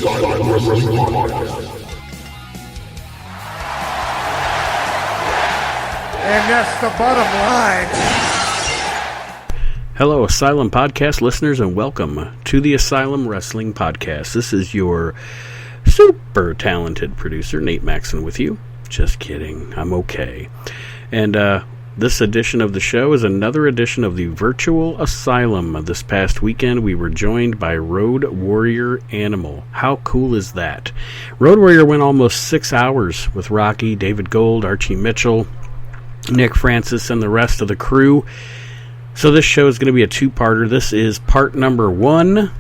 Asylum Wrestling Podcast. And that's the bottom line. Hello, Asylum Podcast listeners, and welcome to the Asylum Wrestling Podcast. This is your super talented producer, Nate Maxson, with you. Just kidding. I'm okay. And this edition of the show is another edition of the Virtual Asylum. This past weekend, we were joined by Road Warrior Animal. How cool is that? Road Warrior went almost 6 hours with Rocky, David Gold, Archie Mitchell, Nick Francis, and the rest of the crew. So this show is going to be a two-parter. This is part number 1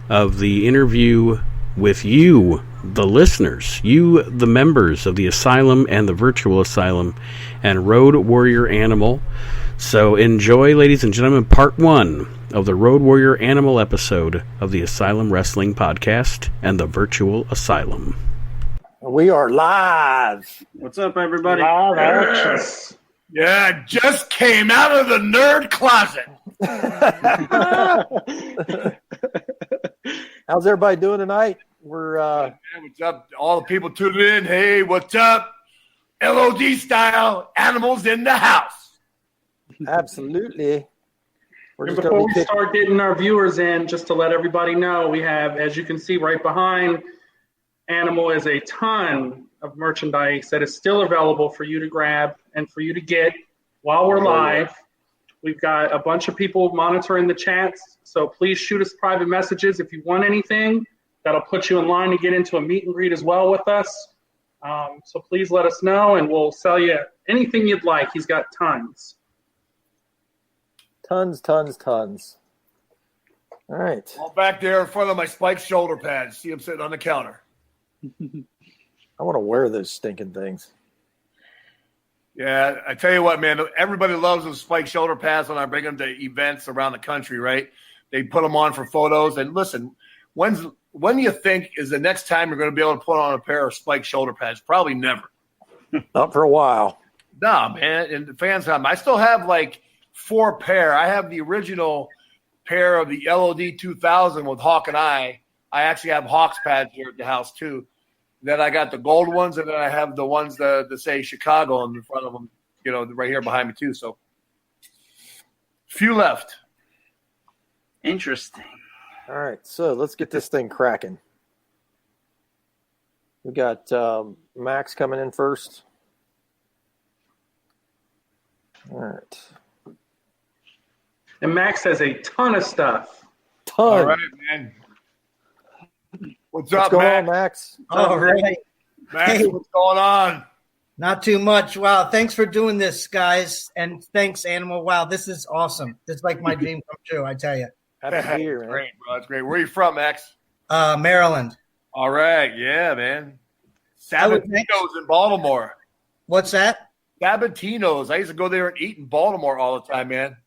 of the interview with you, the listeners, you, the members of the Asylum and the Virtual Asylum, and Road Warrior Animal. So enjoy, ladies and gentlemen, part 1 of the Road Warrior Animal episode of the Asylum Wrestling Podcast and the Virtual Asylum. We are live. What's up, everybody? Live actions. Yeah, just came out of the nerd closet. How's everybody doing tonight? We're Hey, what's up? All the people tuning in. Hey, what's up? LOD style, animals in the house. absolutely. We're And just before gonna we be start getting our viewers in, just to let everybody know, we have, as you can see right behind Animal, is a ton of merchandise that is still available for you to grab and for you to get while we're live. We've got a bunch of people monitoring the chats, so please shoot us private messages if you want anything. That'll put you in line to get into a meet and greet as well with us. So please let us know, and we'll sell you anything you'd like. He's got tons. tons. All right. All back there in front of my spiked shoulder pads. See them sitting on the counter. I want to wear those stinking things. Yeah, I tell you what, man, everybody loves those spiked shoulder pads when I bring them to events around the country, right? They put them on for photos. And listen, when do you think is the next time you're going to be able to put on a pair of spiked shoulder pads? Probably never. Not for a while. Nah, man. And the fans have them. I still have like 4 pair. I have the original pair of the LOD 2000 with Hawk and I actually have Hawks pads here at the house too. Then I got the gold ones, and then I have the ones that say Chicago in front of them, you know, right here behind me too. So few left. Interesting. All right, so let's get this thing cracking. We got Max coming in first. All right. And Max has a ton of stuff. All right, man. What's up, going Max? on, Max? All right. Max, Hey. what's going on? Not too much. Wow. Thanks for doing this, guys. And thanks, Animal. Wow. This is awesome. This is like my dream come true, I tell you. Happy to be here, man. Great, bro. That's great. Where are you from, Max? Maryland. All right. Yeah, man. I would Sabatino's in Baltimore. What's that? Sabatino's. I used to go there and eat in Baltimore all the time, man.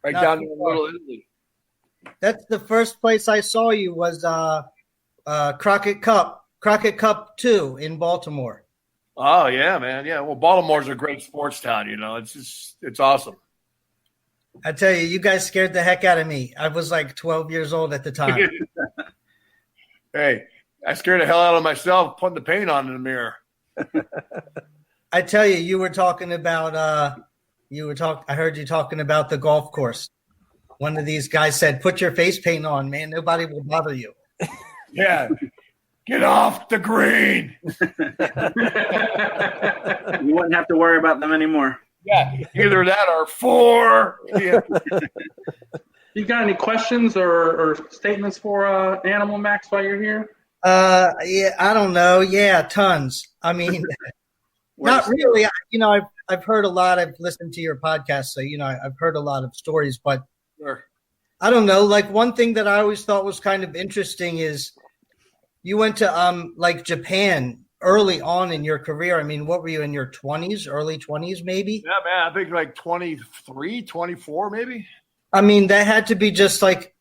Right Not down too there in far. Little Italy. That's the first place I saw you was Crockett Cup 2 in Baltimore. Oh, yeah, man. Yeah. Well, Baltimore's a great sports town, you know. It's awesome. I tell you, you guys scared the heck out of me. I was like 12 years old at the time. Hey, I scared the hell out of myself putting the paint on in the mirror. I tell you, you were talking about I heard you talking about the golf course. One of these guys said, "Put your face paint on, man. Nobody will bother you." Yeah. Get off the green. You wouldn't have to worry about them anymore. Yeah. Either that or 4. Yeah. You got any questions or statements for Animal, Max, while you're here? Yeah, I don't know. Yeah, tons. I mean, not really. I've heard a lot. I've listened to your podcast, so I've heard a lot of stories. But Sure. I don't know. Like one thing that I always thought was kind of interesting is you went to like Japan early on in your career. I mean, what were you in your 20s, early 20s, maybe? Yeah, man. I think like 23, 24, maybe. I mean, that had to be just like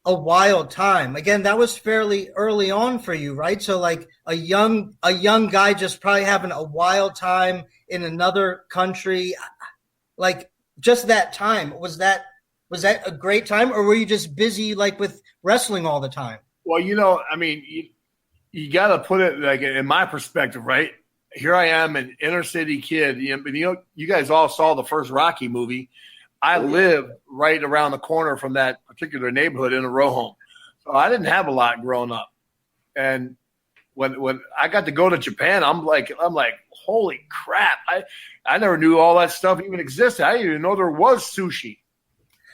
a wild time. Again, that was fairly early on for you, right? So like a young guy just probably having a wild time in another country. Like just that time, was that a great time, or were you just busy like with wrestling all the time? Well, I mean, you got to put it like in my perspective, right? Here I am, an inner city kid. You guys all saw the first Rocky movie. I live right around the corner from that particular neighborhood in a row home. So I didn't have a lot growing up. And when I got to go to Japan, I'm like, holy crap. I never knew all that stuff even existed. I didn't even know there was sushi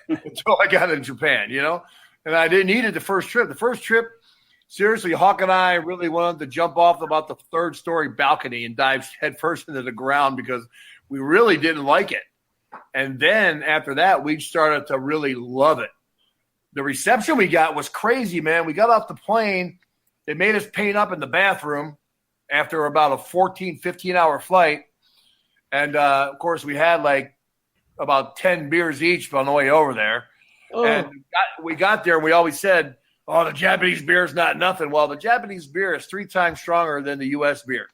until I got in Japan, and I didn't eat it the first trip. The first trip, seriously, Hawk and I really wanted to jump off about the third-story balcony and dive headfirst into the ground because we really didn't like it. And then after that, we started to really love it. The reception we got was crazy, man. We got off the plane. They made us paint up in the bathroom after about a 14, 15-hour flight. And, of course, we had like about 10 beers each on the way over there. Oh. And we got there, and we always said, oh, the Japanese beer is not nothing. Well, the Japanese beer is 3 times stronger than the U.S. beer.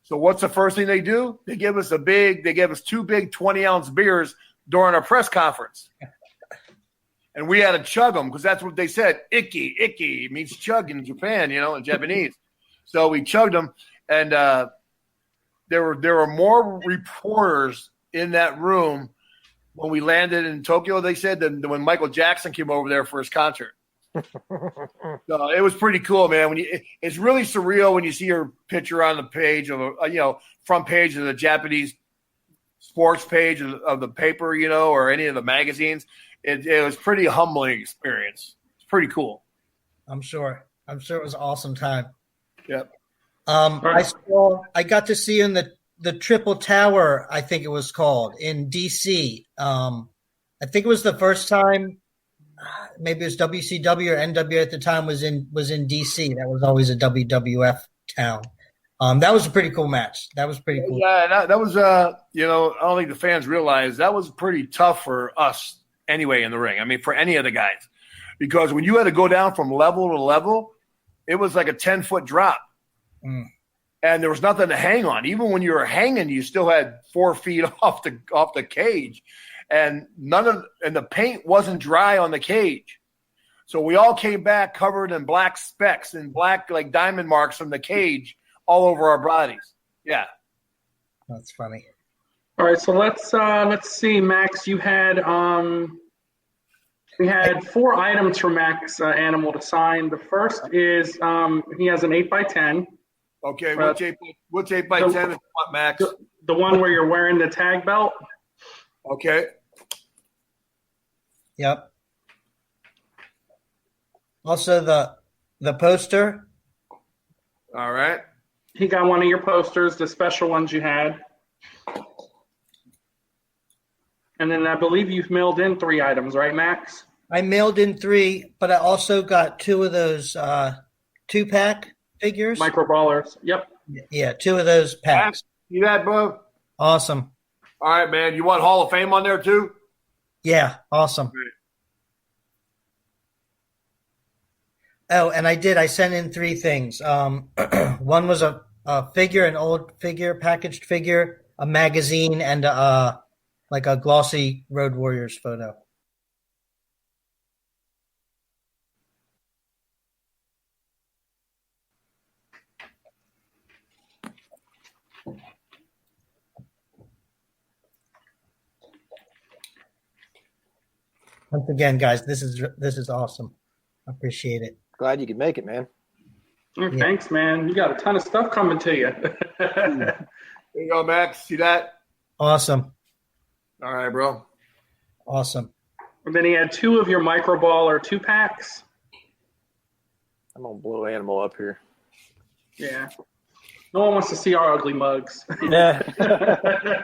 So what's the first thing they do? They give us 2 big 20-ounce beers during our press conference. And we had to chug them because that's what they said. Icky. It means chug in Japan, in Japanese. So we chugged them, and there were more reporters in that room when we landed in Tokyo, they said, than when Michael Jackson came over there for his concert. So it was pretty cool, man. It's really surreal when you see your picture on the page of front page of the Japanese sports page of the paper, or any of the magazines. It was pretty humbling experience. It's pretty cool. I'm sure it was an awesome time. Yep. I got to see you in the Triple Tower, I think it was called, in DC. I think it was the first time. Maybe it was WCW or NWA at the time was in DC. That was always a WWF town. That was a pretty cool match. That was pretty cool. Yeah, that was I don't think the fans realize that was pretty tough for us anyway in the ring. I mean, for any of the guys, because when you had to go down from level to level, it was like a 10-foot drop, and there was nothing to hang on. Even when you were hanging, you still had 4 feet off the cage. And the paint wasn't dry on the cage. So we all came back covered in black specks and black like diamond marks from the cage all over our bodies. Yeah. That's funny. All right, so let's see, Max. You had we had 4 items for Max Animal to sign. The first is he has an 8x10. Okay, what's 8x10 is what, Max? The one where you're wearing the tag belt. Okay. Yep. Also the poster. All right. He got one of your posters, the special ones you had. And then I believe you've mailed in 3 items, right, Max? I mailed in 3, but I also got 2 of those 2-pack figures. Micro Ballers. Yep. Yeah, 2 of those packs. See that, bro? Awesome. All right, man. You want Hall of Fame on there too? Yeah, awesome. Great. Oh, and I sent in 3 things. One was a figure, an old figure, packaged figure, a magazine, and like a glossy Road Warriors photo. Once again, guys, this is awesome. I appreciate it. Glad you could make it, man. Thanks, man. You got a ton of stuff coming to you. There you go, Max. See that? Awesome. All right, bro. Awesome. And then he had 2 of your Micro Baller 2-packs. I'm going to blow Animal up here. Yeah. No one wants to see our ugly mugs. Yeah.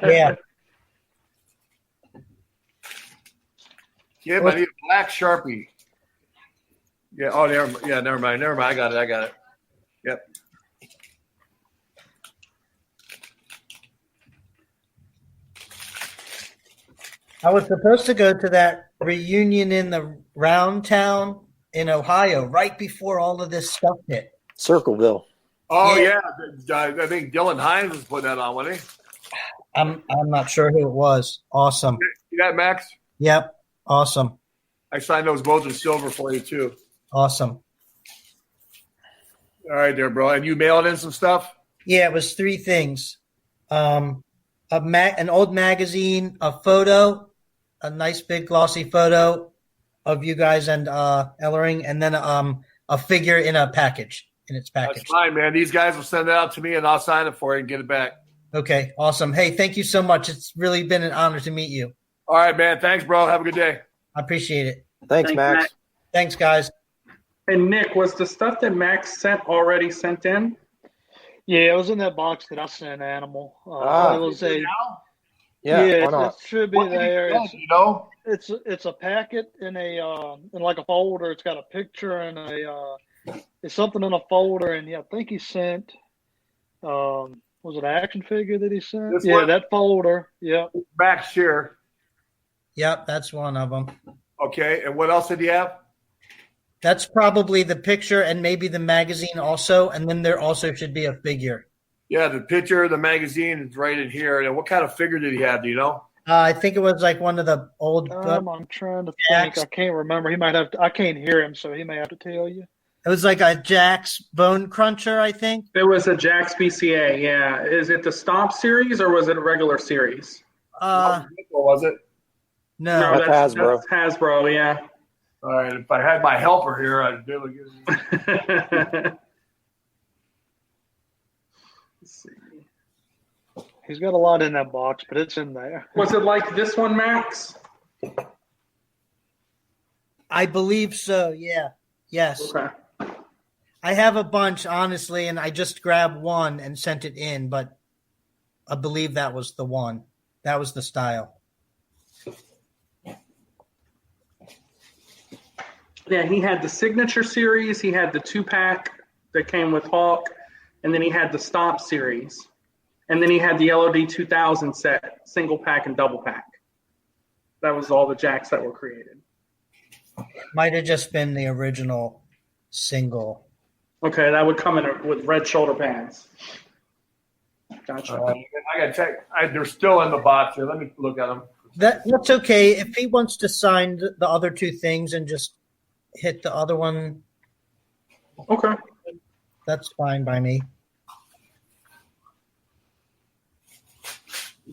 Yeah. Yeah, but I need a black Sharpie. Yeah. Oh, never mind. I got it. Yep. I was supposed to go to that reunion in the Round Town in Ohio right before all of this stuff hit. Circleville. Oh yeah. I think Dylan Hines was putting that on, wasn't he? I'm not sure who it was. Awesome. You got Max? Yep. Awesome. I signed those both in silver for you too. Awesome. All right, there, bro. And you mailed in some stuff? Yeah, it was 3 things. An old magazine, a photo, a nice big glossy photo of you guys and Ellering, and then a figure in its package. That's fine, man. These guys will send it out to me, and I'll sign it for you and get it back. Okay, awesome. Hey, thank you so much. It's really been an honor to meet you. All right, man. Thanks, bro. Have a good day. I appreciate it. Thanks, Max. Thanks, guys. And Nick, was the stuff that Max already sent in? Yeah, it was in that box that I sent Animal. Ah. It was a Yeah, why not? it should be What did he there. send, you know? It's a packet in in like a folder. It's got a picture and it's something in a folder. And I think he sent was it an action figure that he sent? This Yeah, one? that folder. Yeah. Max Shear. Yep, that's one of them. Okay. And what else did he have? That's probably the picture and maybe the magazine also, and then there also should be a figure. Yeah, the picture, the magazine is right in here. And what kind of figure did he have? Do you know? I think it was like one of the old. I'm trying to Jax. think. I can't remember. He might have to, I can't hear him, so he may have to tell you. It was like a Jax Bone Cruncher, I think. It was a Jax BCA, yeah. Is it the Stomp series or was it a regular series? What was it? No. That's Hasbro. That's Hasbro, yeah. All right. If I had my helper here, I'd be able to get it. Let's see. He's got a lot in that box, but it's in there. Was it like this one, Max? I believe so, yeah. Yes. Okay. I have a bunch, honestly, and I just grabbed one and sent it in, but I believe that was the one. That was the style. Yeah, he had the Signature series, he had the 2-pack that came with Hawk, and then he had the Stomp series. And then he had the LOD 2000 set, single pack and double pack. That was all the Jax that were created. Might have just been the original single. Okay, that would come in with red shoulder pads. Gotcha. I got to check. They're still in the box here. Let me look at them. That's okay. If he wants to sign the other 2 things and just hit the other one, Okay. that's fine by me.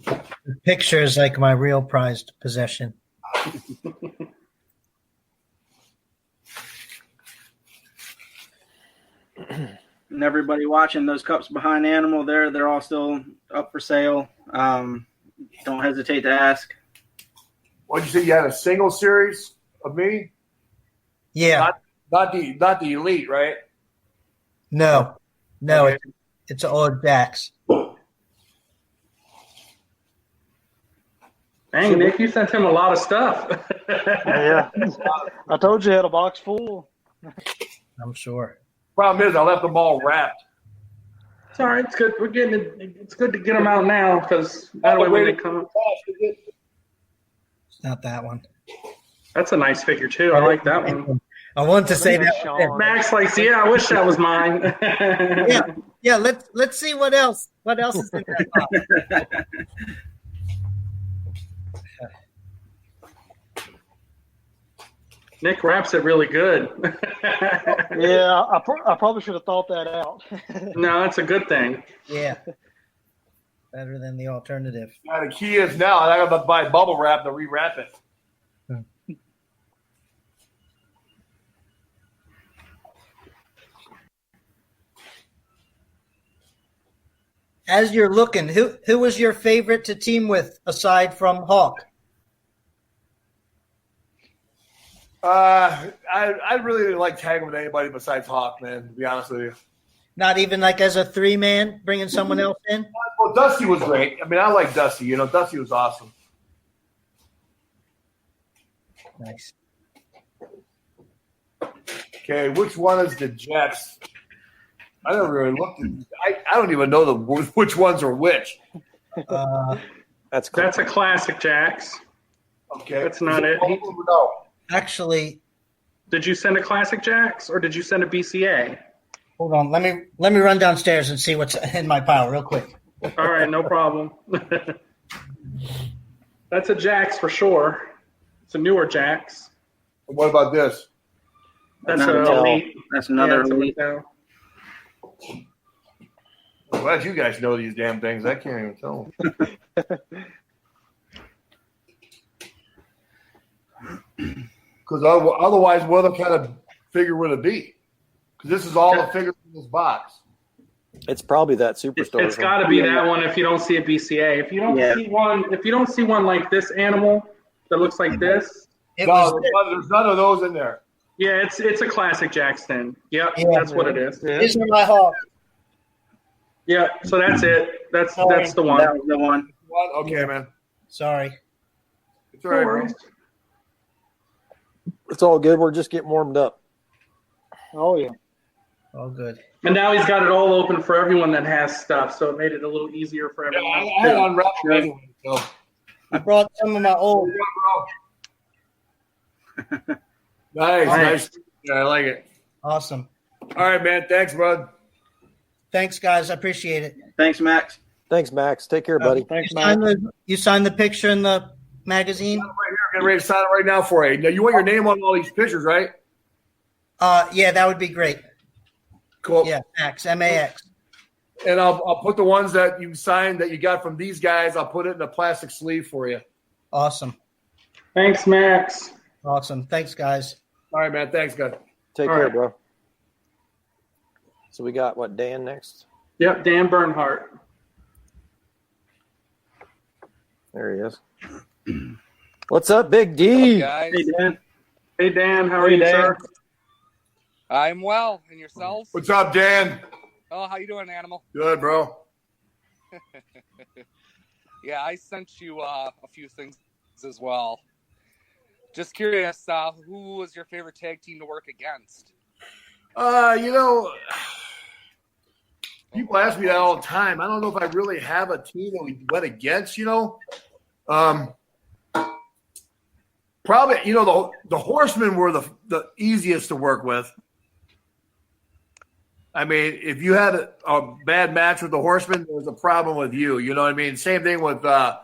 The picture is like my real prized possession. And everybody watching, those cups behind Animal there, they're all still up for sale. Don't hesitate to ask. What did you say? You had a single series of me? Yeah. Not the elite, right? No. Okay. It's an old Jax. Dang, Nick, you sent him a lot of stuff. Yeah. I told you he had a box full. I'm sure. Problem is, I left them all wrapped. It's all right. It's good. We're getting it. It's good to get them out now because that way when they come. It's not that one. That's a nice figure too. I like that one. I wanted to say that. Sean. Max likes. Yeah, I wish that was mine. Yeah. Let's see what else. What else is in that box? Nick wraps it really good. Yeah, I probably should have thought that out. No, that's a good thing. Yeah. Better than the alternative. Now, the key is now I got to buy bubble wrap to rewrap it. As you're looking, who was your favorite to team with aside from Hawk? I really didn't like tagging with anybody besides Hawk, man, to be honest with you. Not even like as a 3-man, bringing someone else in? Well, Dusty was great. I mean, I like Dusty. You know, Dusty was awesome. Nice. Okay, which one is the Jets? I never really looked at. I don't even know which ones are which. That's cool. That's a classic, Jax. Okay, That's not it. No. Actually, Did you send a classic, Jax, or did you send a BCA? hold on. Let me run downstairs and see what's in my pile real quick. All right, no problem. That's a Jax for sure. It's a newer Jax. What about this? That's Another an Mattel. elite. That's another Yeah, elite. Mattel. I'm glad you guys know these damn things. I can't even tell them. Because otherwise, what other kind of figure would it be? Because this is all the figures in this box. It's probably that Superstore. It's got to be that one if you don't see a BCA. If you don't see one like this animal that looks like this, There's none of those in there. yeah, it's a classic Jackson. Yep, Yeah. that's what it is. These are my Hawk. Yeah, so that's it. That's the one. That was the one. What? Okay, man. Sorry. It's all right, No bro. worries. It's all good. We're just getting warmed up. Oh yeah. All good. And now he's got it all open for everyone that has stuff, so it made it a little easier for Yeah, everyone. I had it unwrapped anyway. So. I brought some of my old. Nice. Yeah, I like it. Awesome. All right, man. Thanks, bud. Thanks, guys. I appreciate it. Thanks, Max. Thanks, Max. Take care, buddy. Thanks, You signed, Matt. you signed the picture in the magazine? Right here. Getting ready to sign it right now for you. Now, you want your name on all these pictures, right? Yeah, that would be great. Cool. Yeah, Max, M-A-X. And I'll put the ones that you signed that you got from these guys. I'll put it in a plastic sleeve for you. Awesome. Thanks, Max. Awesome. Thanks, guys. All right, man. Thanks, guys. Take All care, right. bro. So we got what, Dan next? Yep, Dan Bernhardt. There he is. What's up, Big D? Guys, Hey, Dan. Hey, Dan. How are Hey, you, Dan. sir? I'm well, and yourself? What's up, Dan? Oh, how you doing, Animal? Good, bro. Yeah, I sent you a few things as well. Just curious, who was your favorite tag team to work against? People ask me that all the time. I don't know if I really have a team that we went against, Probably, the Horsemen were the easiest to work with. I mean, if you had a bad match with the Horsemen, there was a problem with you. You know what I mean? Same thing with the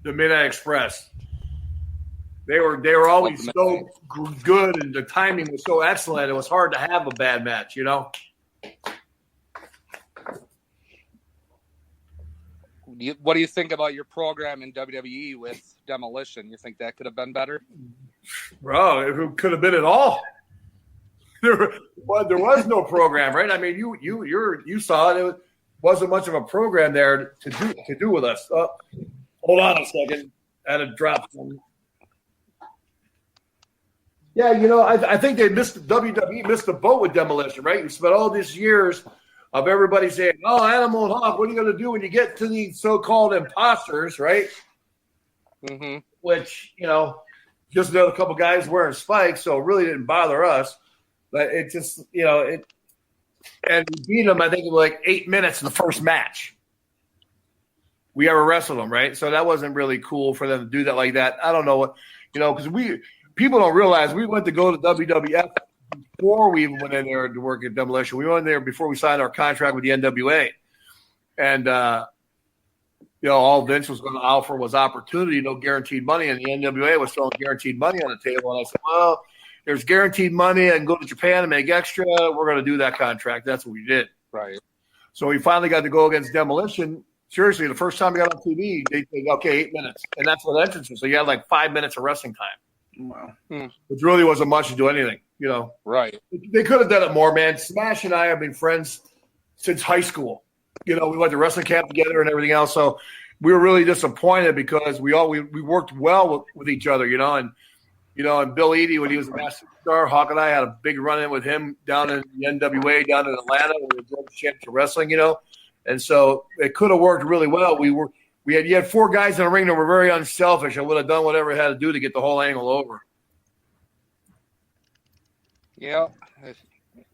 Midnight Express. They were always so good, and the timing was so excellent. It was hard to have a bad match, What do you think about your program in WWE with Demolition? You think that could have been better? Bro, it could have been at all. There was no program, right? I mean, you saw it. It wasn't much of a program there to do with us. Hold on a second. I had to drop some. Yeah, I think WWE missed the boat with Demolition, right? You spent all these years of everybody saying, "Oh, Animal and Hawk, what are you going to do when you get to these so-called imposters?" Right? Mm-hmm. Which just another couple guys wearing spikes, so it really didn't bother us. But it just and we beat them. I think in like 8 minutes in the first match. We ever wrestled them, right? So that wasn't really cool for them to do that like that. I don't know what because people don't realize we went to go to WWF before we even went in there to work at Demolition. We went in there before we signed our contract with the NWA. And, all Vince was going to offer was opportunity, no guaranteed money. And the NWA was throwing guaranteed money on the table. And I said, well, there's guaranteed money. I can go to Japan and make extra. We're going to do that contract. That's what we did. Right. So we finally got to go against Demolition. Seriously, the first time we got on TV, they said, okay, 8 minutes. And that's what entrance was. So you had like 5 minutes of wrestling time. Wow. Which really wasn't much to do anything, Right. They could have done it more, man. Smash and I have been friends since high school. We went to wrestling camp together and everything else. So we were really disappointed because we worked well with each other, and Bill Eadie, when he was a Master Star, Hawk and I had a big run-in with him down in the NWA down in Atlanta when we were championship wrestling, and so it could have worked really well. You had 4 guys in the ring that were very unselfish. I would have done whatever I had to do to get the whole angle over. Yeah. It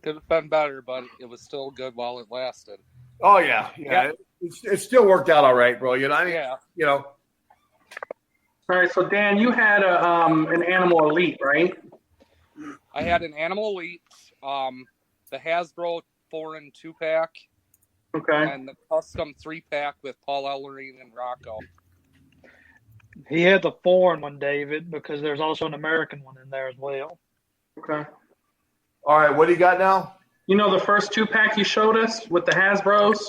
could have been better, but it was still good while it lasted. Oh yeah. It still worked out all right, bro. Yeah. All right, so Dan, you had an Animal Elite, right? I had an Animal Elite, the Hasbro 4 and 2-pack, Okay. and the custom 3-pack with Paul Ellering and Rocco. He had the foreign one, David, because there's also an American one in there as well. Okay. All right, what do you got now? You know the first 2-pack you showed us with the Hasbros?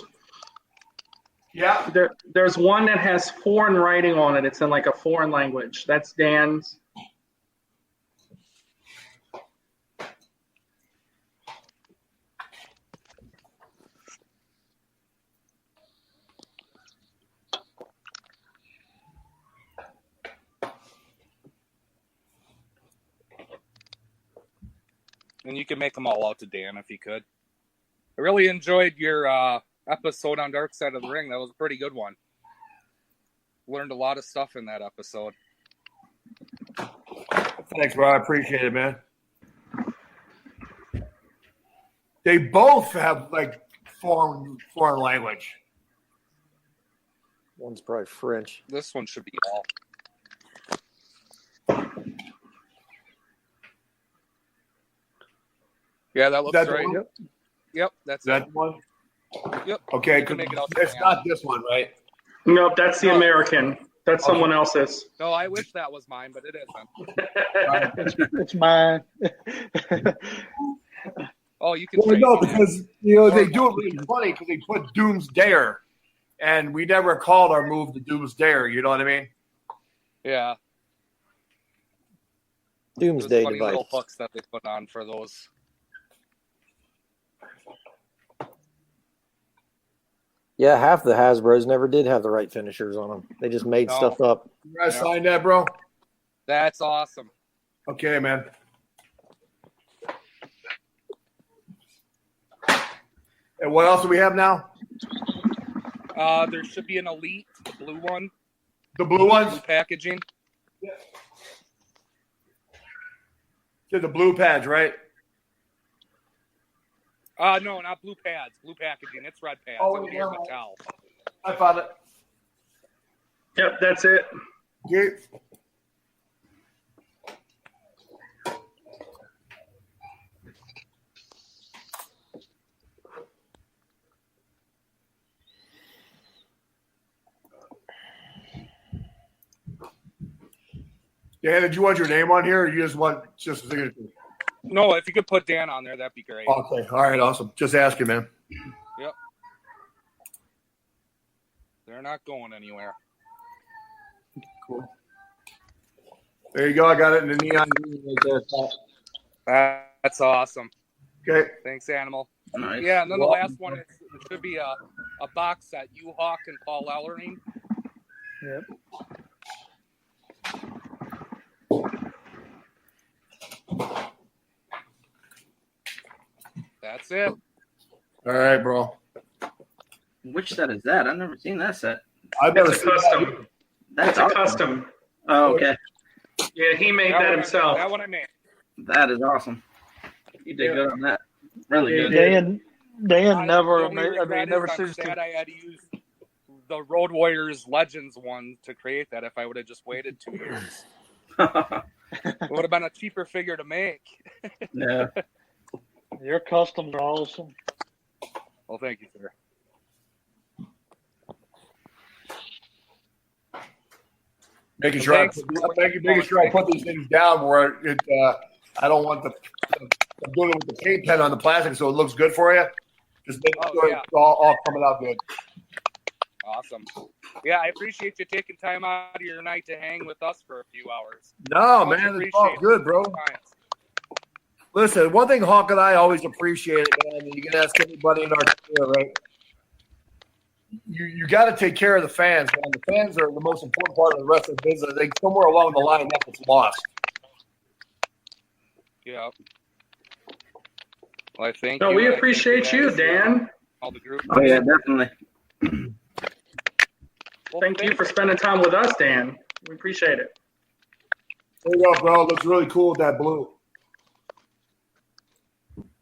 Yeah. There's one that has foreign writing on it. It's in like a foreign language. That's Dan's. And you can make them all out to Dan if you could. I really enjoyed your episode on Dark Side of the Ring. That was a pretty good one. Learned a lot of stuff in that episode. Thanks, bro. I appreciate it, man. They both have like foreign language. One's probably French. This one should be all. Yeah, that looks right. Yep, that's that it. one. Yep. Okay, You can make it out to it's Dan. not this one, right? Nope, that's the American. That's someone else's. No, I wish that was mine, but it isn't. It's mine. Oh, you can. Well, trade no, me that. because they do it really funny because they put Doomsdayer, and we never called our move the Doomsdayer. You know what I mean? Yeah. Doomsday Those funny device. little hooks that they put on for those. Yeah, half the Hasbros never did have the right finishers on them. They just made No. stuff up. You guys signed that, bro? That's awesome. Okay, man. And what else do we have now? There should be an Elite, the blue one, The blue ones? blue packaging. Yeah, the blue pads, right? No, not blue pads. Blue packaging. It's red pads. Oh, It was yeah. Mattel. I found it. Yep, that's it. Okay. Dan, did you want your name on here, or you just want just a signature? No, if you could put Dan on there, that'd be great. Okay, all right, awesome. Just asking, man. Yep. They're not going anywhere. Cool. There you go. I got it in the neon green right there. That's awesome. Okay. Thanks, Animal. Nice. Yeah, and then the last one is it should be a box set. You Hawk and Paul Ellering. Yep. That's it. All right, bro. Which set is that? I've never seen that set. I've never It's a seen custom. That's It's a awesome. custom. Oh, okay. Yeah, he made that one himself. That one I made. That is awesome. You did Yeah. good on that. Really Yeah, good. Dan never The only made. I regret mean, never is I'm ceased sad to. I had to use the Road Warriors Legends one to create that. If I would have just waited 2 years, it would have been a cheaper figure to make. Yeah. Your customs are awesome. Well, thank you, sir. Making sure I put these things down where it. I don't want I'm doing it with the paint pen on the plastic so it looks good for you. Just make sure yeah. it's all coming out good. Awesome. Yeah, I appreciate you taking time out of your night to hang with us for a few hours. No, Much man, it's all appreciated. good, bro. Listen, one thing Hawk and I always appreciate, man, and you can ask anybody in our career, right? You got to take care of the fans, man. The fans are the most important part of the wrestling business. They somewhere along the line that gets lost. Yeah. Well, I thank No, you. we and I thank appreciate you, guys, Dan. All the group. Oh, yeah, definitely. Well, Thank you for spending time with us, Dan. We appreciate it. There you go, bro. It looks really cool with that blue.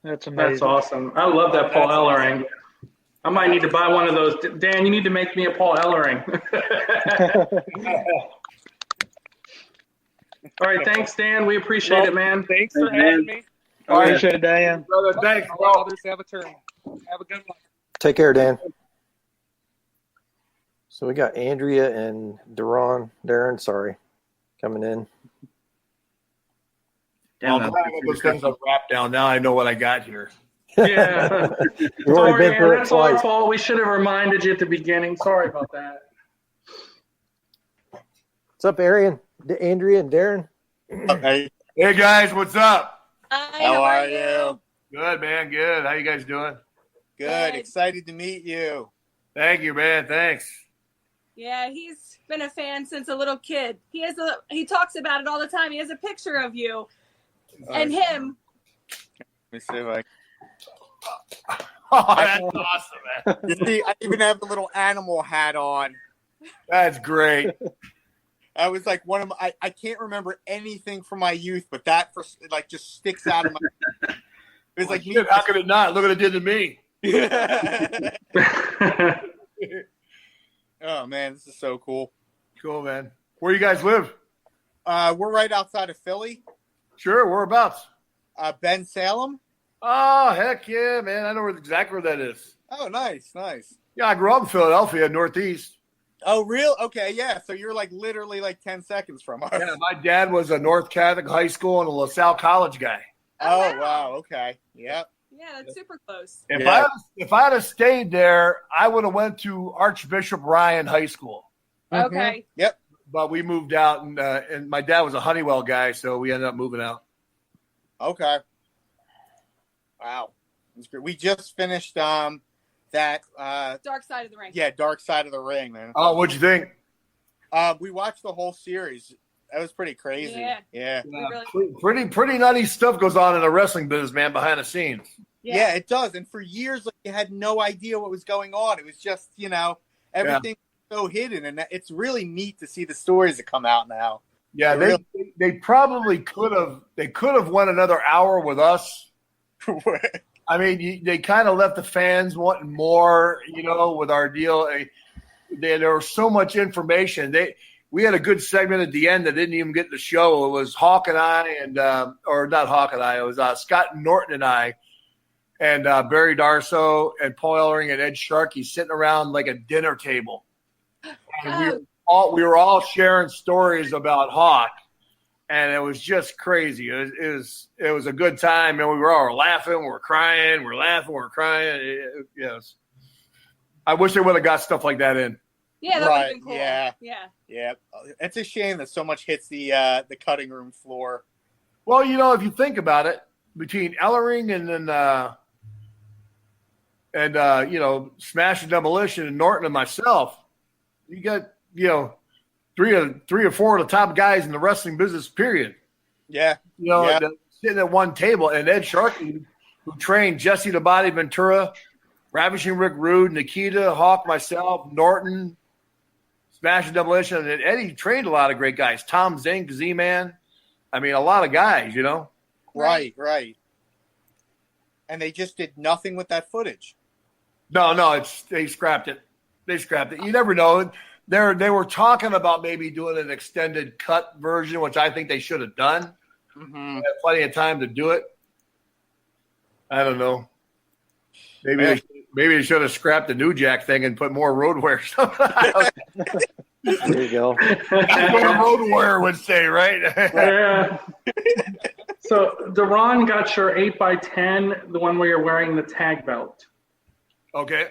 That's amazing. That's awesome. I love that Paul Ellering. I might need to buy one of those. Dan, you need to make me a Paul Ellering. All right, thanks, Dan. We appreciate it, man. Thanks for having me. All right, Appreciate it, Dan. brother. Thanks, I'll bro. let others have a turn. Have a good one. Take care, Dan. So we got Andrea and Darren, sorry, coming in. Damn, I'm glad I got those things unwrapped down. Now I know what I got here. Yeah. You've already Sorry, been man. through it That's our twice. fault. We should have reminded you at the beginning. Sorry about that. What's up, Arian, Andrea, and Darren? Hey, Hey guys, what's up? Hi, how are you? Good, man. Good. How you guys doing? Good. Good. Excited to meet you. Thank you, man. Thanks. Yeah, he's been a fan since a little kid. He talks about it all the time. He has a picture of you and him. Let me see if I Oh, that's awesome, man. You see, I even have a little animal hat on. That's great. I was like I can't remember anything from my youth, but that just sticks out of my. It was like me. Shit, how could it not? Look what it did to me. Oh man, this is so cool. Cool, man. Where you guys live? We're right outside of Philly. Sure, whereabouts? Ben Salem. Oh, heck yeah, man. I know exactly where that is. Oh, nice. Yeah, I grew up in Philadelphia, Northeast. Oh, real? Okay, yeah. So you're literally 10 seconds from us. Yeah, my dad was a North Catholic high school and a LaSalle College guy. Oh, wow. Okay. Yep. Yeah, that's super close. If Yeah. if I'd have stayed there, I would have went to Archbishop Ryan High School. Okay. Yep. But we moved out, and my dad was a Honeywell guy, so we ended up moving out. Okay. Wow. That's great. We just finished that Dark Side of the Ring. Dark Side of the Ring, man. Oh, what'd you think? We watched the whole series. That was pretty crazy. Yeah. We really, Pretty nutty stuff goes on in the wrestling business, man, behind the scenes. Yeah, it does. And for years, you had no idea what was going on. It was just, everything was so hidden. And it's really neat to see the stories that come out now. Yeah, they probably could have went another hour with us. I mean, they kind of left the fans wanting more, with our deal. There was so much information. We had a good segment at the end that didn't even get in the show. It was Hawk and I, or not Hawk and I. It was Scott Norton and I, and Barry Darso and Paul Ellering and Ed Sharkey sitting around like a dinner table. And we were all sharing stories about Hawk. And it was just crazy. It was a good time, and we were all laughing, we're crying, we're laughing, we're crying. Yes, I wish they would have got stuff like that in. Yeah, that would have been cool. Yeah. Yeah. It's a shame that so much hits the cutting room floor. Well, if you think about it, between Ellering and Smash and Demolition and Norton and myself, you got three or four of the top guys in the wrestling business, period. Yeah. Sitting at one table. And Ed Sharkey, who trained Jesse the Body Ventura, Ravishing Rick Rude, Nikita, Hawk, myself, Norton, Smash and Demolition. And Eddie trained a lot of great guys. Tom Zink, Z-Man. I mean, a lot of guys, Right. And they just did nothing with that footage. No, they scrapped it. You never know. They were talking about maybe doing an extended cut version, which I think they should have done. Mm-hmm. They had plenty of time to do it. I don't know. Maybe they should have scrapped the New Jack thing and put more road wear stuff. There you go. That's what a road warrior would say, right? Yeah. So, Deron got your 8x10, the one where you're wearing the tag belt. Okay.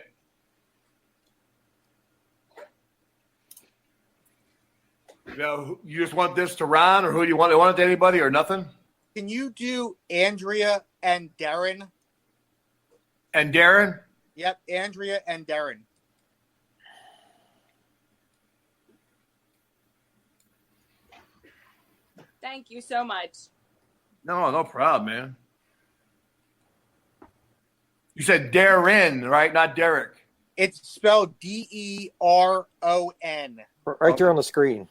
Now, you just want this to Ron, or who do you want? Do you want it to anybody, or nothing? Can you do Andrea and Darren? And Darren? Yep, Andrea and Darren. Thank you so much. No problem, man. You said Darren, right? Not Derek. It's spelled Deron. Right there on the screen.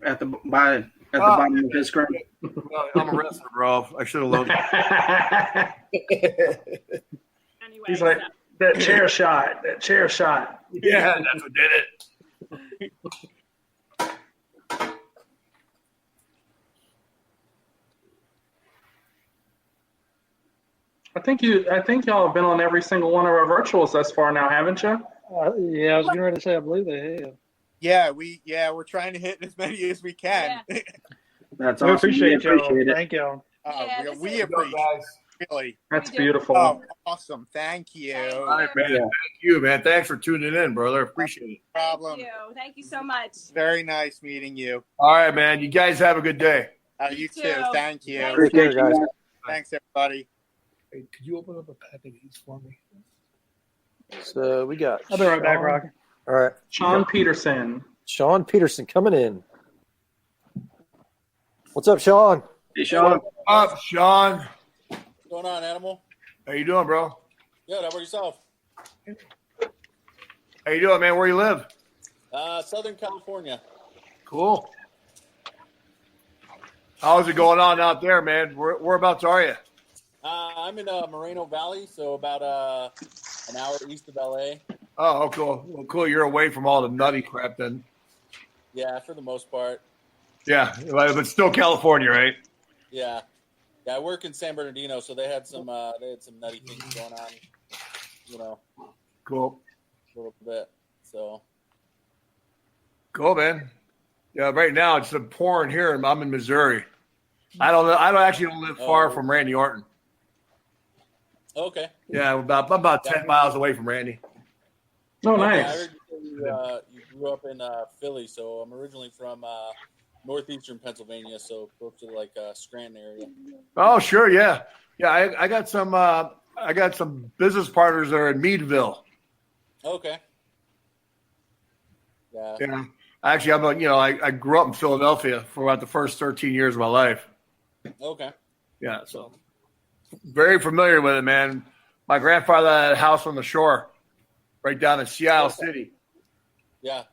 At the bottom of his screen. Well, I'm a wrestler, bro. I should have loved it. Anyway, He's like, that chair shot. Yeah, that's what did it. I think y'all have been on every single one of our virtuals thus far now, haven't you? Yeah, I was getting ready to say I believe they have. Yeah, we're trying to hit as many as we can. Yeah. That's We awesome. appreciate We appreciate y'all. it. Thank y'all. Yeah, we appreciate Really? That's beautiful. Oh, awesome. Thank you. All right, man. Thank you, man. Thanks for tuning in, brother. Appreciate it. Problem. Thank you so much. Very nice meeting you. All right, man. You guys have a good day. You too. Thank you. Take care, guys. Thanks, everybody. Hey, could you open up a pack of these for me? So we got. I'll be right back, Rocky. All right. Sean Peterson. Sean Peterson coming in. What's up, Sean? Hey, Sean. Up, Sean. What's going on, Animal? How you doing, bro? Good. How about yourself? How you doing, man? Where you live? Southern California. Cool. How's it going on out there, man? Whereabouts are you? I'm in Moreno Valley, so about an hour east of LA. Oh, cool. Well, cool. You're away from all the nutty crap then. Yeah, for the most part. Yeah, but still California, right? Yeah. I work in San Bernardino, so they had some nutty things going on, you know. Cool. A little bit. So. Cool, man. Yeah, right now it's pouring here, and I'm in Missouri. I don't live far from Randy Orton. Okay. Yeah, I'm about 10 miles away from Randy. Oh, I nice. heard you grew up in Philly, so I'm originally from northeastern Pennsylvania, so close to like Scranton area. Oh, sure, yeah. Yeah, I got some business partners that are in Meadville. Okay. Yeah. Yeah. Actually, I grew up in Philadelphia for about the first 13 years of my life. Okay. Yeah, so very familiar with it, man. My grandfather had a house on the shore right down in Seattle City. Yeah.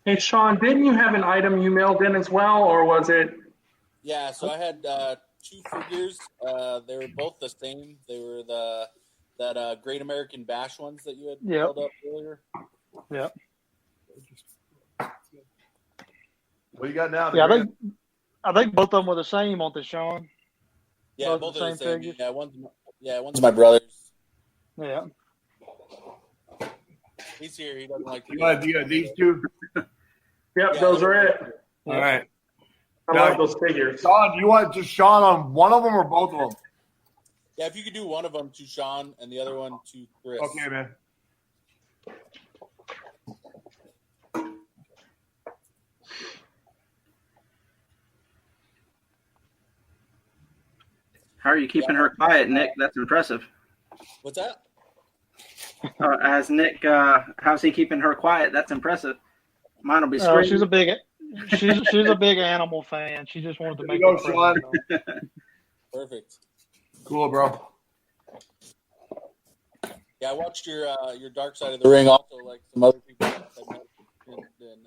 Hey, Sean, didn't you have an item you mailed in as well, or was it? Yeah, so I had two figures. They were both the same. They were that Great American Bash ones that you had held up earlier. Yep. What you got now? Yeah, I think both of them were the same on the Sean. Yeah, Both both the are the same same. figures? One's my brother's. Yeah. He's here. He doesn't like to. You got these two? Yep, those are it. All right. I love those figures. Sean, do you want just Sean on one of them or both of them? Yeah, if you could do one of them to Sean and the other one to Chris. Okay, man. How are you keeping her quiet, Nick? That's impressive. What's that? As Nick, how's he keeping her quiet? That's impressive. Mine will be screaming. She's a big animal fan. She just wanted to make Go, it Sean. Perfect. Cool, bro. Yeah, I watched your Dark Side of the Ring also, like some other people. And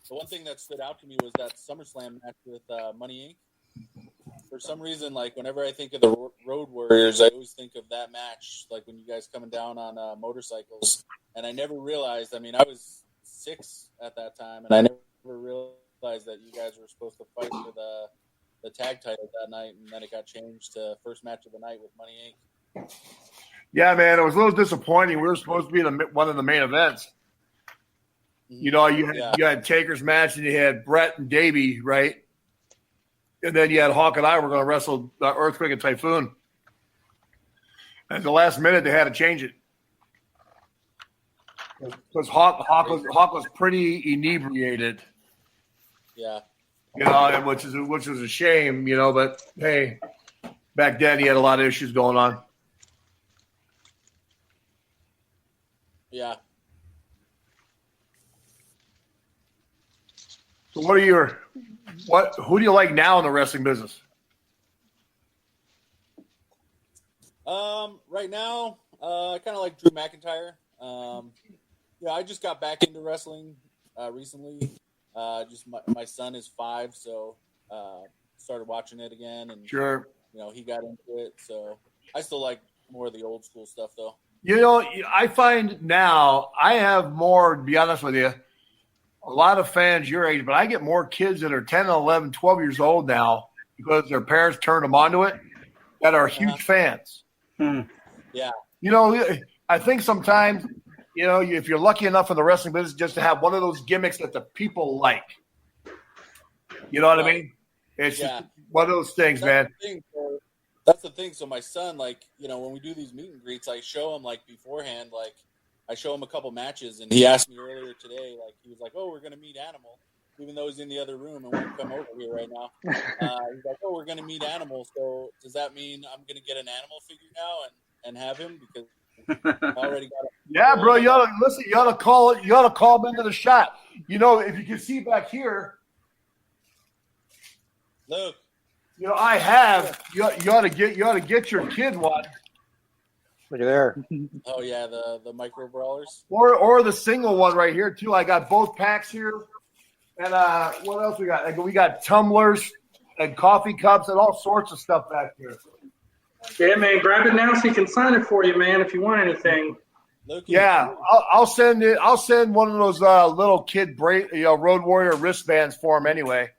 the one thing that stood out to me was that SummerSlam match with Money Inc. For some reason, like whenever I think of the Road Warriors, I always think of that match, like when you guys coming down on motorcycles. And I never realized. I mean, I was 6 at that time, and I never realized that you guys were supposed to fight for the tag title that night, and then it got changed to first match of the night with Money Inc. Yeah, man, it was a little disappointing. We were supposed to be one of the main events. You know, you had Taker's match, and you had Brett and Davey, right? And then you had Hawk and I were going to wrestle Earthquake and Typhoon. At the last minute, they had to change it because Hawk was pretty inebriated. Yeah. You know, which was a shame. You know, but hey, back then he had a lot of issues going on. Yeah. So who do you like now in the wrestling business? Right now, I kind of like Drew McIntyre. I just got back into wrestling recently. Just my son is 5, so started watching it again, and sure, he got into it. So I still like more of the old school stuff, though. You know, I find now I have more. To be honest with you, a lot of fans your age, but I get more kids that are 10, 11, 12 years old now because their parents turned them onto it that are huge fans. Yeah. You know, I think sometimes, if you're lucky enough in the wrestling business just to have one of those gimmicks that the people like. You know what I mean? It's just one of those things, man. that's the thing. So my son, like, you know, when we do these meet and greets, I show him like beforehand, like I show him a couple matches, and he asked me earlier today, like he was like, "Oh, we're gonna meet Animal," even though he's in the other room and won't come over here right now. He's like, "Oh, we're gonna meet Animal." So does that mean I'm gonna get an Animal figure now and have him because I already got it? Yeah, bro. You ought to listen. You ought to call it. You ought to call him into the shot. You know, if you can see back here, Luke. you know, I have. You ought to get your kid one. Look at there. Oh yeah, the micro brawlers. Or the single one right here too. I got both packs here, and what else we got? Like, we got tumblers and coffee cups and all sorts of stuff back here. Yeah, man, grab it now so he can sign it for you, man. If you want anything. Yeah, I'll send it. I'll send one of those little kid Road Warrior wristbands for him anyway.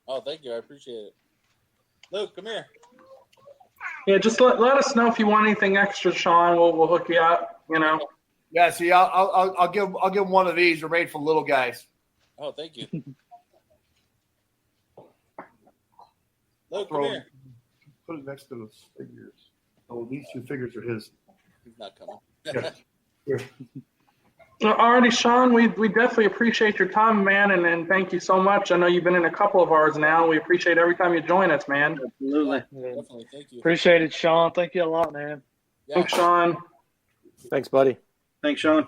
Oh, thank you. I appreciate it. Luke, come here. Yeah, just let us know if you want anything extra, Sean. We'll hook you up. You know. Yeah, see, I'll give him one of these. They're made for little guys. Oh, thank you. Luke, come here. Put it next to those figures. Oh, these two figures are his. He's not coming. Yeah. Here. Alrighty, Sean, we definitely appreciate your time, man, and thank you so much. I know you've been in a couple of ours now. We appreciate every time you join us, man. Absolutely. Definitely, thank you. Appreciate it, Sean. Thank you a lot, man. Yeah. Thanks, Sean. Thanks, buddy. Thanks, Sean.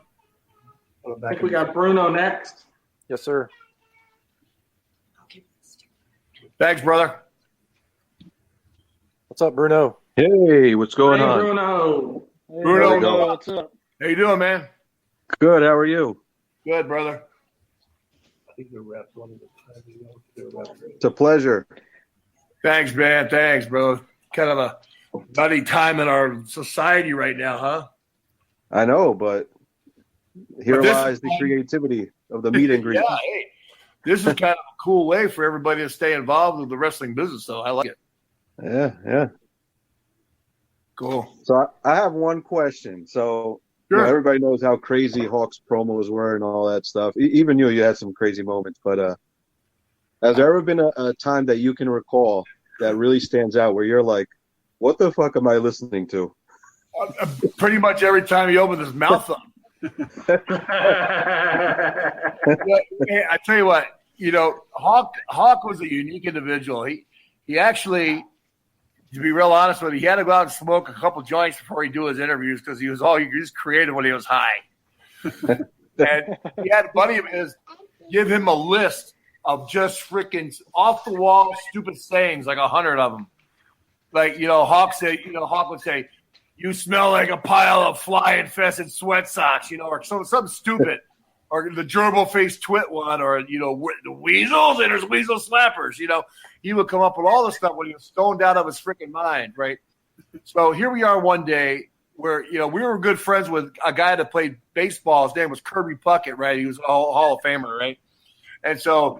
I think we got Bruno next. Yes, sir. Thanks, brother. What's up, Bruno? Hey, what's going Hey, on? Bruno. Hey, Bruno, what's up? How you doing, man? Good. How are you? Good, brother. I think they're wrapped one at a time. It's a pleasure. Thanks, man. Thanks, bro. Kind of a nutty time in our society right now, huh? I know, but here But this lies is the fun. creativity of the meet and greet. Yeah, hey, this is kind of a cool way for everybody to stay involved with the wrestling business, though. I like it. Yeah. Cool. So I have one question. So you know, Sure. everybody knows how crazy Hawk's promos were and all that stuff. Even you had some crazy moments. But has there ever been a time that you can recall that really stands out where you're like, what the fuck am I listening to? Pretty much every time he opened his mouth up. Hey, I tell you what, you know, Hawk was a unique individual. He actually, to be real honest with you, he had to go out and smoke a couple joints before he do his interviews because he was creative when he was high. And he had a buddy of his give him a list of just freaking off the wall stupid sayings, like 100 of them. Like, you know, Hawk would say, "You smell like a pile of fly-infested sweat socks," you know, or something stupid. Or the gerbil face twit one, or, you know, the weasels, and there's weasel slappers, you know. He would come up with all this stuff when he was stoned out of his freaking mind, right? So here we are one day where, you know, we were good friends with a guy that played baseball. His name was Kirby Puckett, right? He was a Hall of Famer, right? And so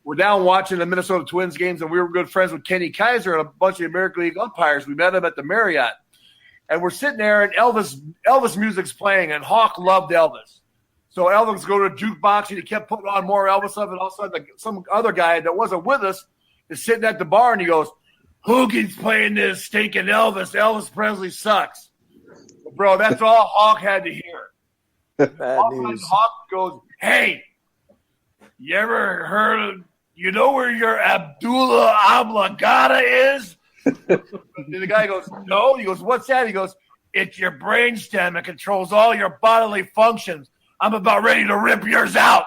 we're down watching the Minnesota Twins games, and we were good friends with Kenny Kaiser and a bunch of American League umpires. We met him at the Marriott. And we're sitting there, and Elvis music's playing, and Hawk loved Elvis. So Elvis go to a jukebox, and he kept putting on more Elvis stuff, and all of a sudden some other guy that wasn't with us is sitting at the bar, and he goes, "Who keeps playing this stinking Elvis? Elvis Presley sucks." Bro, that's all Hawk had to hear. Bad news. Hawk goes, "Hey, you ever heard of, you know where your Abdullah Oblongata is?" And the guy goes, "No." He goes, "What's that?" He goes, "It's your brainstem. It controls all your bodily functions. I'm about ready to rip yours out.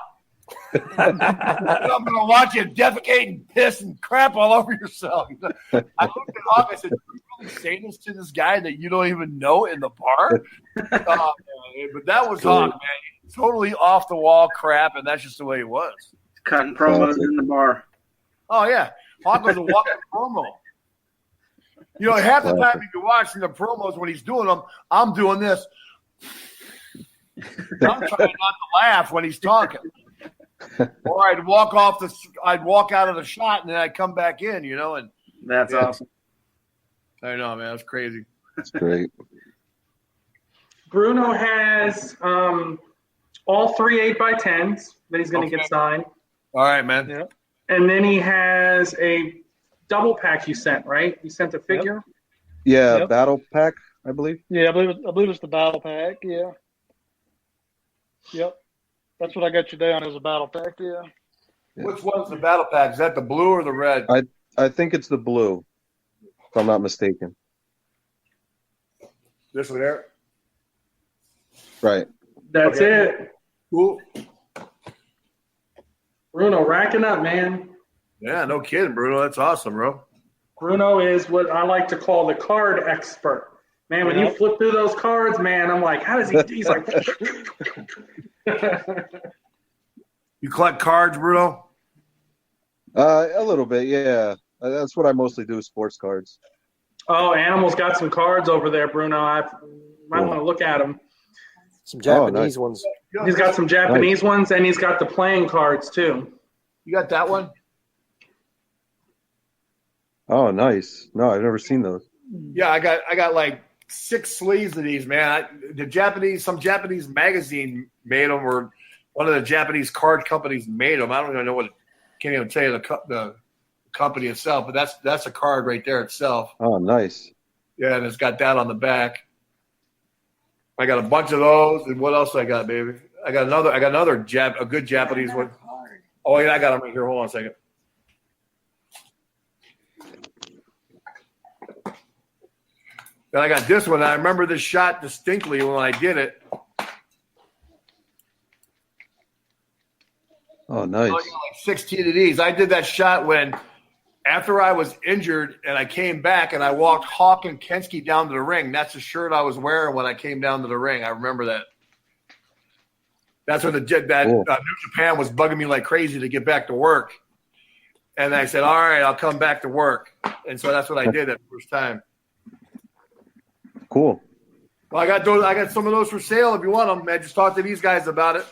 I'm going to watch you defecate and piss and crap all over yourself." I looked at Hawk. I said, "Do you really say this to this guy that you don't even know in the bar?" But that was Hawk, man. Totally off the wall crap, and that's just the way he was. Cutting promos in the bar. Oh, yeah. Hawk was a walking promo. You know, half the time you're watching the promos when he's doing them, I'm doing this. I'm trying not to laugh when he's talking. Or I'd walk out of the shot and then I'd come back in, you know, and That's awesome. I know, man, that's crazy. That's great. Bruno has all 3 8x10s that he's going to get signed. All right, man. Yep. And then he has a double pack you sent, right? You sent a figure? Yeah, Yep. Battle Pack, I believe. Yeah, I believe it's the battle pack. Yeah. Yep. That's what I got you down as a battle pack. Yeah. Which one's the battle pack? Is that the blue or the red? I think it's the blue, if I'm not mistaken. This one there. Right. That's Okay. it. Cool. Bruno, racking up, man. Yeah, no kidding, Bruno. That's awesome, bro. Bruno is what I like to call the card expert. Man, when you Yep. flip through those cards, man, I'm like, how does he? He's like, You collect cards, Bruno? A little bit, yeah. That's what I mostly do, sports cards. oh, Animal's got some cards over there, Bruno. I might Cool. want to look at them. Some Japanese nice. ones. He's got some Japanese ones, and he's got the playing cards too. You got that one? Oh, nice. No, I've never seen those. Yeah, I got like 6 sleeves of these, man. Some Japanese magazine made them, or one of the Japanese card companies made them. I don't even know can't even tell you the company itself, but that's a card right there itself. Oh, nice. Yeah, and it's got that on the back. I got a bunch of those, and what else I got, baby? I got another a good Japanese one. Oh yeah, I got them right here. Hold on a second. Then I got this one. I remember this shot distinctly when I did it. Oh, nice. Oh, yeah, like 16 of these. I did that shot after I was injured and I came back and I walked Hawk and Kensky down to the ring. That's the shirt I was wearing when I came down to the ring. I remember that. That's when New Japan was bugging me like crazy to get back to work. And I said, all right, I'll come back to work. And so that's what I did that first time. Cool. Well, I got some of those for sale if you want them, man. Just talk to these guys about it.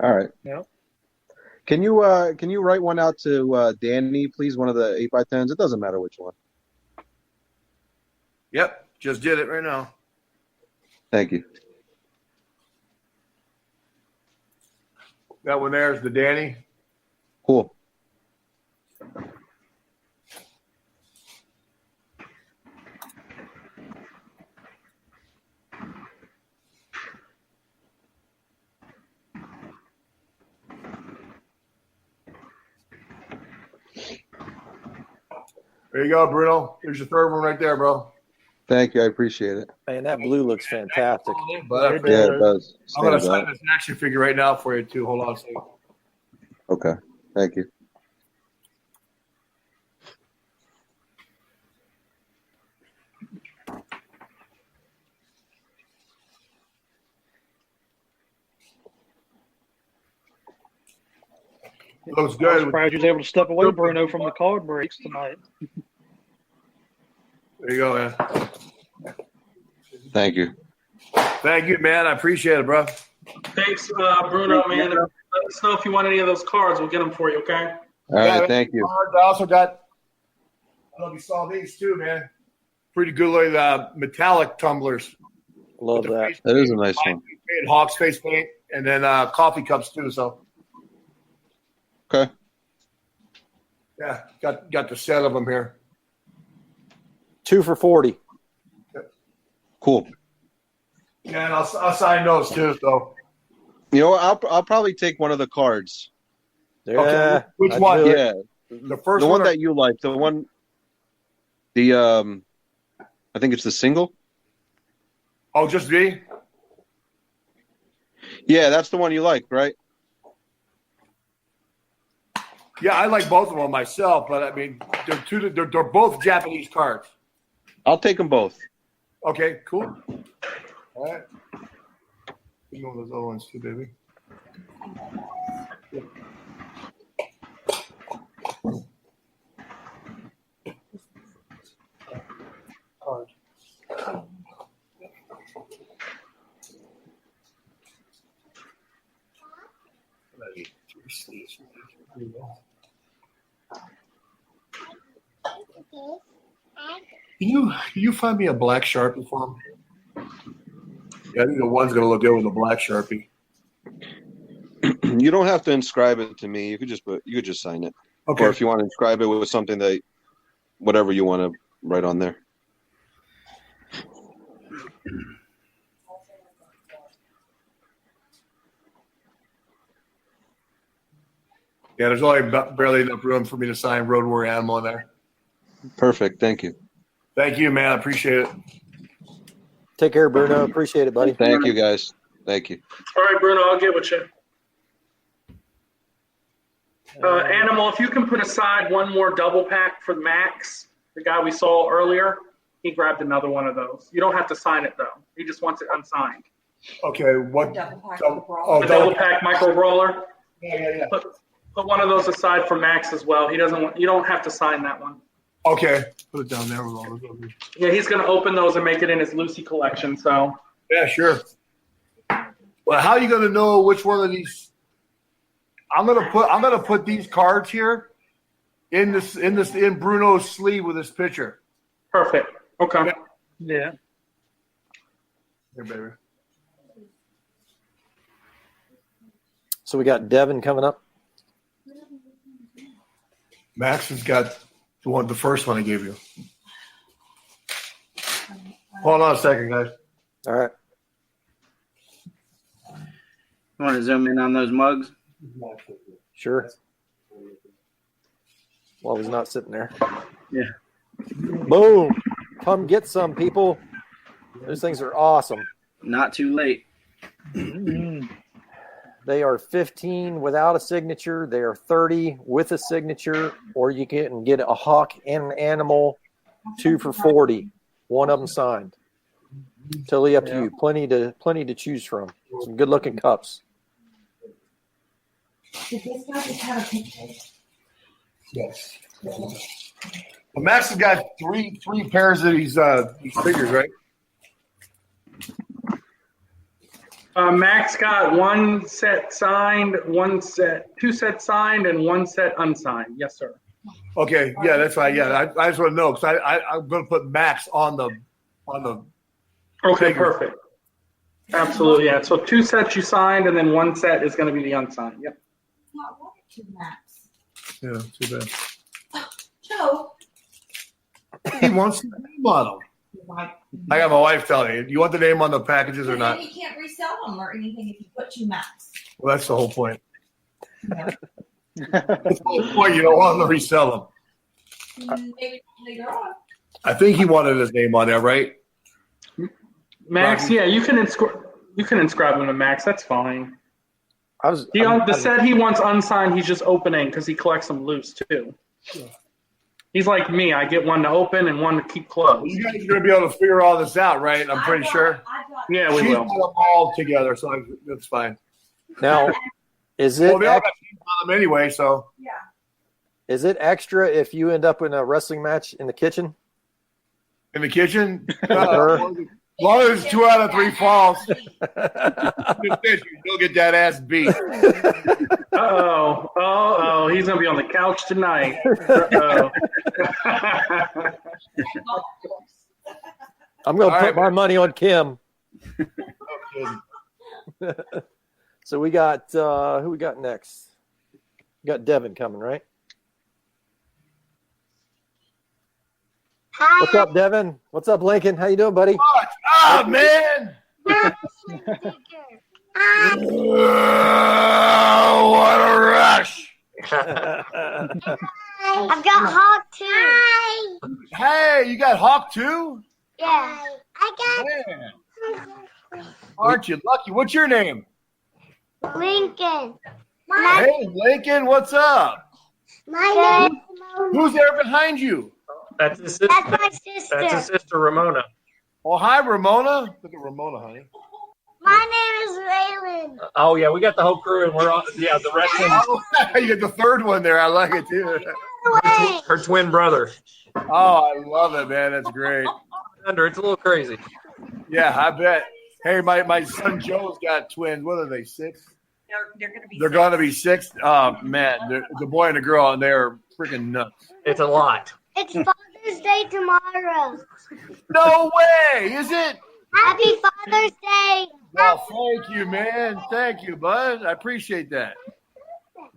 All right. Yep. Can you write one out to Danny, please? One of the 8x10s. It doesn't matter which one. Yep, just did it right now. Thank you. That one there is the Danny. Cool. There you go, Bruno. There's your third one right there, bro. Thank you. I appreciate it. Man, that blue looks fantastic. But Yeah, it does. I'm going to Stands sign out. this action figure right now for you, too. Hold on a second. Okay. Thank you. It looks I was good. surprised you was able to step away, Bruno, from the card breaks tonight. There you go, man. Thank you. Thank you, man. I appreciate it, bro. Thanks, Bruno, man. Let us know if you want any of those cards. We'll get them for you, okay? All right. Thank you. I also got, I don't know if you saw these too, man. Pretty good like metallic tumblers. Love that. That is a nice one. Paint, Hawks face paint, and then coffee cups too. So Okay. yeah, got the set of them here. 2 for $40. Cool. Yeah, and I'll sign those too. So You know what? I'll probably take one of the cards. Yeah. okay, which I'd one? do it. Yeah. The first The one or- that you like. The one. I think it's the single. Oh, just me? Yeah, that's the one you like, right? Yeah, I like both of them myself, but I mean, they're both Japanese cards. I'll take them both. Okay, cool. All right. You know those other ones too, baby. Card. Can you find me a black Sharpie for him? Yeah, I think the one's gonna look good with a black Sharpie. You don't have to inscribe it to me. You could just sign it. Okay. Or if you want to inscribe it with something that, whatever you want to right on there. Yeah, there's only barely enough room for me to sign Road Warrior Animal in there. Perfect. Thank you. Thank you, man. I appreciate it. Take care, Bruno. Appreciate it, buddy. Thank you, guys. Thank you. All right, Bruno, I'll get with you. Animal, if you can put aside one more double pack for Max, the guy we saw earlier, he grabbed another one of those. You don't have to sign it, though. He just wants it unsigned. Okay, what? Double pack micro brawler. Yeah. Put one of those aside for Max as well. He doesn't want. You don't have to sign that one. Okay, put it down there. With all those. Yeah, he's going to open those and make it in his Lucy collection. So. Yeah, sure. Well, how are you going to know which one of these? I'm gonna put these cards here in Bruno's sleeve with his picture. Perfect. Okay. Yeah. Here, baby. So we got Devin coming up. Max has got the first one I gave you. Hold on a second, guys. All right. You want to zoom in on those mugs? Sure. While he's not sitting there. Yeah. Boom. Come get some, people. Those things are awesome. Not too late. They are 15 without a signature. They are 30 with a signature. Or you can get a hawk and an animal, 2 for 40. One of them signed. Totally up to you. Plenty to choose from. Some good-looking cups. Did this guy just have a picture? Yes. Well, Max has got three pairs of these figures, right? Max got one set signed, two sets signed, and one set unsigned. Yes, sir. Okay, yeah, that's right. Yeah, I just want to know because I'm going to put Max on the. Okay, perfect. Absolutely, yeah. So 2 sets you signed, and then 1 set is going to be the unsigned. Yep. Not one or 2 Max. Yeah, too bad. Joe. He wants the name on them. I got my wife telling me, do you want the name on the packages or not? Then you can't resell them or anything if you put 2 Max. Well, that's the whole point. That's the whole point. You don't want them to resell them. Maybe later on. I think he wanted his name on there, right? Max, yeah, you can inscribe him to Max. That's fine. The set he wants unsigned, he's just opening because he collects them loose too. He's like me. I get one to open and one to keep closed. You guys are going to be able to figure all this out, right? I'm pretty sure. Yeah, we She's will. got them all together, so that's fine. Now, is it? Well, they all got names on them anyway, so. Yeah. Is it extra if you end up in a wrestling match in the kitchen? In the kitchen? As long as it's 2 out of 3 falls, you'll get that ass beat. Oh, he's going to be on the couch tonight. Uh-oh. I'm going to put my money on Kim. So we got, who we got next? We got Devin coming, right? Hi. What's up, Devin? What's up, Lincoln? How you doing, buddy? What's up, man? What a rush. I've got Hawk too. Hi. Hey, you got Hawk too? Yeah. I got Aren't you lucky? What's your name? Lincoln. Hey, Lincoln, what's up? My name. Who's there behind you? That's his sister. That's my sister. That's his sister, Ramona. Oh, hi, Ramona. Look at Ramona, honey. My name is Raylan. Oh, yeah, we got the whole crew, and we're on, the wrestling. Oh, you got the third one there. I like it, too. Her twin brother. Oh, I love it, man. That's great. It's a little crazy. Yeah, I bet. Hey, my son Joe's got twins. What are they, 6? They're going to be 6. Oh, man. It's a boy and a girl, and they're freaking nuts. It's a lot. It's Father's Day tomorrow. No way! Is it? Happy Father's Day. Well, thank you, man. Thank you, bud. I appreciate that.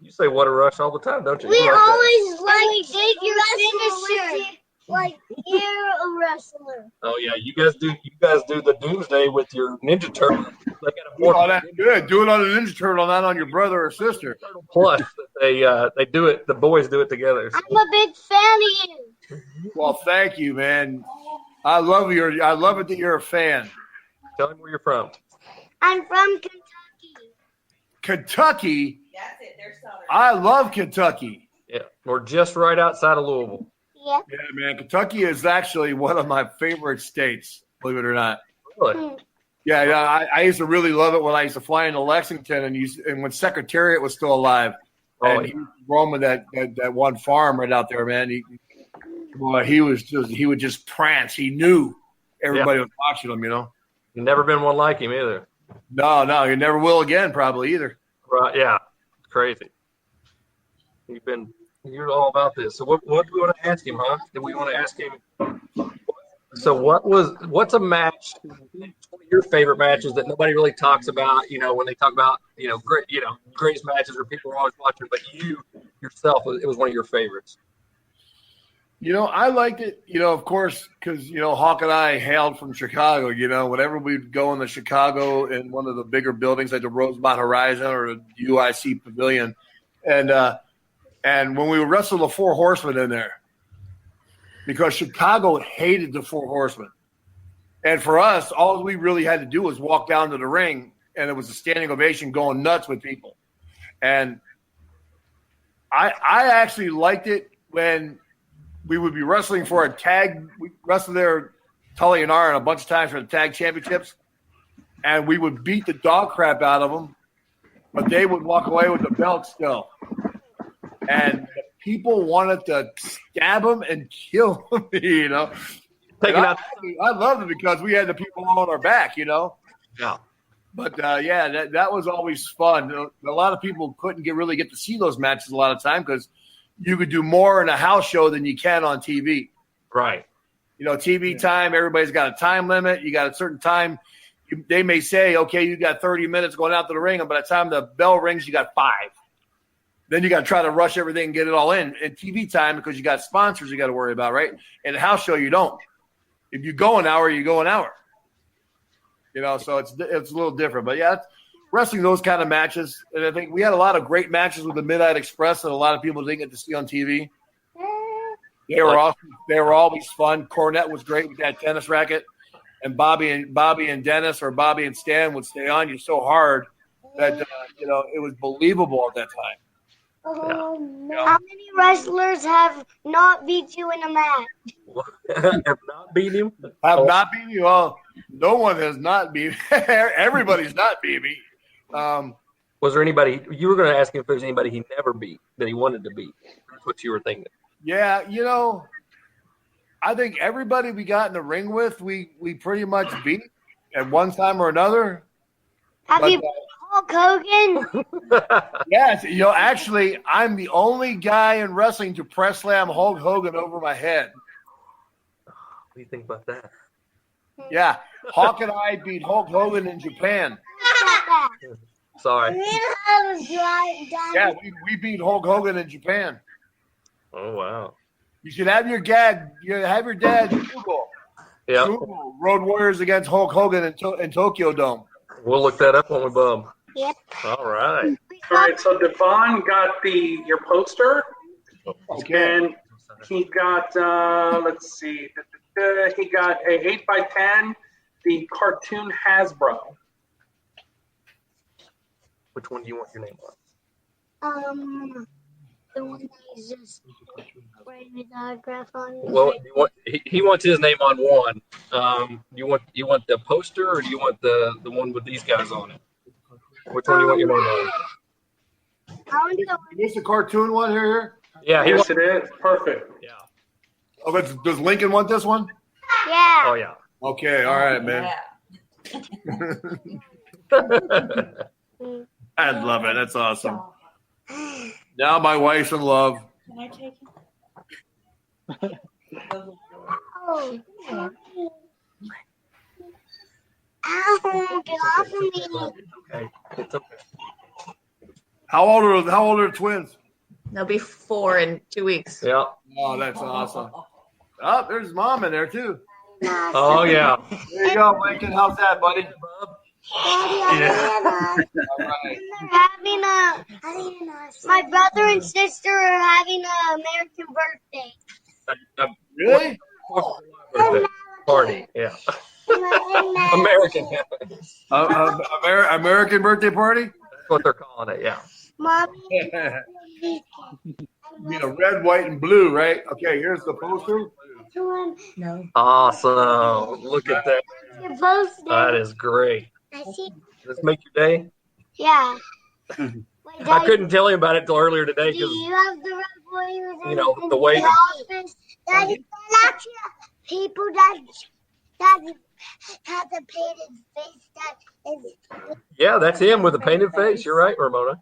You say what a rush all the time, don't you? We always like take your finisher. like you're a wrestler. Oh yeah, you guys do the Doomsday with your Ninja Turtle. They got Oh, that's good. Do it on a Ninja Turtle, not on your brother or sister. Plus, they do it. The boys do it together. I'm a big fan of you. Well, thank you, man. I love it that you're a fan. Tell them where you're from. I'm from Kentucky. Kentucky? That's it. They're southern. I love Kentucky. Yeah, we're just right outside of Louisville. Yep. Yeah, man. Kentucky is actually one of my favorite states, believe it or not. Really? Yeah, I used to really love it when I used to fly into Lexington and when Secretariat was still alive. And he was roaming that one farm right out there, man. He would just prance. He knew everybody was watching him, you know. You've never been one like him either. No, you never will again, probably either. Right? Yeah, it's crazy. You're all about this. So what do we want to ask him, huh? Do we want to ask him? So what's a match? One of your favorite matches that nobody really talks about? You know, when they talk about greatest matches where people are always watching, but you yourself, it was one of your favorites. You know, I liked it, of course, because, Hawk and I hailed from Chicago. Whenever we'd go into Chicago in one of the bigger buildings like the Rosemont Horizon or the UIC Pavilion. And when we would wrestle the Four Horsemen in there, because Chicago hated the Four Horsemen. And for us, all we really had to do was walk down to the ring, and it was a standing ovation going nuts with people. And I actually liked it when we would be wrestling for a tag. We wrestled there, Tully and Aaron, a bunch of times for the tag championships, and we would beat the dog crap out of them, but they would walk away with the belt still. And people wanted to stab them and kill me, I loved it because we had the people on our back, Yeah. But, that was always fun. A lot of people couldn't really get to see those matches a lot of time because you could do more in a house show than you can on TV. Right. TV time, everybody's got a time limit. You got a certain time. They may say, okay, you got 30 minutes going out to the ring, and by the time the bell rings, you got 5. Then you got to try to rush everything and get it all in TV time because you got sponsors you got to worry about, right? In a house show, you don't. If you go an hour, you go an hour. So it's a little different. But, yeah, wrestling those kind of matches. And I think we had a lot of great matches with the Midnight Express that a lot of people didn't get to see on TV. They were awesome. They were always fun. Cornette was great with that tennis racket. And Bobby and Dennis or Bobby and Stan would stay on you so hard that, it was believable at that time. How many wrestlers have not beat you in a match? Have not beat him? Have not beat you? Well, no one has not beat me. Everybody's not beat me. Was there anybody – you were going to ask him if there's anybody he never beat that he wanted to beat. That's what you were thinking. Yeah, I think everybody we got in the ring with, we pretty much beat at one time or another. Have you beat Hulk Hogan? Yes, actually, I'm the only guy in wrestling to press slam Hulk Hogan over my head. What do you think about that? Yeah, Hawk and I beat Hulk Hogan in Japan. Sorry. Yeah, we beat Hulk Hogan in Japan. Oh, wow. You should have your dad Google. Yeah. Google Road Warriors against Hulk Hogan in Tokyo Dome. We'll look that up when we bum. Yep. All right. All right, so Devon got your poster. Okay. And he got, let's see, he got a 8x10, the cartoon Hasbro. Which one do you want your name on? The one that he's just writing his autograph on. Well, he wants his name on one. You want the poster or do you want the one with these guys on it? Which one do you want your name on? Is this a cartoon one here? Yeah. Yes, it is. Perfect. Yeah. Oh, but does Lincoln want this one? Yeah. Oh, yeah. Okay. All right, man. I love it. That's awesome. Now my wife's in love. Can I take it? Oh. Ow, get off of me. Okay. It's okay. How old are the twins? They'll be 4 in 2 weeks. Yeah. Oh, that's awesome. Oh, there's Mom in there too. Oh yeah. There you go, Lincoln. How's that, buddy? Having my brother and sister are having an American birthday. Really? Birthday party. Yeah. American. American birthday party? That's what they're calling it. Yeah. Mommy. You mean a red, white, and blue, right? Okay, here's the poster. No. Awesome. Look at that. That is great. I see. Does this make your day? Yeah. I couldn't tell you about it till earlier today Do because you have the red boys you know the way. office? That actually people that have the painted face that is. Yeah, that's him with a painted face. You're right, Ramona.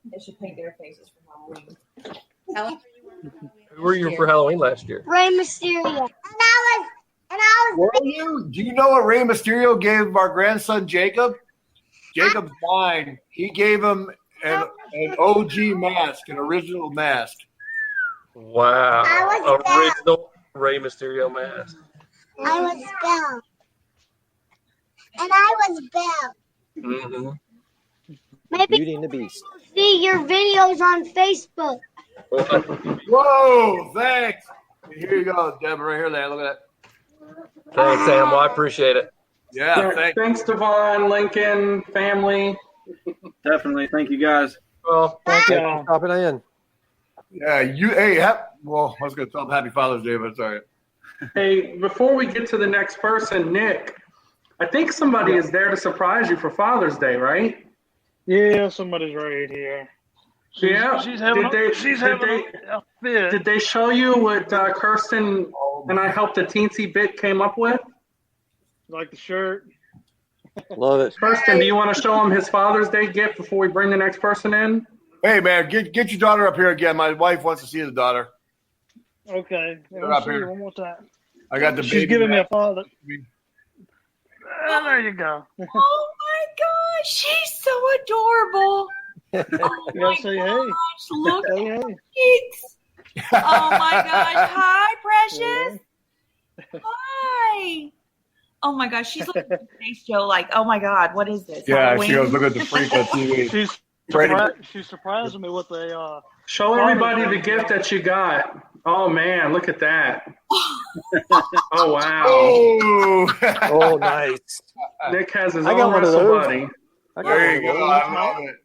They should paint their faces for Halloween. Who were you for Halloween last year? Rey Mysterio. And I was. Were you? Do you know what Rey Mysterio gave our grandson Jacob? Jacob's 9. He gave him an OG mask, an original mask. Wow. Original Rey Mysterio mask. I was Belle. And I was Belle. Mm-hmm. Maybe Beauty and the Beast. see your videos on Facebook. Whoa, thanks. Here you go, Deborah, right here, Lan. Look at that. Thanks, Sam. Well, I appreciate it. Yeah, thanks, Devon, Lincoln, family. Definitely. Thank you, guys. Well, thank you for stopping in. Yeah, well, I was going to tell them Happy Father's Day, but sorry. Hey, before we get to the next person, Nick, I think somebody is there to surprise you for Father's Day, right? Yeah, somebody's right here. She's having a fit. Did they show you what Kirsten and I helped a teensy bit came up with? Like the shirt. Love it. Kirsten, do you want to show him his Father's Day gift before we bring the next person in? Hey, man, get your daughter up here again. My wife wants to see the daughter. Okay. They're up here. One more time. I got the She's baby giving me a back. father. There you go. Oh my gosh, she's so adorable. Oh my say hey. gosh, look Say at hey. her cheeks. Oh my gosh, hi, precious. Hi. Oh my gosh, she's looking at the face show like, oh my God, what is this? Yeah, Halloween? she goes, look at the freak on TV. She's surprising me with a. Show everybody the gift that you got. Oh, man, look at that. Oh, wow. Oh, nice. Nick has his I got own one of wrestle those. buddy. There you go. I love it.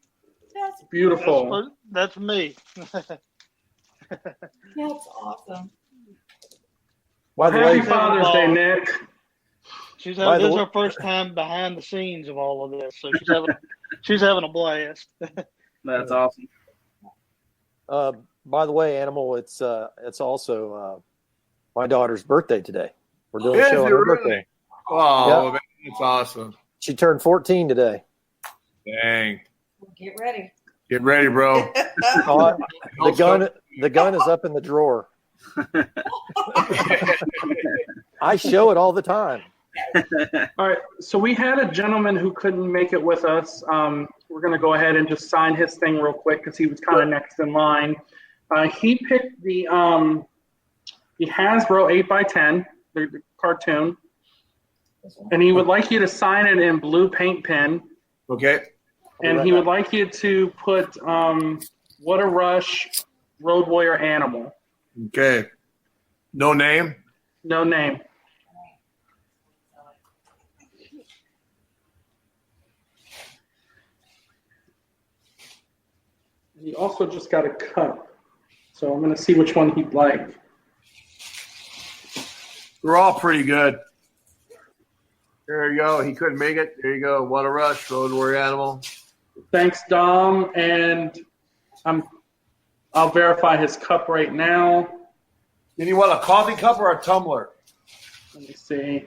That's Beautiful. That's me. That's awesome. By the Happy way, Father's Day, Nick. This By the is way- her first time behind the scenes of all of this, so she's having a blast. That's awesome. by the way, Animal, it's also my daughter's birthday today. We're doing Is a show on it her really? birthday. Oh, Yep. man, that's awesome. She turned 14 today. Dang. Get ready. Get ready, bro. Oh, the gun is up in the drawer. I show it all the time. All right, so we had a gentleman who couldn't make it with us. We're going to go ahead and just sign his thing real quick because he was kind of next in line. He picked the Hasbro 8x10, the cartoon, and he would like you to sign it in blue paint pen. Okay. And he would like you to put What a Rush, Road Warrior Animal. Okay. No name? No name. He also just got a cup. So I'm going to see which one he'd like. They're all pretty good. There you go. He couldn't make it. There you go. What a Rush, Road Warrior Animal. Thanks, Dom. And I'll verify his cup right now. Did you want a coffee cup or a tumbler? Let me see.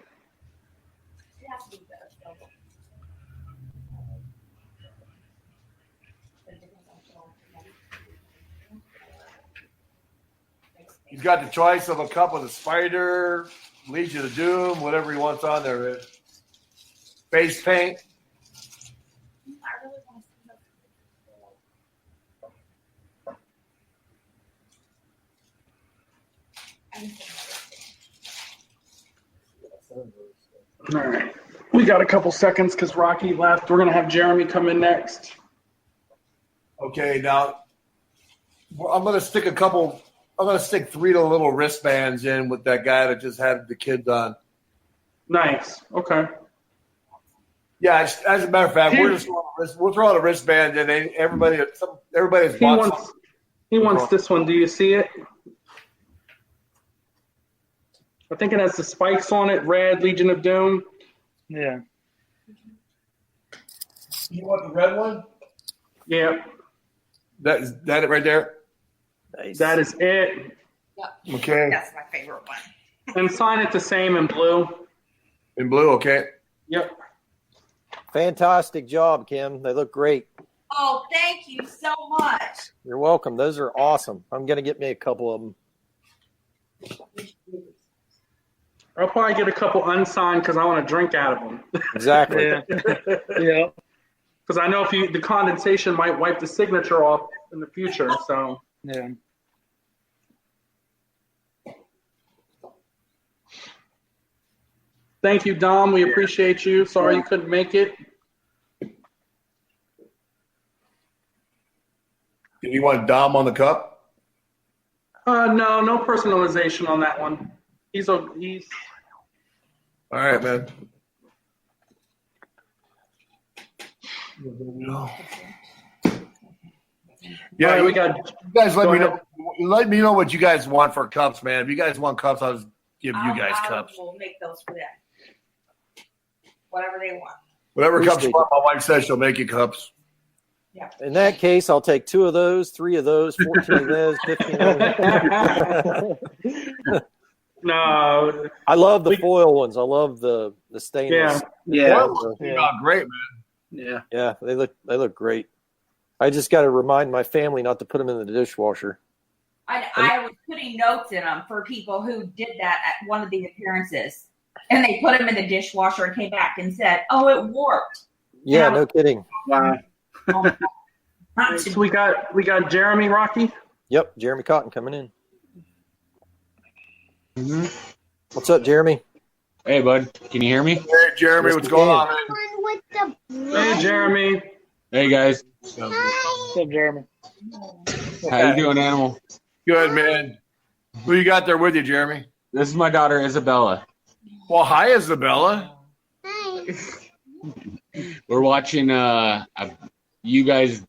He's got the choice of a cup with a spider, Legion of Doom, whatever he wants on there. Face paint. All right. We got a couple seconds because Rocky left. We're going to have Jeremy come in next. Okay, now I'm going to stick I'm going to stick 3 of the little wristbands in with that guy that just had the kids on. Nice. Okay. Yeah, as a matter of fact, we'll throw out a wristband and everybody he wants this one. Do you see it? I think it has the spikes on it, red, Legion of Doom. Yeah. You want the red one? Yeah. That it right there? Nice. That is it. Okay. That's my favorite one. And sign it the same in blue. In blue, okay. Yep. Fantastic job, Kim. They look great. Oh, thank you so much. You're welcome. Those are awesome. I'm going to get me a couple of them. I'll probably get a couple unsigned because I want to drink out of them. Exactly. Yeah. Because I know the condensation might wipe the signature off in the future. So Yeah. thank you, Dom. We appreciate you. Sorry you couldn't make it. Did you want Dom on the cup? No personalization on that one. He's all right, man. Yeah, right, you guys let me know what you guys want for cups, man. If you guys want cups, I'll just give you guys cups. We'll make those for them. Whatever they want. Whatever cups you want, my wife says she'll make you cups. Yeah. In that case, I'll take 2 of those, 3 of those, 14 of those, 15 of those. No. I love the foil ones. I love the stainless. Yeah. Great, man. Yeah. Yeah, they look great. I just got to remind my family not to put them in the dishwasher. I was putting notes in them for people who did that at one of the appearances. And they put them in the dishwasher and came back and said, "Oh, it warped." Yeah, no kidding. Wow. So we got Jeremy, Rocky. Yep, Jeremy Cotton coming in. Mm-hmm. What's up, Jeremy? Hey, bud. Can you hear me? Hey, Jeremy. Yes, What's we going can. on, man? Hey, Jeremy. Hey, guys. What's up, Jeremy? How you doing, Animal? Good, man. Who you got there with you, Jeremy? This is my daughter, Isabella. Well, hi, Isabella. We're watching you guys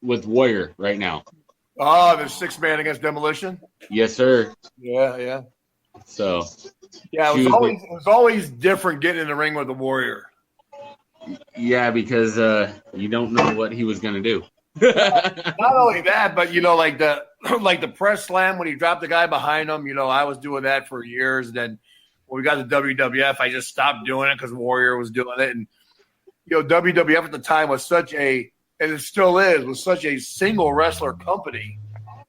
with Warrior right now. Oh, the 6-man against Demolition? Yes, sir. Yeah. So, yeah, it was always different getting in the ring with the Warrior. Yeah, because you don't know what he was going to do. Not only that, but like the press slam when he dropped the guy behind him. I was doing that for years. And then when we got to WWF, I just stopped doing it because Warrior was doing it. And WWF at the time was such a, and it still is, was such a single wrestler company.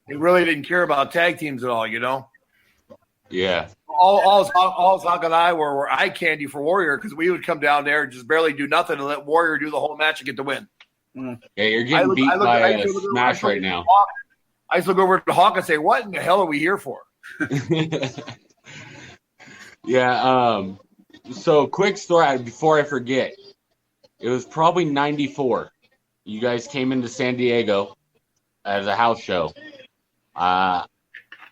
They really didn't care about tag teams at all. Yeah. All Hawk and I were eye candy for Warrior because we would come down there and just barely do nothing and let Warrior do the whole match and get the win. Yeah, you're getting beat by a Smash right now. I used to look over to Hawk and say, "What in the hell are we here for?" Yeah. So, quick story before I forget. It was probably 94. You guys came into San Diego as a house show.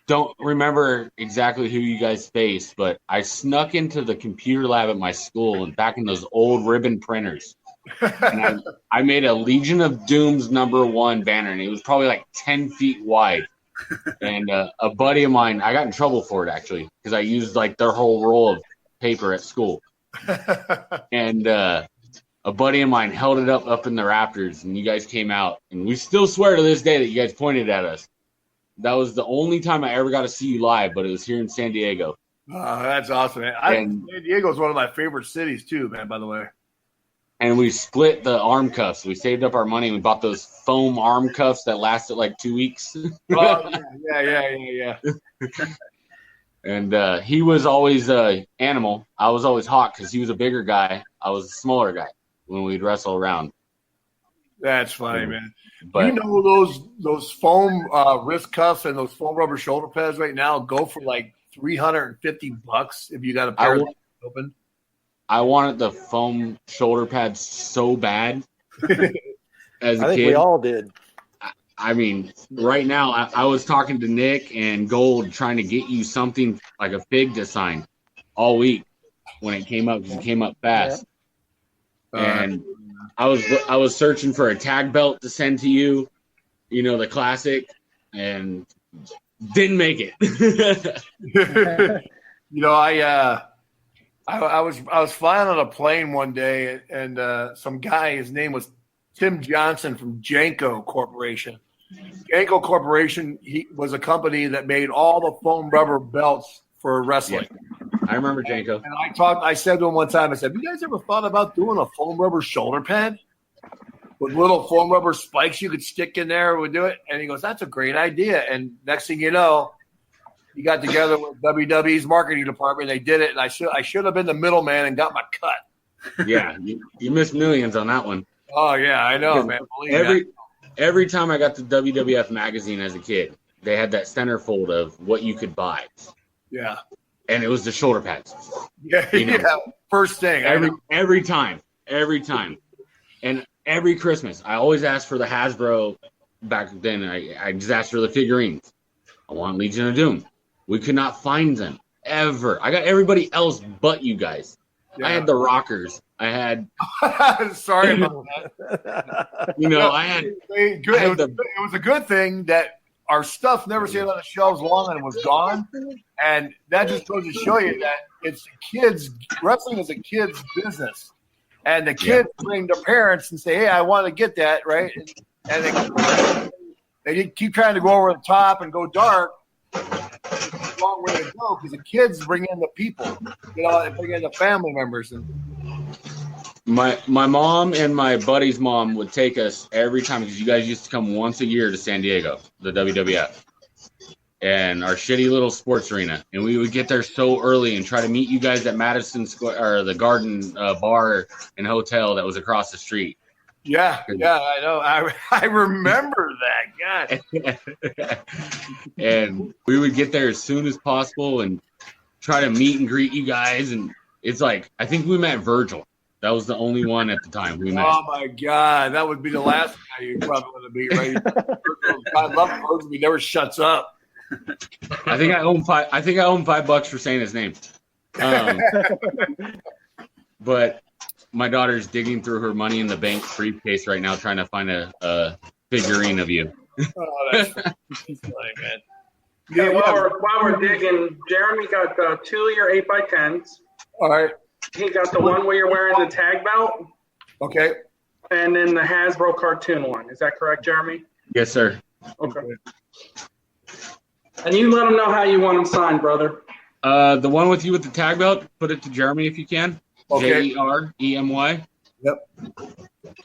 Don't remember exactly who you guys faced, but I snuck into the computer lab at my school and back in those old ribbon printers. And I made a Legion of Doom's #1 banner, and it was probably like 10 feet wide. And a buddy of mine, I got in trouble for it actually because I used like their whole roll of paper at school. And a buddy of mine held it up in the rafters, and you guys came out. And we still swear to this day that you guys pointed at us. That was the only time I ever got to see you live, but it was here in San Diego. Oh, that's awesome, man. San Diego is one of my favorite cities too, man, by the way. And we split the arm cuffs. We saved up our money and we bought those foam arm cuffs that lasted like 2 weeks. Oh, yeah. And he was always Animal. I was always Hawk because he was a bigger guy. I was a smaller guy when we'd wrestle around. That's funny, man. But those foam wrist cuffs and those foam rubber shoulder pads right now go for like $350 if you got a pair. open. I wanted the foam shoulder pads so bad as a I think kid. we all did. I mean, right now, I was talking to Nick and Gold trying to get you something like a fig to sign all week when it came up, because it came up fast. And I was searching for a tag belt to send to you, you know, the classic, and didn't make it. You know, I was flying on a plane one day, and some guy, his name was Tim Johnson from Janko Corporation. Janko Corporation, he was a company that made all the foam rubber belts for wrestling. I remember Janko. And I said to him one time, I said, "Have you guys ever thought about doing a foam rubber shoulder pad with little foam rubber spikes you could stick in there? Would do it?" And he goes, "That's a great idea." And next thing you know, he got together with WWE's marketing department. They did it, and I should have been the middleman and got my cut. Yeah, you missed millions on that one. Oh yeah, I know, man. Every time I got the WWF magazine as a kid, they had that centerfold of what you could buy. Yeah. And it was the shoulder pads. Yeah, You know, yeah. First thing. Every time. And every Christmas, I always asked for the Hasbro. Back then, I just asked for the figurines. I want Legion of Doom. We could not find them ever. I got everybody else but you guys. I had the Rockers. I had. Sorry about that. You know, I had. It was a good thing that our stuff never stayed on the shelves long and it was gone. And that just goes to show you that it's kids. Wrestling is a kid's business. And the kids bring their parents and say, "Hey, I want to get that," right? And they keep trying to go over the top and go dark. It's a long way to go because the kids bring in the people, you know, they bring in the family members. And My mom and my buddy's mom would take us every time, because you guys used to come once a year to San Diego, the WWF, and our shitty little sports arena. And we would get there so early and try to meet you guys at Madison Square, or the Garden bar and hotel that was across the street. Yeah, I know. I remember that. God. And we would get there as soon as possible and try to meet and greet you guys. And it's like, I think we met Virgil. That was the only one at the time we met. Oh my God, that would be the last guy you probably want to meet, right? I love Virgil. He never shuts up. I think I owe him $5 for saying his name. But my daughter's digging through her Money in the Bank briefcase right now, trying to find a figurine of you. Oh, that's funny, man. Hey, while we're digging, Jeremy got the 2 of your 8x10s. All right. He got the one where you're wearing the tag belt. Okay. And then the Hasbro cartoon one. Is that correct, Jeremy? Yes, sir. Okay. And you let him know how you want him signed, brother. The one with you with the tag belt, put it to Jeremy if you can. Okay. Jeremy. Yep.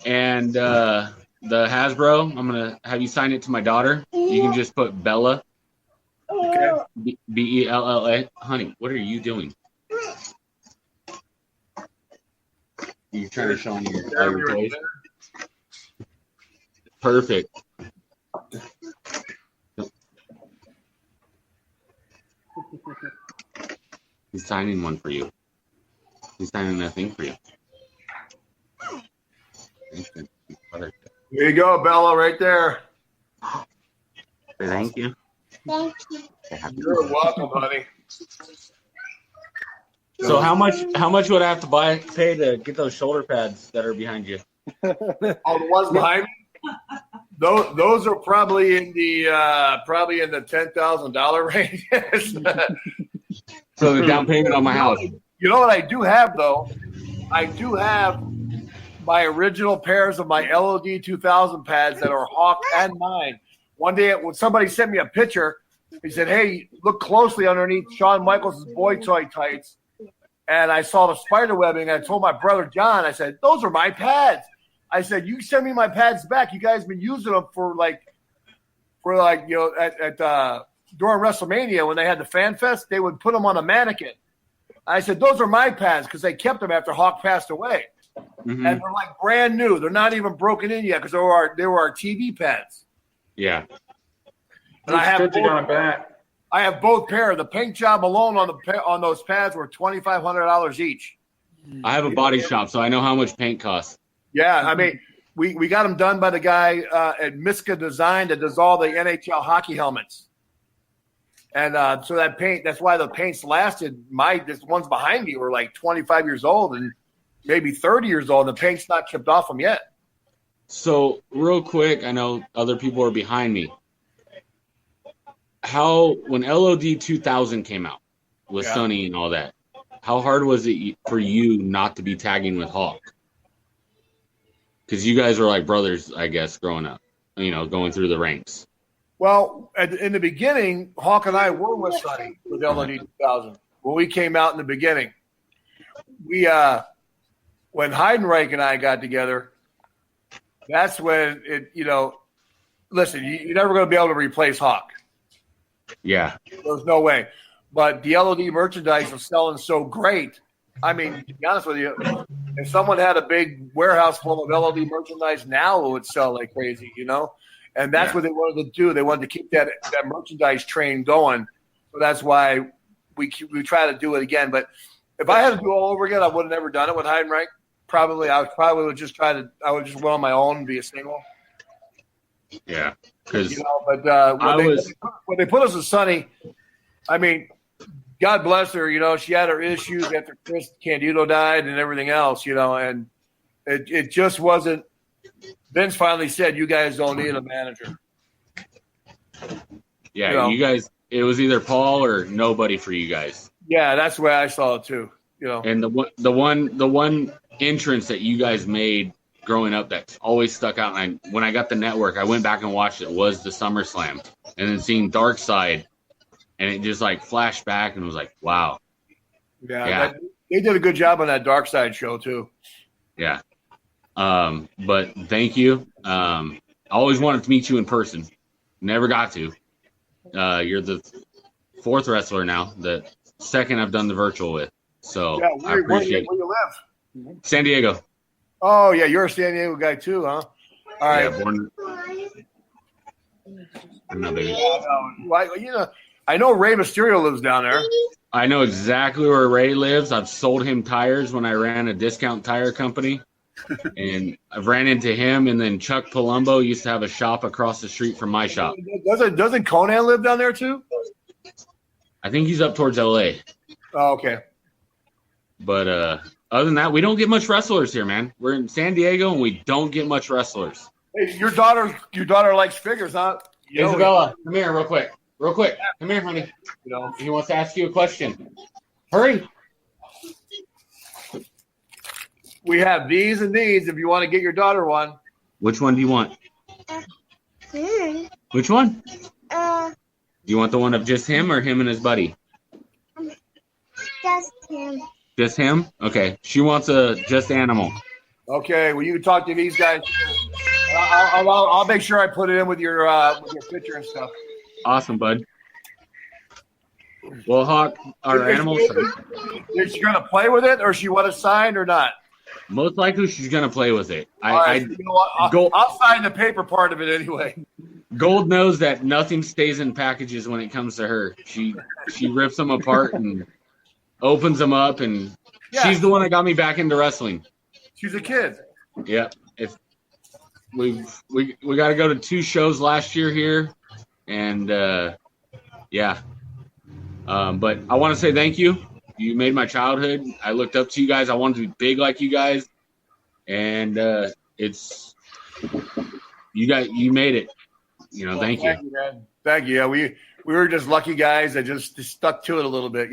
And the Hasbro, I'm going to have you sign it to my daughter. You can just put Bella. Okay. Bella. Honey, what are you doing? You're trying to show me your toys? Perfect. He's signing one for you. He's signing a thing for you. There you go, Bella, right there. Thank you. Thank you. You're welcome, honey. So how much would I have to pay to get those shoulder pads that are behind you? Oh, the ones behind me? Those are probably in the $10,000 range. So the down payment on my house. You know what I do have though? I do have my original pairs of my LOD 2000 pads that are Hawk and mine. One day when somebody sent me a picture, he said, "Hey, look closely underneath Shawn Michaels' boy toy tights." And I saw the spider webbing. I told my brother John, I said, "Those are my pads." I said, "You send me my pads back. You guys have been using them for you know, at during WrestleMania when they had the Fan Fest, they would put them on a mannequin." I said, "Those are my pads," because they kept them after Hawk passed away. Mm-hmm. And they're like brand new. They're not even broken in yet because they were our TV pads. Yeah. And I have good you got them back. I have both pair. The paint job alone on those pads were $2,500 each. I have a body shop, so I know how much paint costs. Yeah, I mean, we got them done by the guy at Miska Design that does all the NHL hockey helmets. And so that paint, that's why the paints lasted. This ones behind me were like 25 years old and maybe 30 years old. And the paint's not chipped off them yet. So real quick, I know other people are behind me. When LOD 2000 came out with Sonny and all that, how hard was it for you not to be tagging with Hawk? Because you guys were like brothers, I guess, growing up, going through the ranks. Well, in the beginning, Hawk and I were with Sonny with LOD 2000. When we came out in the beginning, when Heidenreich and I got together, that's when listen, you're never going to be able to replace Hawk. Yeah. There's no way. But the LOD merchandise was selling so great. I mean, to be honest with you, if someone had a big warehouse full of LOD merchandise now, it would sell like crazy, And that's what they wanted to do. They wanted to keep that merchandise train going. So that's why we try to do it again. But if I had to do it all over again, I would have never done it with Heidenreich. I would just went on my own and be a single. Yeah. Because when they put us with Sonny, I mean, God bless her, she had her issues after Chris Candido died and everything else, and it just wasn't. Vince finally said, "You guys don't need a manager." Yeah, you guys. It was either Paul or nobody for you guys. Yeah, that's the way I saw it too. And the one entrance that you guys made growing up that always stuck out. And when I got the network, I went back and watched it. Was the SummerSlam, and then seeing Dark Side, and it just like flashed back and was like, wow. Yeah. They did a good job on that Dark Side show too. Yeah. But thank you. I always wanted to meet you in person. Never got to. You're the fourth wrestler now. The second I've done the virtual with. So I appreciate it. Where you live? San Diego. Oh yeah, you're a San Diego guy too, huh? All right. Yeah, born. No, baby. I know Rey Mysterio lives down there. I know exactly where Ray lives. I've sold him tires when I ran a discount tire company. And I've ran into him, and then Chuck Palumbo used to have a shop across the street from my shop. Doesn't Conan live down there too? I think he's up towards LA. Oh, okay. But other than that, we don't get much wrestlers here, man. We're in San Diego, and we don't get much wrestlers. Hey, your daughter likes figures, huh? Isabella, come here real quick. Come here, honey. He wants to ask you a question. Hurry. We have these and these if you want to get your daughter one. Which one do you want? Which one? Do you want the one of just him or him and his buddy? Just him. Just him? Okay. She wants a just animal. Okay. Well, you can talk to these guys. I'll make sure I put it in with your picture and stuff. Awesome, bud. Well, Hawk, our animals. Is she going to play with it, or she want it signed or not? Most likely, she's going to play with it. I'll sign the paper part of it anyway. Gold knows that nothing stays in packages when it comes to her. She rips them apart and opens them up, and she's the one that got me back into wrestling. She's a kid. Yeah. If we got to go to 2 shows last year here, and but I want to say thank you. You made my childhood. I looked up to you guys. I wanted to be big like you guys, and it's you made it. Thank you. Man. Thank you. Yeah, we were just lucky guys that just stuck to it a little bit,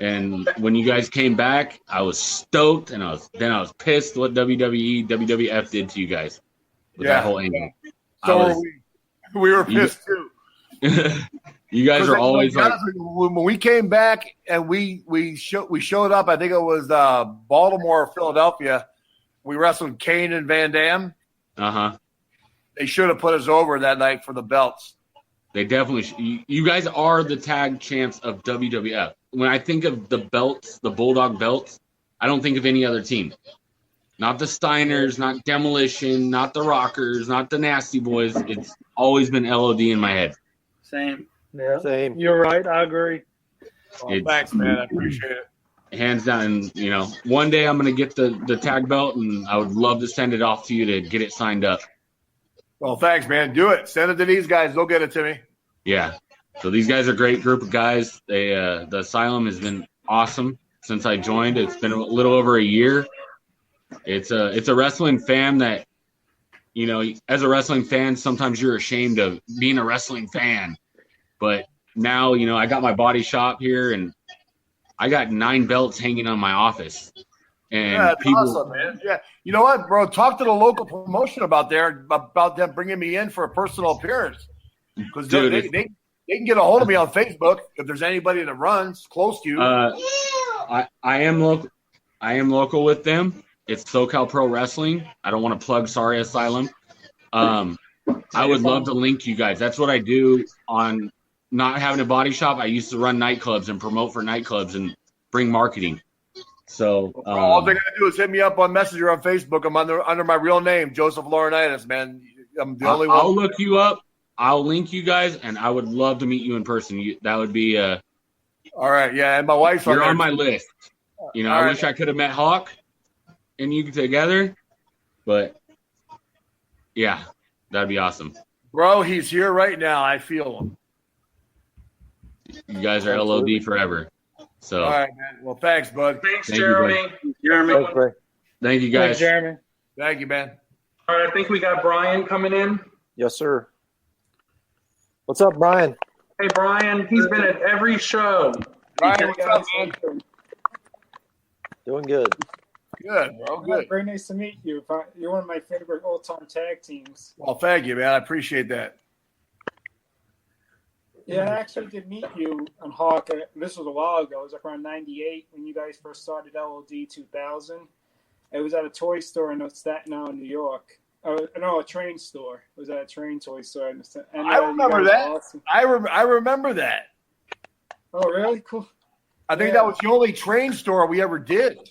And when you guys came back, I was stoked, and I was pissed what WWE, WWF did to you guys with that whole angle. So we were pissed too. You guys are always like, when we came back and we showed up. I think it was Baltimore or Philadelphia. We wrestled Kane and Van Dam. They should have put us over that night for the belts. They definitely. You guys are the tag champs of WWF. When I think of the belts, the Bulldog belts, I don't think of any other team. Not the Steiners, not Demolition, not the Rockers, not the Nasty Boys. It's always been LOD in my head. Same. Yeah, Same. You're right. I agree. Well, thanks, man. I appreciate it. Hands down. And, you know, one day I'm going to get the tag belt, and I would love to send it off to you to get it signed up. Well, thanks, man. Do it. Send it to these guys. They'll get it to me. Yeah. So these guys are a great group of guys. They the Asylum has been awesome since I joined. It's been a little over a year. It's a wrestling fan that, you know, as a wrestling fan, sometimes you're ashamed of being a wrestling fan. But now, you know, I got my body shop here, and I got 9 belts hanging on my office. And Yeah, that's people, awesome, man. Yeah. You know what, bro? Talk to the local promotion about them bringing me in for a personal appearance. Because Dude, they can get a hold of me on Facebook if there's anybody that runs close to you. I am local. I am local with them. It's SoCal Pro Wrestling. I don't want to plug Sorry Asylum. I would love to link you guys. That's what I do on not having a body shop. I used to run nightclubs and promote for nightclubs and bring marketing. So all they gotta do is hit me up on Messenger on Facebook. I'm under my real name, Joseph Laurinaitis, man. I'm the only one. I'll look you up. I'll link you guys, and I would love to meet you in person. That would be all right. Yeah, and my wife's you're there on my too. list. You know, All I right. wish I could have met Hawk and you together, but yeah, that'd be awesome. Bro, he's here right now. I feel him. You guys are LOD forever. So All right, man. Well, thanks, bud. Thanks, Thank you, Jeremy. Jeremy. thank you guys. Thanks, Jeremy. Thank you, man. All right, I think we got Brian coming in. Yes, sir. What's up, Brian? Hey, Brian. He's been at every show. Brian, what's up, man? Doing good. Good, bro. Good. Very nice to meet you. You're one of my favorite all-time tag teams. Well, thank you, man. I appreciate that. Yeah, I actually did meet you on Hawk. This was a while ago. It was like around 98 when you guys first started LOD 2000. It was at a toy store in Staten Island, New York. No, a train store. It was at a train toy store. And, I remember you guys that. were awesome. I remember that. Oh, really? Cool. I think Yeah. that was the only train store we ever did.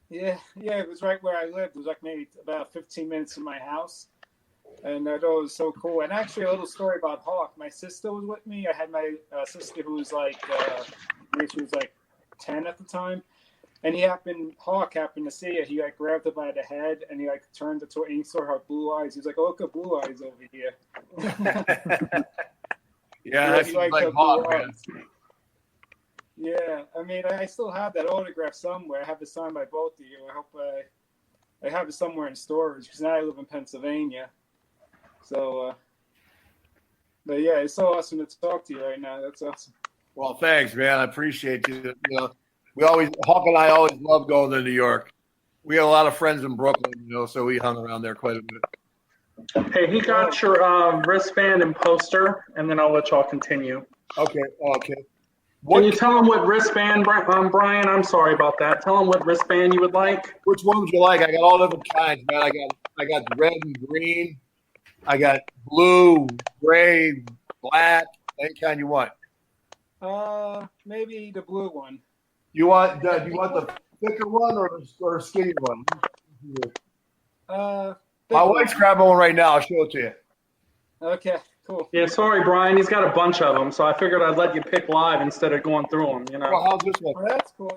Yeah, it was right where I lived. It was like maybe about 15 minutes from my house. And I thought it was so cool. And actually, a little story about Hawk. My sister was with me. I had my sister who was like, maybe she was like 10 at the time. And Hawk happened to see it. He like grabbed her by the head and he like turned it to her and he saw her blue eyes. He was like, "Oh, look at blue eyes over here." Yeah, that seems like her Hawk, blue man. eyes. Yeah, I mean, I still have that autograph somewhere. I have it signed by both of you. I hope I have it somewhere in storage because now I live in Pennsylvania. So, but yeah, it's so awesome to talk to you right now. That's awesome. Well, thanks, man. I appreciate you. You know, Hawk and I always love going to New York. We had a lot of friends in Brooklyn, you know, so we hung around there quite a bit. Hey, he got your wristband and poster, and then I'll let y'all continue. Okay. Can you tell him what wristband, Brian? I'm sorry about that. Tell him what wristband you would like. Which one would you like? I got all different kinds, man. I got red and green. I got blue, gray, black. Any kind you want. Maybe the blue one. You want the thicker one or skinny one? My wife's grabbing one right now. I'll show it to you. Okay, cool. Yeah, sorry, Brian. He's got a bunch of them, so I figured I'd let you pick live instead of going through them. You know. Well, how's this one? Oh, that's cool.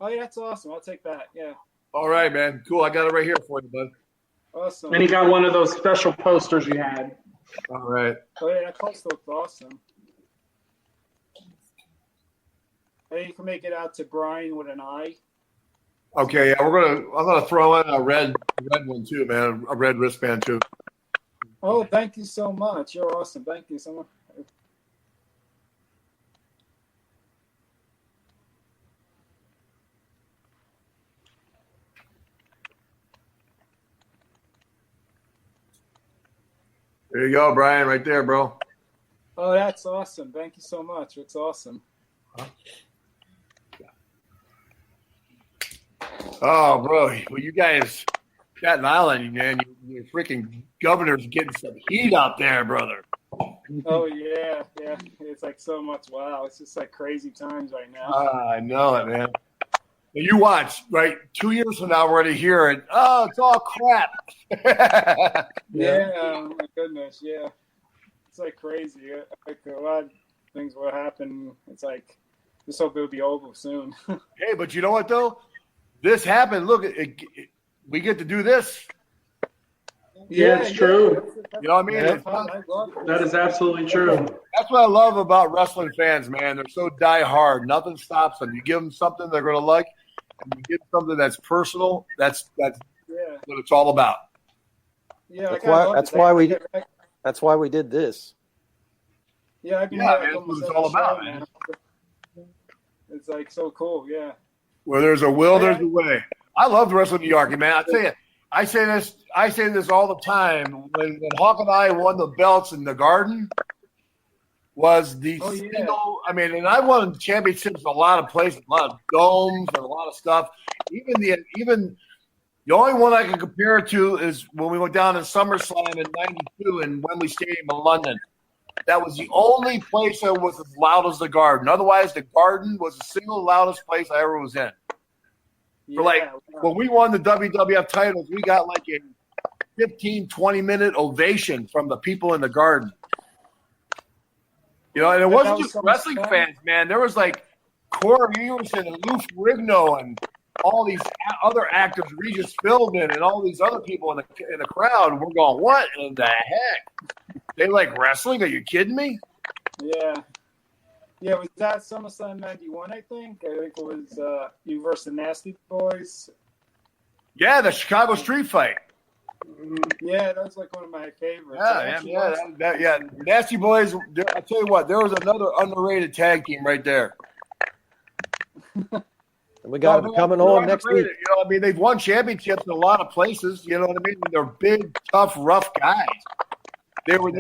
Oh, yeah, that's awesome. I'll take that. Yeah. All right, man. Cool. I got it right here for you, bud. Awesome. And he got one of those special posters you had. All right. Oh, yeah, that poster looks awesome. Hey, you can make it out to Brian with an I. Okay, yeah, I'm gonna throw in a red one too, man. A red wristband too. Oh, thank you so much. You're awesome. Thank you so much. There you go, Brian, right there, bro. Oh, that's awesome. Thank you so much. It's awesome. Oh, bro, well, you guys, Staten Island, man, your freaking governor's getting some heat out there, brother. Oh, yeah. It's like so much. Wow. It's just like crazy times right now. I know it, man. But you watch, right? 2 years from now, we're going to hear it. Oh, it's all crap. Yeah. Oh, my goodness. Yeah. it's like crazy. Like a lot of things will happen. It's like just hope it'll be over soon. Hey, but you know what though? This happened. Look, we get to do this. Yeah, it's true. You know what I mean? Yeah. That is absolutely true. That's what I love about wrestling fans, man. They're so die-hard. Nothing stops them. You give them something they're going to like, and you give them something that's personal. That's what it's all about. Yeah, That's why we did this. Yeah, I've been man, that's what it's all about, man. It's like so cool. Yeah. Where there's a will, there's a way. I love wrestling New York, man. I tell you, I say this all the time. When Hawk and I won the belts in the Garden, was the single. I mean, and I won championships in a lot of places, a lot of domes, and a lot of stuff. Even the only one I can compare it to is when we went down to SummerSlam in '92 in Wembley Stadium in London. That was the only place that was as loud as the Garden. Otherwise, the Garden was the single loudest place I ever was in. When we won the WWF titles, we got like a 15, 20-minute ovation from the people in the Garden. You know, and it wasn't just wrestling fans, man. There was like Corey Everson and Lou Ferrigno and all these other actors, Regis Philbin and all these other people in the crowd. We're going, what in the heck? They like wrestling? Are you kidding me? Yeah. Yeah, was that SummerSlam 91, I think? I think it was you versus the Nasty Boys. Yeah, the Chicago Street Fight. Yeah, that was like one of my favorites. Yeah. Nasty Boys, I tell you what, there was another underrated tag team right there. And we got them coming on next week. You know, I mean, they've won championships in a lot of places. You know what I mean? They're big, tough, rough guys. They were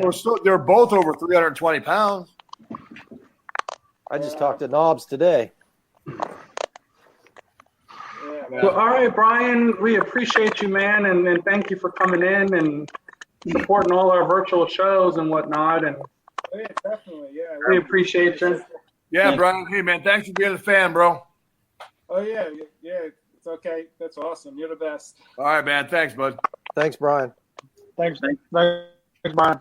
both over 320 pounds. I just talked to Knobs today. Well, all right, Brian, we appreciate you, man, and thank you for coming in and supporting all our virtual shows and whatnot. And yeah, definitely, yeah. We appreciate you. Yeah, Brian. Hey, man, thanks for being a fan, bro. Oh, yeah, it's okay. That's awesome. You're the best. All right, man. Thanks, bud. Thanks, Brian. Thanks, Brian.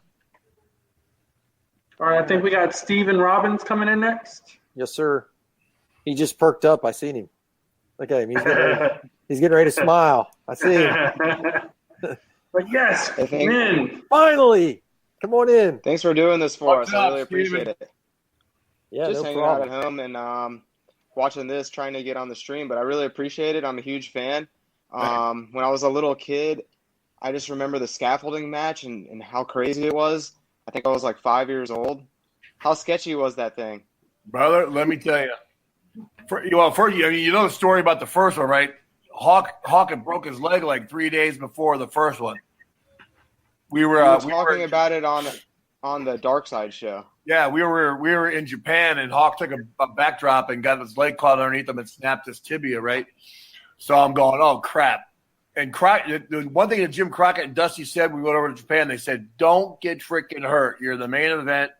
All right, I think we got Steven Robbins coming in next. Yes, sir. He just perked up. I seen him. Look at him. He's getting ready to smile. I see him. But yes, in. Finally. Come on in. Thanks for doing this for us. I really appreciate Steven? it. Yeah, just no hanging problem. out at home and watching this, trying to get on the stream, but I really appreciate it. I'm a huge fan. When I was a little kid, I just remember the scaffolding match and how crazy it was. I think I was like 5 years old. How sketchy was that thing? Brother, let me tell you. You know the story about the first one, right? Hawk had broke his leg like 3 days before the first one. We were talking about it on the Dark Side show. Yeah, we were in Japan, and Hawk took a backdrop and got his leg caught underneath him and snapped his tibia, right? So I'm going, oh, crap. And the one thing that Jim Crockett and Dusty said when we went over to Japan, they said, don't get freaking hurt. You're the main event.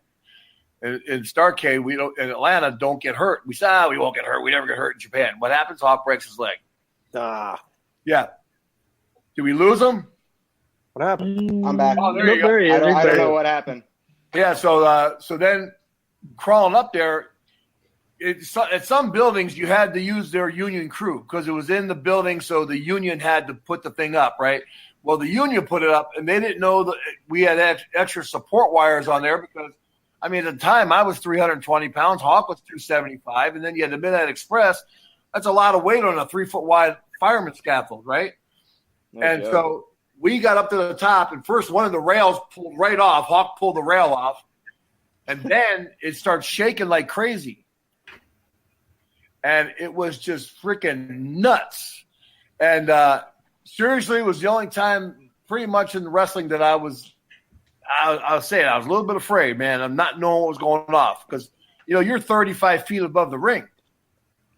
In Starrcade, in Atlanta, don't get hurt. We said, we won't get hurt. We never get hurt in Japan. What happens? Hawk breaks his leg. Yeah. Did we lose him? What happened? I'm back. Oh, there you go. I don't know what happened. Yeah, so then crawling up there, at some buildings you had to use their union crew because it was in the building, so the union had to put the thing up, right? Well, the union put it up, and they didn't know that we had extra support wires on there because, I mean, at the time I was 320 pounds, Hawk was 275, and then you had the Midnight Express. That's a lot of weight on a 3-foot wide fireman scaffold, right? So we got up to the top, and first one of the rails pulled right off. Hawk pulled the rail off, and then it started shaking like crazy. And it was just freaking nuts. And seriously, it was the only time pretty much in wrestling that I'll say it. I was a little bit afraid, man. I'm not knowing what was going off because, you're 35 feet above the ring.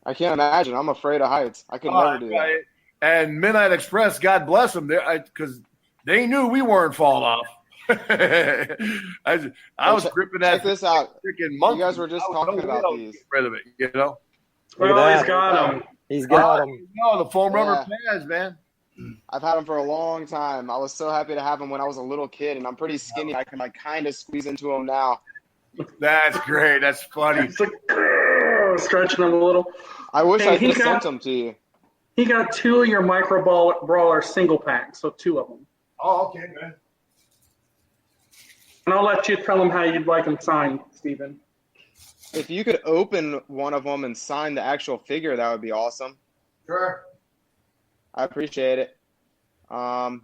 I can't imagine. I'm afraid of heights. I could never do that. And Midnight Express, God bless them, because they knew we weren't falling off. I was gripping that. Check this out. Freaking monkey. You guys were just talking about these. Get rid of it, Well, he's got them. He's got them. No, the foam rubber pads, man. I've had them for a long time. I was so happy to have them when I was a little kid, and I'm pretty skinny. I can like kind of squeeze into them now. That's great. That's funny. It's like stretching them a little. I wish Hey, I could have he sent got- them to you. He got 2 of your Micro Brawler single packs, so 2 of them. Oh, okay, man. And I'll let you tell him how you'd like them signed, Steven. If you could open one of them and sign the actual figure, that would be awesome. Sure. I appreciate it. I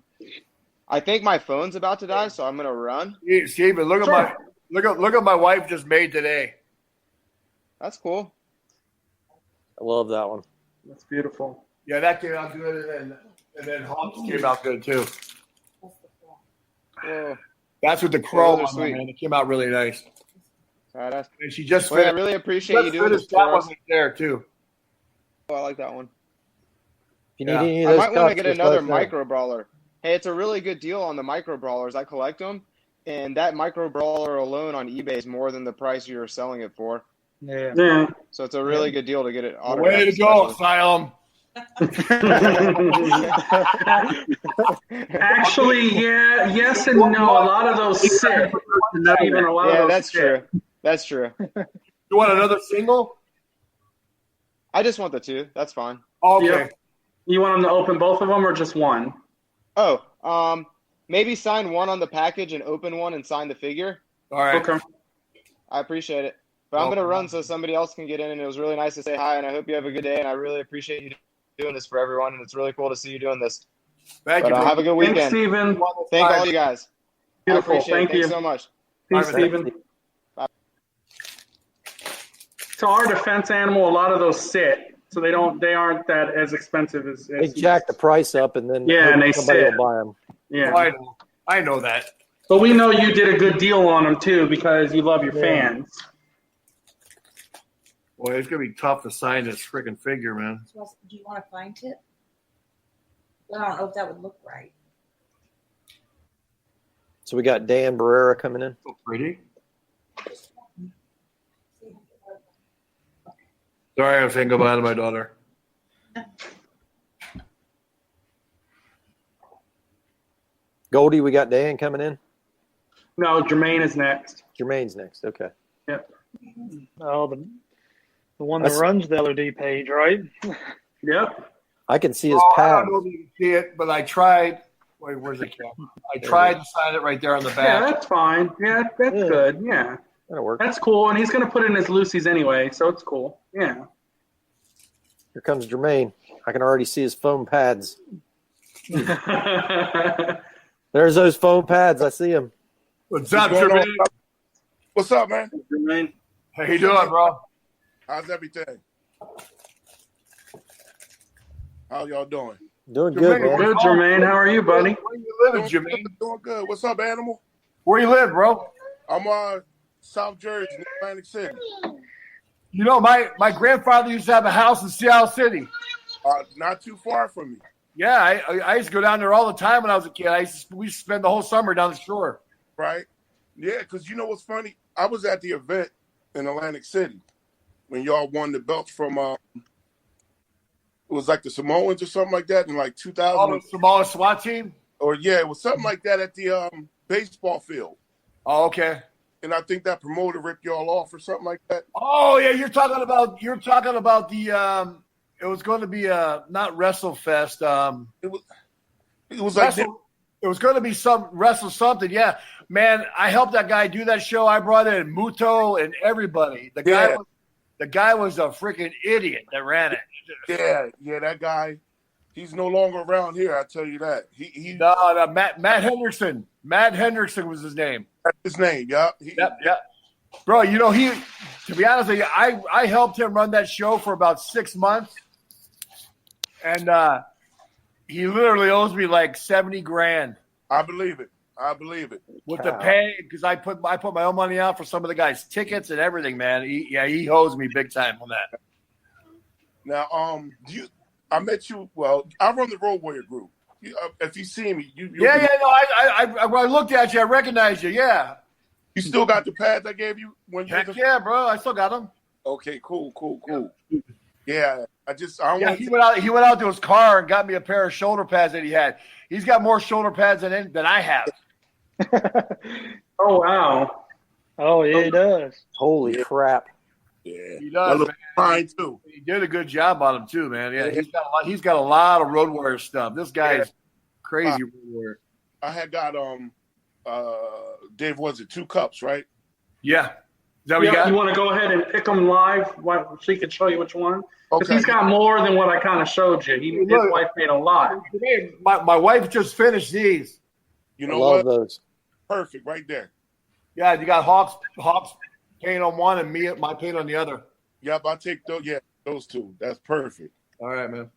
think my phone's about to die, so I'm gonna run. Steven, look at my wife just made today. That's cool. I love that one. That's beautiful. Yeah, that came out good, and then Hawks came out good too. Yeah. That's with the chrome those are on there, sweet. man. It came out really nice. Badass. And she just Well, I finished- really appreciate just you doing this finished that for us. one right there too. Oh, I like that one. If you need Yeah. any of I those might want cups, to get just another let us know. Micro Brawler. Hey, it's a really good deal on the Micro Brawlers. I collect them, and that Micro Brawler alone on eBay is more than the price you're selling it for. Yeah. Yeah. So it's a really good deal to get it autographed. Way to go, especially. Asylum. Actually, yeah, yes and no. A lot of those sit. Not even a lot of Yeah, those that's sit. true. That's true. You want another single? I just want the 2. That's fine. Okay. Yep. You want them to open both of them or just one? Oh, maybe sign one on the package and open one and sign the figure. All right. Okay. I appreciate it. But I'm going to run so somebody else can get in, and it was really nice to say hi, and I hope you have a good day, and I really appreciate you doing this for everyone, and it's really cool to see you doing this. Thank But you. have a good weekend. Thanks, Steven. Thank all you guys. Beautiful. I appreciate Thank it. Thanks you. so much. Peace, Steven. To our defense, Animal, a lot of those sit, so they aren't that as expensive as They jack the price up, and then Yeah, and they somebody sit. will buy them. Yeah. I know that. But we know you did a good deal on them too because you love your fans. Boy, it's gonna be tough to sign this freaking figure, man. Do you want to find it? I don't know if that would look right. So we got Dan Barrera coming in. So pretty. Sorry, I'm saying goodbye to my daughter. Goldie, we got Dan coming in. No, Jermaine is next. Jermaine's next. Okay. Yep. Oh, the one that That's- runs the LOD page, right? Yep. I can see his I pad. don't know if you can see it, but I tried. Wait, where's the camera? I tried to sign it right there on the Yeah, back. that's fine. Yeah, that's good. Yeah. That'll work. That's cool. And he's going to put in his Lucy's anyway, so it's cool. Yeah. Here comes Jermaine. I can already see his foam pads. There's those foam pads. I see them. What's up, What's going on? Jermaine? What's up, man? Jermaine. How you doing, bro? How's everything? How y'all doing? Doing good, man. Good, Jermaine. How are you, buddy? Where you living, Jermaine? Doing good. What's up, Animal? Where you live, bro? I'm South Jersey, Atlantic City. You know, my grandfather used to have a house in Seattle City. Not too far from me. Yeah, I used to go down there all the time when I was a kid. We used to spend the whole summer down the shore. Right? Yeah, because you know what's funny? I was at the event in Atlantic City when y'all won the belts from it was like the Samoans or something like that in like 2000. Oh, the Samoa SWAT team? Or yeah, it was something like that at the baseball field. Oh, okay. And I think that promoter ripped y'all off or something like that. Oh yeah, you're talking about the it was going to be not WrestleFest. It was like it was going to be some Wrestle something. Yeah, man, I helped that guy do that show. I brought in Muto and everybody. The guy was a freaking idiot that ran it. Yeah, that guy. He's no longer around here. I tell you that. No, Matt Henderson. Matt Henderson was his name. That's his name. Yeah. Yep. Bro, you know to be honest with you, I helped him run that show for about 6 months, and he literally owes me like $70,000. I believe it. With the pay, because I put my own money out for some of the guys' tickets and everything, man. He owes me big time on that. Now, I met you. Well, I run the Road Warrior group. If you see me, I looked at you, I recognized you. Yeah. You still got the pads I gave you when you? Heck yeah, bro. I still got them. Okay, cool. Yeah, I don't Yeah, want he went out to his car and got me a pair of shoulder pads that he had. He's got more shoulder pads than I have. Oh wow! Oh yeah, he does. Holy crap! Yeah, he does. Man. Fine too. He did a good job on him too, man. Yeah, he's got a lot of road warrior stuff. This guy is crazy road warrior. I had got Dave, was it 2 cups, right? Yeah. Is that what you got? You want to go ahead and pick them live so he can show you which one? Because Okay. he's got more than what I kind of showed you. His wife made a lot. My wife just finished these. You know Love what? those. Perfect, right there. Yeah, you got Hawks paint on one and my paint on the other. Yep, I take those. Yeah, those 2. That's perfect. All right, man.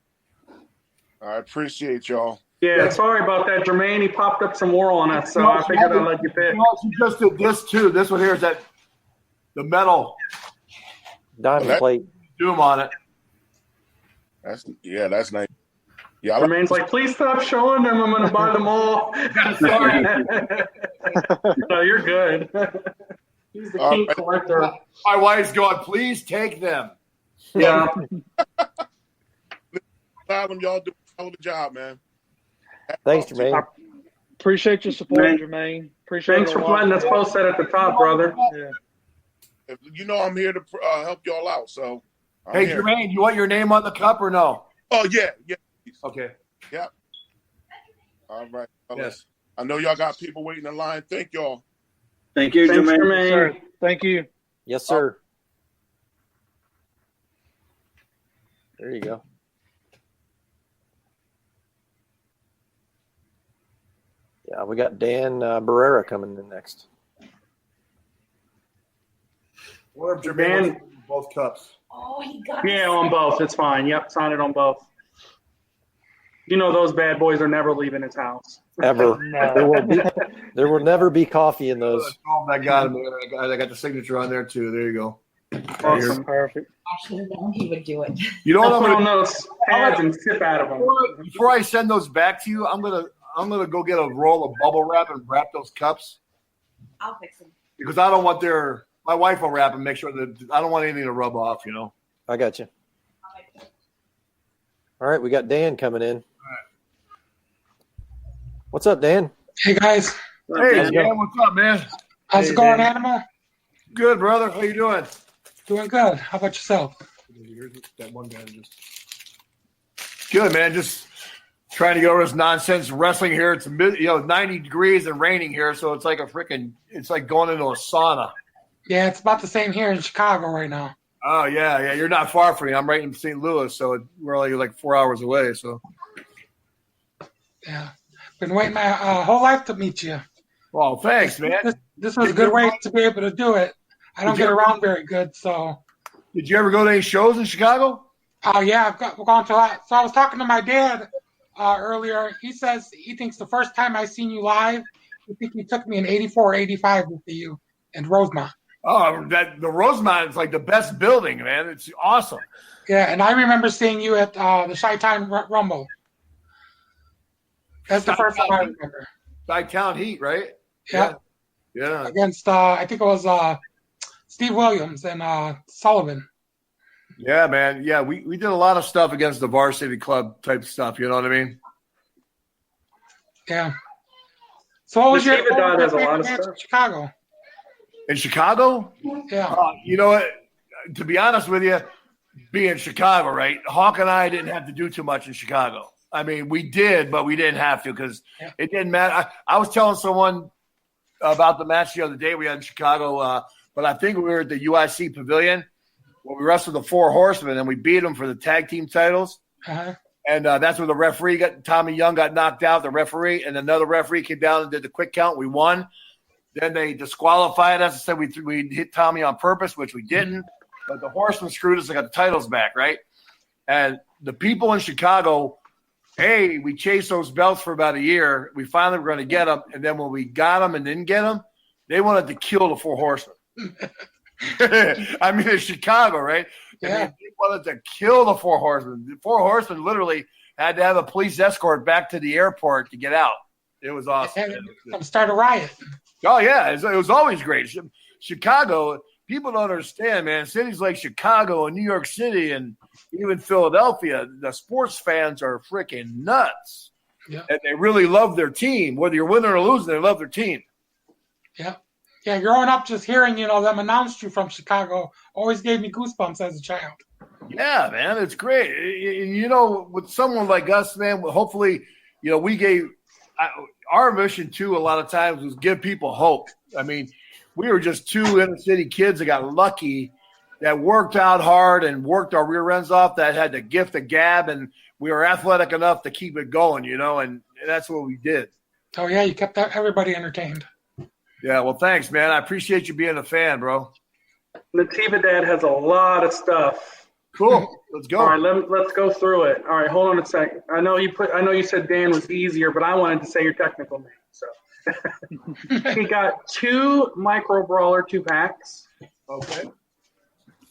I appreciate y'all. Yeah, sorry about that, Jermaine. He popped up some more on us, so I figured I'd let you pick. He also just did this too. This one here is the metal Diamond plate. doom on it. That's nice. Yeah, Jermaine's like, please stop showing them. I'm going to buy them all. Sorry. No, you're good. He's the king collector. My wife's going, please take them. Yeah. Y'all do a hell of a job, man. Thanks, Jermaine. Appreciate your support, Jermaine. Appreciate Thanks for letting us post that at the top, brother. Yeah. You know I'm here to help y'all out, so. Hey, Jermaine, you want your name on the cup or no? Oh, yeah. Okay. Yep. All right. fellas. Yes. I know y'all got people waiting in line. Thank y'all. Thank you, Thanks, Jermaine. Jermaine. Sir, thank you. Yes, sir. There you go. Yeah, we got Dan Barrera coming in next. Or if Jermaine wants both cups. Oh, he got Yeah, on both. It's fine. Yep, sign it on both. You know those bad boys are never leaving his house. Ever. There will never be coffee in those. Oh, I got him. I got the signature on there too. There you go. Awesome. Perfect. I should have known he would do it. You know what I'll I'm put on gonna those pads and sip out of them. before I send those back to you, I'm gonna go get a roll of bubble wrap and wrap those cups I'll fix them. because I don't want my wife will wrap and make sure that I don't want anything to rub off. You know. I got you. All right, we got Dan coming in. What's up, Dan? Hey guys, Hey, Dan, what's up, man? how's it going, Animal? Good, brother. How you doing? Doing good. How about yourself? That one guy just good, man. Just trying to get over this nonsense wrestling here. It's 90 degrees and raining here, so it's like it's like going into a sauna. Yeah, it's about the same here in Chicago right now. Oh yeah. You're not far from me. I'm right in St. Louis, so we're only like 4 hours away. So Yeah, been waiting my whole life to meet you. well, thanks, man. This was a good way to be able to do it. I don't get around very good, so. Did you ever go to any shows in Chicago? Oh yeah, we're going to a lot. So I was talking to my dad earlier. He says he thinks the first time I seen you live, he think you took me in '84 or '85 with you in Rosemont. Oh, the Rosemont is like the best building, man. It's awesome. Yeah, and I remember seeing you at the Chi-Town Rumble. That's the first time I remember. Chi-Town Heat, right? Yeah. Yeah. Against, I think it was Steve Williams and Sullivan. Yeah, man. Yeah, we did a lot of stuff against the varsity club type stuff. You know what I mean? Yeah. So what was your Dad has a lot favorite of match stuff. in Chicago? In Chicago? Yeah. You know what? To be honest with you, being Chicago, right? Hawk and I didn't have to do too much in Chicago. I mean, we did, but we didn't have to because it didn't matter. I was telling someone about the match the other day we had in Chicago, but I think we were at the UIC Pavilion where we wrestled the Four Horsemen and we beat them for the tag team titles. Uh-huh. And that's where the referee Tommy Young got knocked out, the referee, and another referee came down and did the quick count. We won. Then they disqualified us and said we hit Tommy on purpose, which we didn't. But the Horsemen screwed us and got the titles back, right? And the people in Chicago, hey, we chased those belts for about a year. We finally were going to get them. And then when we got them and didn't get them, they wanted to kill the Four Horsemen. I mean, it's Chicago, right? Yeah. I mean, they wanted to kill the Four Horsemen. The Four Horsemen literally had to have a police escort back to the airport to get out. It was awesome. Start a riot. Oh, yeah. It was always great. Chicago, people don't understand, man. Cities like Chicago and New York City and even Philadelphia, the sports fans are freaking nuts. Yeah. And they really love their team. Whether you're winning or losing, they love their team. Yeah. Yeah, growing up, just hearing, them announce you from Chicago always gave me goosebumps as a child. Yeah, man, it's great. With someone like us, man, hopefully, we gave our mission too. A lot of times was give people hope. I mean, we were just two inner city kids that got lucky, that worked out hard and worked our rear ends off. That had the gift of gab, and we were athletic enough to keep it going. And that's what we did. Oh yeah, you kept everybody entertained. Yeah, well, thanks, man. I appreciate you being a fan, bro. Natividad has a lot of stuff. Cool. Let's go. All right, let's go through it. All right, hold on a second. I know you said Dan was easier, but I wanted to say your technical name. So he got 2 Micro Brawler 2-packs. Okay.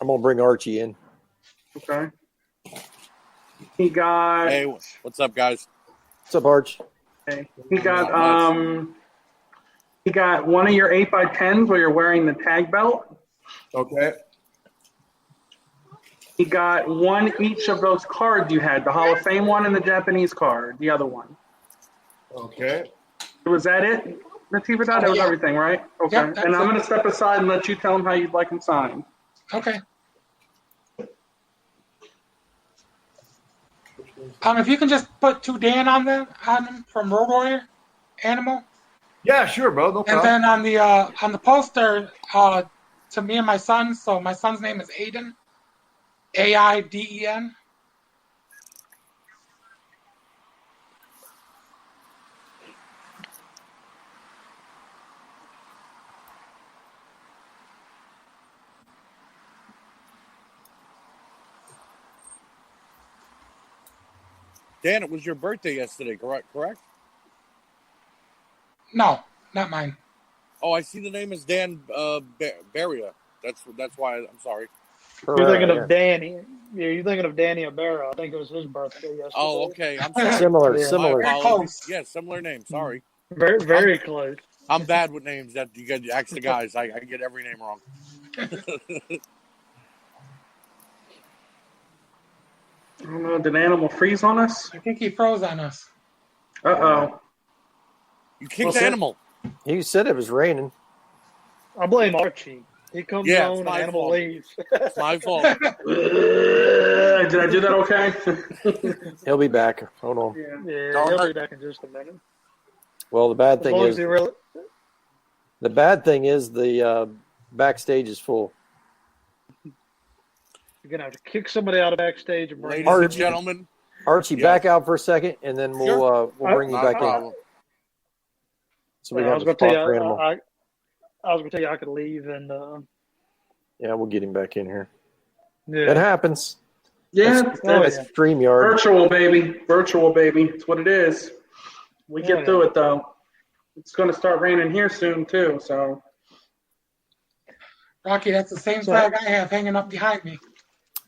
I'm gonna bring Archie in. Okay. He got. Hey, what's up, guys? What's up, Arch? Okay. He got He got one of your 8x10s where you're wearing the tag belt. Okay. He got one each of those cards you had, the Hall of Fame one and the Japanese card, the other one. Okay. Was that it, Natividad? That was everything, right? Okay. Yep, and I'm going to step aside and let you tell him how you'd like him signed. Okay. If you can just put 2 Dan on them from Road Warrior Animal. Yeah, sure, bro. No problem. And then on the poster, to me and my son. So my son's name is Aiden, Aiden. Dan, it was your birthday yesterday, correct? No, not mine. Oh, I see the name is Dan Beria. That's why I'm sorry. You're thinking of Danny. Yeah, you're thinking of Danny Ibarra. I think it was his birthday yesterday. Oh, okay. I'm sorry. Similar. Yeah, similar name. Sorry. Very, very close. I'm bad with names. That you get ask the guys. I get every name wrong. I don't know. Did Animal freeze on us? I think he froze on us. Uh-oh. You kicked Animal. He said it was raining. I blame Archie. He comes on and Animal leaves. It's my fault. Did I do that okay? He'll be back. Hold on. Yeah, he'll be back in just a minute. Well, the bad thing is You're the backstage is full. going to have to kick somebody out of backstage and bring Ladies and gentlemen. Archie, Yes. back out for a second, and then we'll bring you back in. So we I have was a going to spot tell for you, Animal. I was going to tell you I could leave and Yeah, we'll get him back in here. yeah. It happens. Yeah. That's StreamYard. Virtual, baby. Virtual, baby. It's what it is. We get through it, though. It's going to start raining here soon, too. So. Rocky, that's the same flag I have hanging up behind me.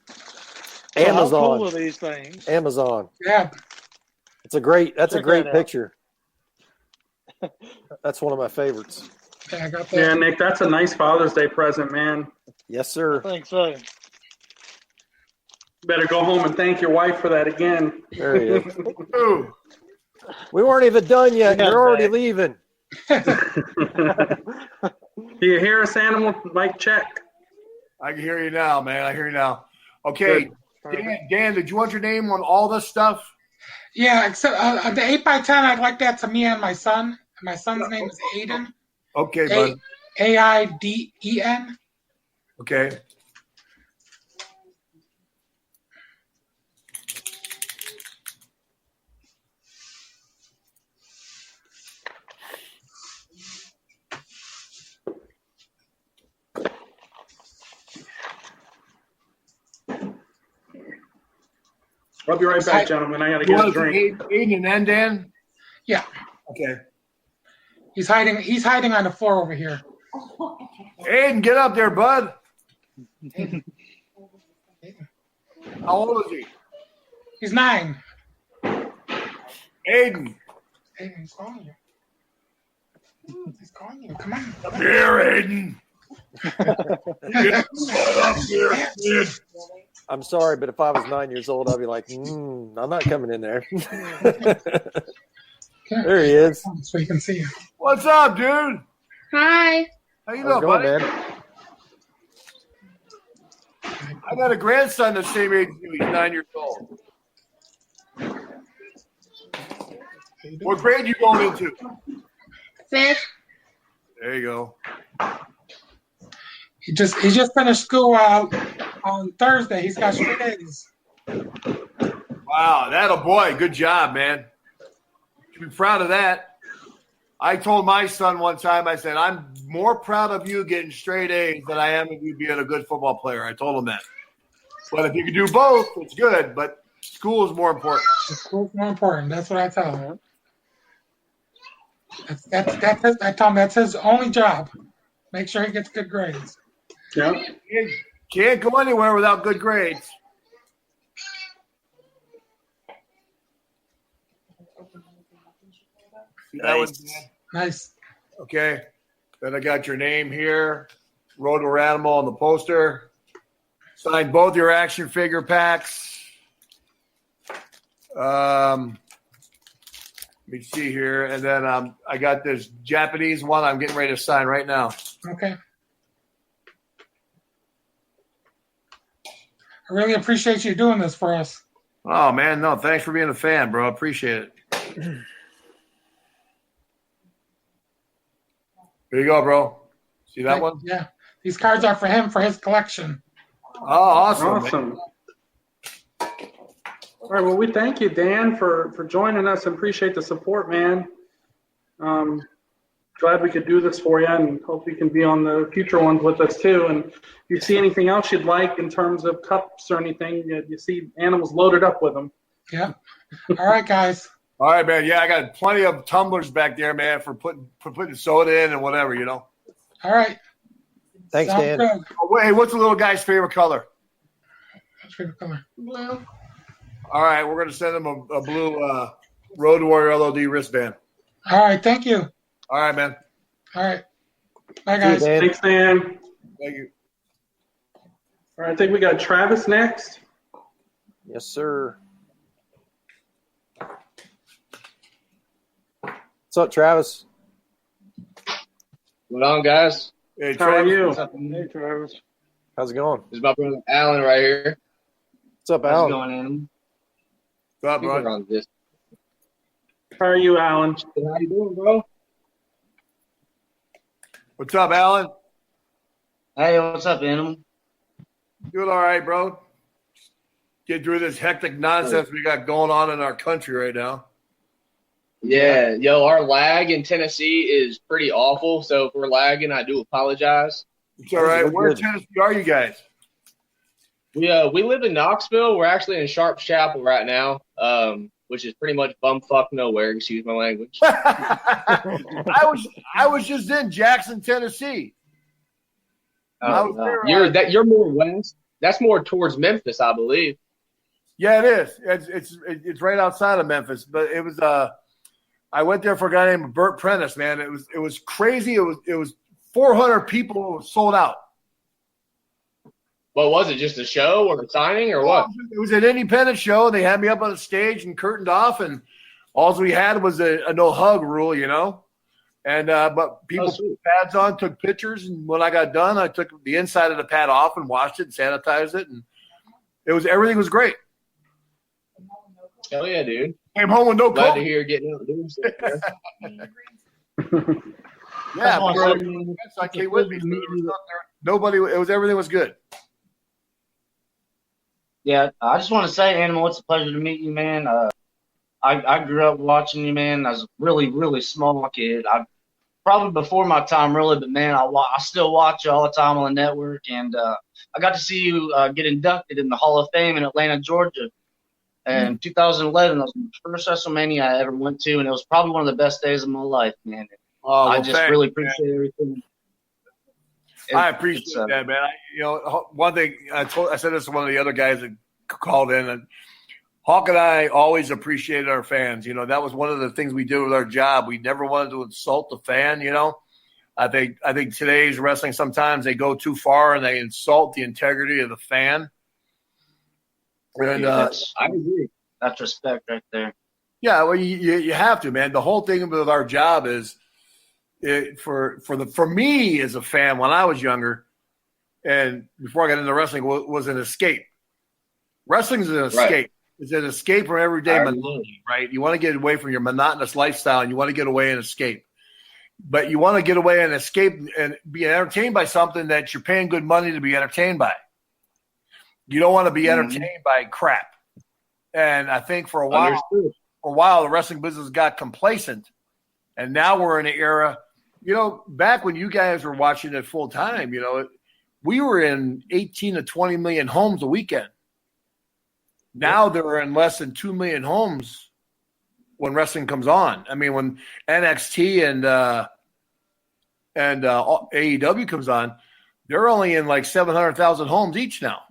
So how Amazon. cool are these things? Amazon. Yeah. That's a great that out. picture. That's one of my favorites. Yeah, I got that. Yeah, Nick, that's a nice Father's Day present, man. Yes, sir. I think so. Better go home and thank your wife for that again. There he is. We weren't even done yet. Yeah, You're already man. leaving. Do you hear us, Animal? Mic check. I can hear you now, man. I hear you now. Okay, Dan, did you want your name on all this stuff? Yeah, except the 8x10, I'd like that to me and my son. My son's name is Aiden. Okay, bud. Aiden. Okay. I'll be right back, gentlemen. I got to get a drink. Aiden and Dan? Yeah. Okay. He's hiding on the floor over here. Aiden, get up there, bud. How old is he? He's 9. Aiden. Aiden, he's calling you. He's calling you. Come on. Come here, Aiden. I'm sorry, but if I was 9 years old, I'd be like, I'm not coming in there. There he is. So you can see you. What's up, dude? Hi. How you How's it doing, going, buddy? man? I got a grandson the same age as you. He's 9 years old. What grade you going into? 5th. There you go. He just finished school on Thursday. He's got straight A's. Wow, that a boy. Good job, man. You should be proud of that. I told my son one time, I said, I'm more proud of you getting straight A's than I am of you being a good football player. I told him that. But if you can do both, it's good. But school is more important. School's more important. That's what I tell him. That's his, I tell him that's his only job. Make sure he gets good grades. Yeah. Can't go anywhere without good grades. See that one? Nice. Okay. Then I got your name here. Road to Animal on the poster. Signed both your action figure packs. Let me see here. And then I got this Japanese one I'm getting ready to sign right now. Okay. I really appreciate you doing this for us. Oh, man. No, thanks for being a fan, bro. Appreciate it. Here you go, bro. See that one? Yeah. These cards are for him for his collection. Oh, awesome. Awesome. All right. Well, we thank you, Dan, for joining us and appreciate the support, man. Glad we could do this for you and hope you can be on the future ones with us too. And if you see anything else you'd like in terms of cups or anything, you see Animals loaded up with them. Yeah. All right, guys. All right, man. Yeah, I got plenty of tumblers back there, man, for putting soda in and whatever, you know. All right. Thanks, Sounds Dan. good. Oh, wait, what's the little guy's favorite color? What's your favorite color? Blue. All right, we're going to send him a blue Road Warrior LOD wristband. All right. Thank you. All right, man. All right. Bye, guys. Dan. Thanks, Dan. Thank you. All right. I think we got Travis next. Yes, sir. What's up, Travis? What on, guys? Hey, How are you? Hey, Travis. How's it going? This is my brother Alan right here. What's up, How's it Alan? going, Adam? What's up, People bro? are on this. How are you, Alan? How you doing, bro? What's up, Alan? Hey, what's up, Animal? Doing all right, bro. Get through this hectic nonsense we got going on in our country right now. Yeah, yo, our lag in Tennessee is pretty awful. So if we're lagging, I do apologize. It's all right. Where in Tennessee are you guys? We live in Knoxville. We're actually in Sharps Chapel right now, which is pretty much bumfuck nowhere. Excuse my language. I was just in Jackson, Tennessee. You're more west. That's more towards Memphis, I believe. Yeah, it is. It's right outside of Memphis, but it was. I went there for a guy named Burt Prentice. Man, it was crazy. It was 400 people sold out. What was it? Just a show or a signing or what? It was an independent show. They had me up on the stage and curtained off, and all we had was a no hug rule, you know. And but people put pads on, took pictures, and when I got done, I took the inside of the pad off and washed it and sanitized it, and everything was great. Hell yeah, dude! Came home with no Glad cold. to hear you getting out doing stuff. Yeah, I came with me. Nobody. Everything was good. Yeah, I just want to say, Animal, it's a pleasure to meet you, man. I grew up watching you, man. I was a really, really small kid. Probably before my time, really, but, man, I still watch you all the time on the network. And I got to see you get inducted in the Hall of Fame in Atlanta, Georgia. And 2011, that was the first WrestleMania I ever went to, and it was probably one of the best days of my life, man. I just really appreciate everything. I appreciate that, man. One thing I said this to one of the other guys that called in, and Hawk and I always appreciated our fans. You know, that was one of the things we did with our job. We never wanted to insult the fan. You know, I think today's wrestling, sometimes they go too far and they insult the integrity of the fan. And I agree. That's respect right there. Yeah, well, you have to, man. The whole thing with our job is for me as a fan when I was younger and before I got into wrestling was an escape. Wrestling is an escape. Right. It's an escape from everyday monotony, right? You want to get away from your monotonous lifestyle and you want to get away and escape. But you want to get away and escape and be entertained by something that you're paying good money to be entertained by. You don't want to be entertained by crap. And I think for a while, the wrestling business got complacent. And now we're in an era, back when you guys were watching it full time, we were in 18 to 20 million homes a weekend. Now they're in less than 2 million homes when wrestling comes on. I mean, when NXT and AEW comes on, they're only in like 700,000 homes each now.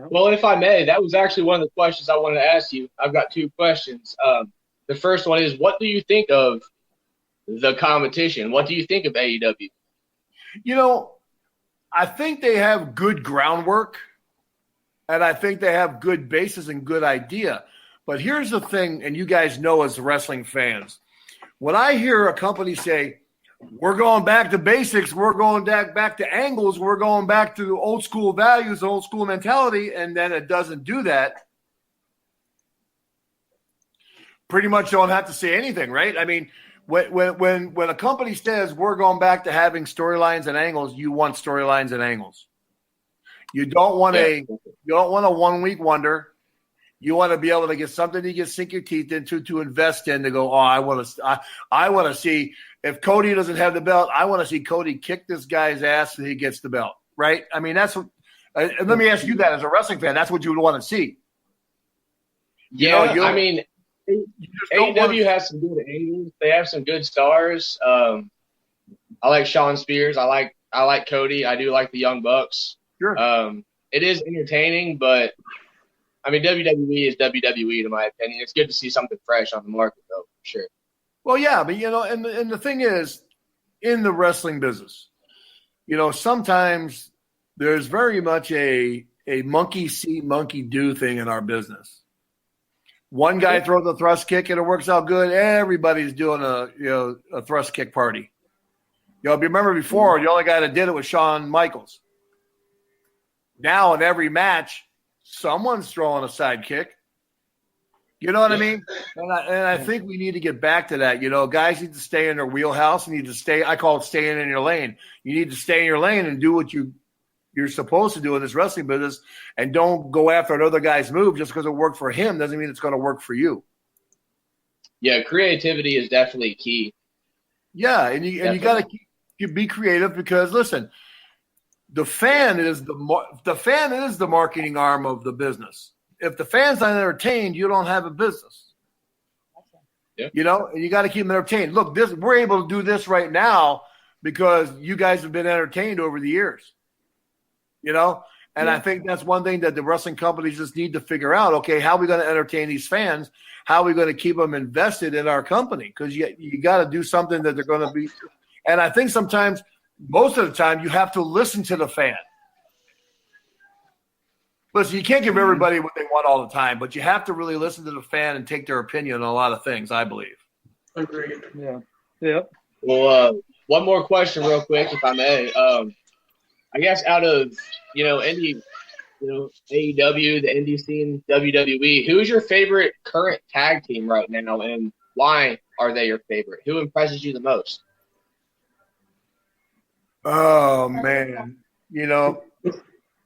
Well, if I may, that was actually one of the questions I wanted to ask you. I've got two questions. The first one is, what do you think of the competition? What do you think of AEW? I think they have good groundwork, and I think they have good basis and good idea. But here's the thing, and you guys know as wrestling fans, when I hear a company say, we're going back to basics, we're going back to angles, we're going back to old school values, old school mentality, and then it doesn't do that, pretty much don't have to say anything, right? I mean, when a company says we're going back to having storylines and angles, you want storylines and angles. You don't want a 1 week wonder. You want to be able to get something you can sink your teeth into, to invest in, to go, I want to see if Cody doesn't have the belt, I want to see Cody kick this guy's ass and he gets the belt, right? I mean, that's what. And let me ask you that as a wrestling fan, that's what you would want to see. Yeah, I mean, AEW has some good angles. They have some good stars. I like Shawn Spears. I like Cody. I do like the Young Bucks. Sure. It is entertaining, but I mean, WWE is WWE, in my opinion. It's good to see something fresh on the market, though, for sure. Well, yeah, but, and the thing is, in the wrestling business, sometimes there's very much a monkey see, monkey do thing in our business. One guy throws a thrust kick and it works out good. Everybody's doing a thrust kick party. If you remember before, the only guy that did it was Shawn Michaels. Now in every match, someone's throwing a side kick. You know what I mean? And I think we need to get back to that. Guys need to stay in their wheelhouse. Need to stay. I call it staying in your lane. You need to stay in your lane and do what you're supposed to do in this wrestling business, and don't go after another guy's move just because it worked for him doesn't mean it's going to work for you. Yeah, creativity is definitely key. Yeah, and you got to be creative because listen, the fan is the marketing arm of the business. If the fan's not entertained, you don't have a business. Yeah. And you got to keep them entertained. Look, we're able to do this right now because you guys have been entertained over the years. And I think that's one thing that the wrestling companies just need to figure out. Okay, how are we going to entertain these fans? How are we going to keep them invested in our company? Because you got to do something that they're going to be. And I think sometimes, most of the time, you have to listen to the fan. Listen, you can't give everybody what they want all the time, but you have to really listen to the fan and take their opinion on a lot of things, I believe. Agreed. Yeah. Yep. Well, one more question real quick, if I may. I guess out of, AEW, the indie scene, WWE, who's your favorite current tag team right now, and why are they your favorite? Who impresses you the most? Oh, man.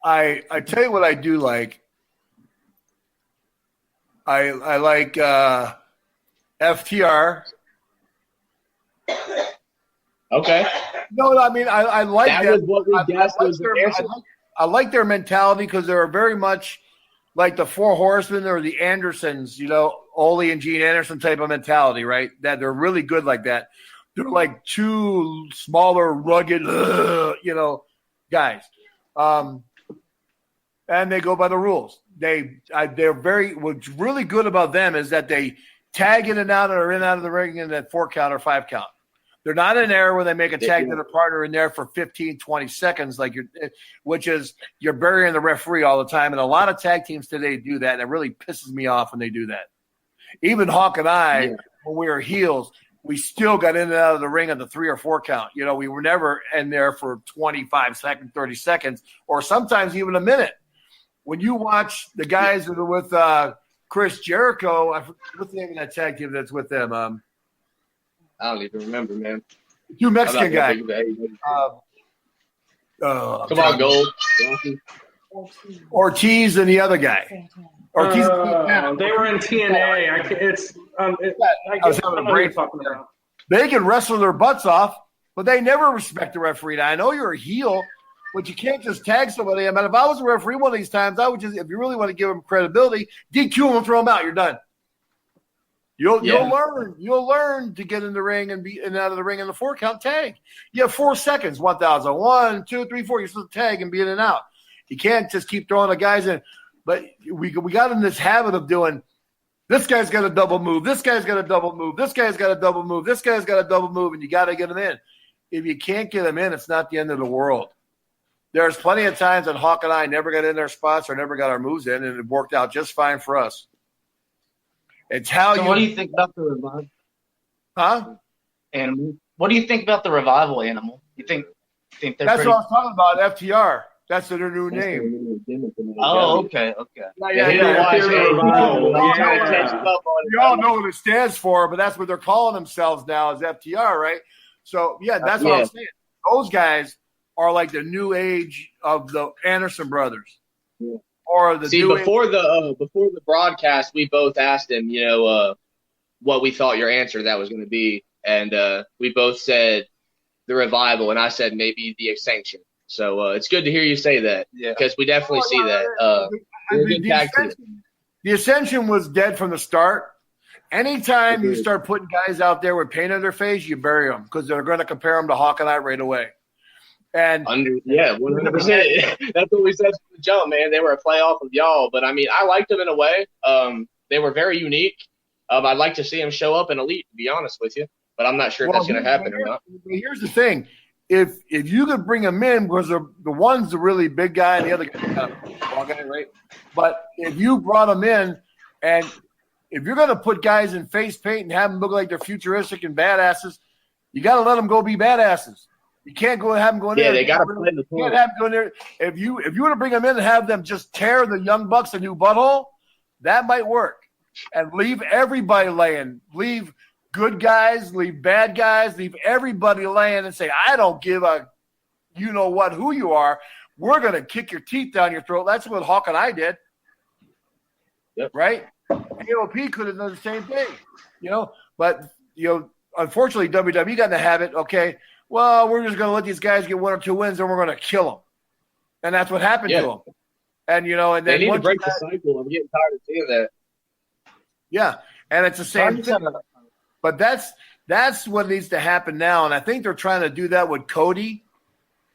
I tell you what I do like. I like FTR. Okay. No, I mean I like that. Was what we guessed was the answer. I like their mentality because they're very much like the Four Horsemen or the Andersons, Ole and Gene Anderson type of mentality, right? That they're really good like that. They're like two smaller, rugged, guys. And they go by the rules. What's really good about them is that they tag in and out or in and out of the ring in that 4 count or 5 count. They're not in there when they make a tag to their partner in there for 15, 20 seconds, which is you're burying the referee all the time. And a lot of tag teams today do that, and it really pisses me off when they do that. Even Hawk and I, when we were heels, we still got in and out of the ring at the 3 or 4 count. You know, we were never in there for 25 seconds, 30 seconds, or sometimes even a minute. When you watch the guys that are with Chris Jericho, what's the name of that tag team that's with them? I don't even remember, man. 2 Mexican guys. Come on, Gold. Ortiz and the other guy. Ortiz. They were in TNA. I was having a brain fucking around. They can wrestle their butts off, but they never respect the referee. Now, I know you're a heel, but you can't just tag somebody. I mean, if I was a referee one of these times, I would just, if you really want to give them credibility, DQ them and throw them out. You're done. You'll learn to get in the ring and be in and out of the ring in the 4 count tag. You have 4 seconds, 1,000. 1, 2, 3, 4. You're supposed to tag and be in and out. You can't just keep throwing the guys in. But we got in this habit of doing, this guy's got a double move. This guy's got a double move. This guy's got a double move. This guy's got a double move, and you got to get them in. If you can't get them in, it's not the end of the world. There's plenty of times that Hawk and I never got in their spots or never got our moves in, and it worked out just fine for us. It's how so you. What do you think about the revival? Huh? Animal. What do you think about the revival, Animal? You think they're That's pretty... what I was talking about. FTR. That's their new name. Oh, okay. We all know what it stands for, but that's what they're calling themselves now is FTR, right? So yeah, that's what I'm saying. Those guys are like the new age of the Anderson brothers. Yeah. Or the before the broadcast, we both asked him, what we thought your answer that was going to be, and we both said the revival, and I said maybe the Ascension. So it's good to hear you say that, because we definitely see that. The Ascension was dead from the start. Anytime you start putting guys out there with paint on their face, you bury them because they're going to compare them to Hawk and I right away. And 100%. That's what we said from the jump, man. They were a playoff of y'all, but I mean, I liked them in a way. They were very unique. I'd like to see them show up in Elite, to be honest with you, but I'm not sure if that's going to happen or not. Here's the thing: if you could bring them in, because the one's the really big guy and the other guy's kind of small guy, right? But if you brought them in, and if you're going to put guys in face paint and have them look like they're futuristic and badasses, you got to let them go be badasses. You can't go and have them go in there. Yeah, they got to play the You can't have them go in there. If you were to bring them in and have them just tear the Young Bucks a new butthole, that might work. And leave everybody laying. Leave good guys, leave bad guys, leave everybody laying and say, I don't give a you-know-what who you are. We're going to kick your teeth down your throat. That's what Hawk and I did. Yep. Right? AOP could have done the same thing. But, unfortunately, WWE got in the habit, okay, well, we're just going to let these guys get 1 or 2 wins and we're going to kill them. And that's what happened to them. And, and then they need to break the cycle. I'm getting tired of seeing that. Yeah, and it's the same thing. But that's what needs to happen now, and I think they're trying to do that with Cody.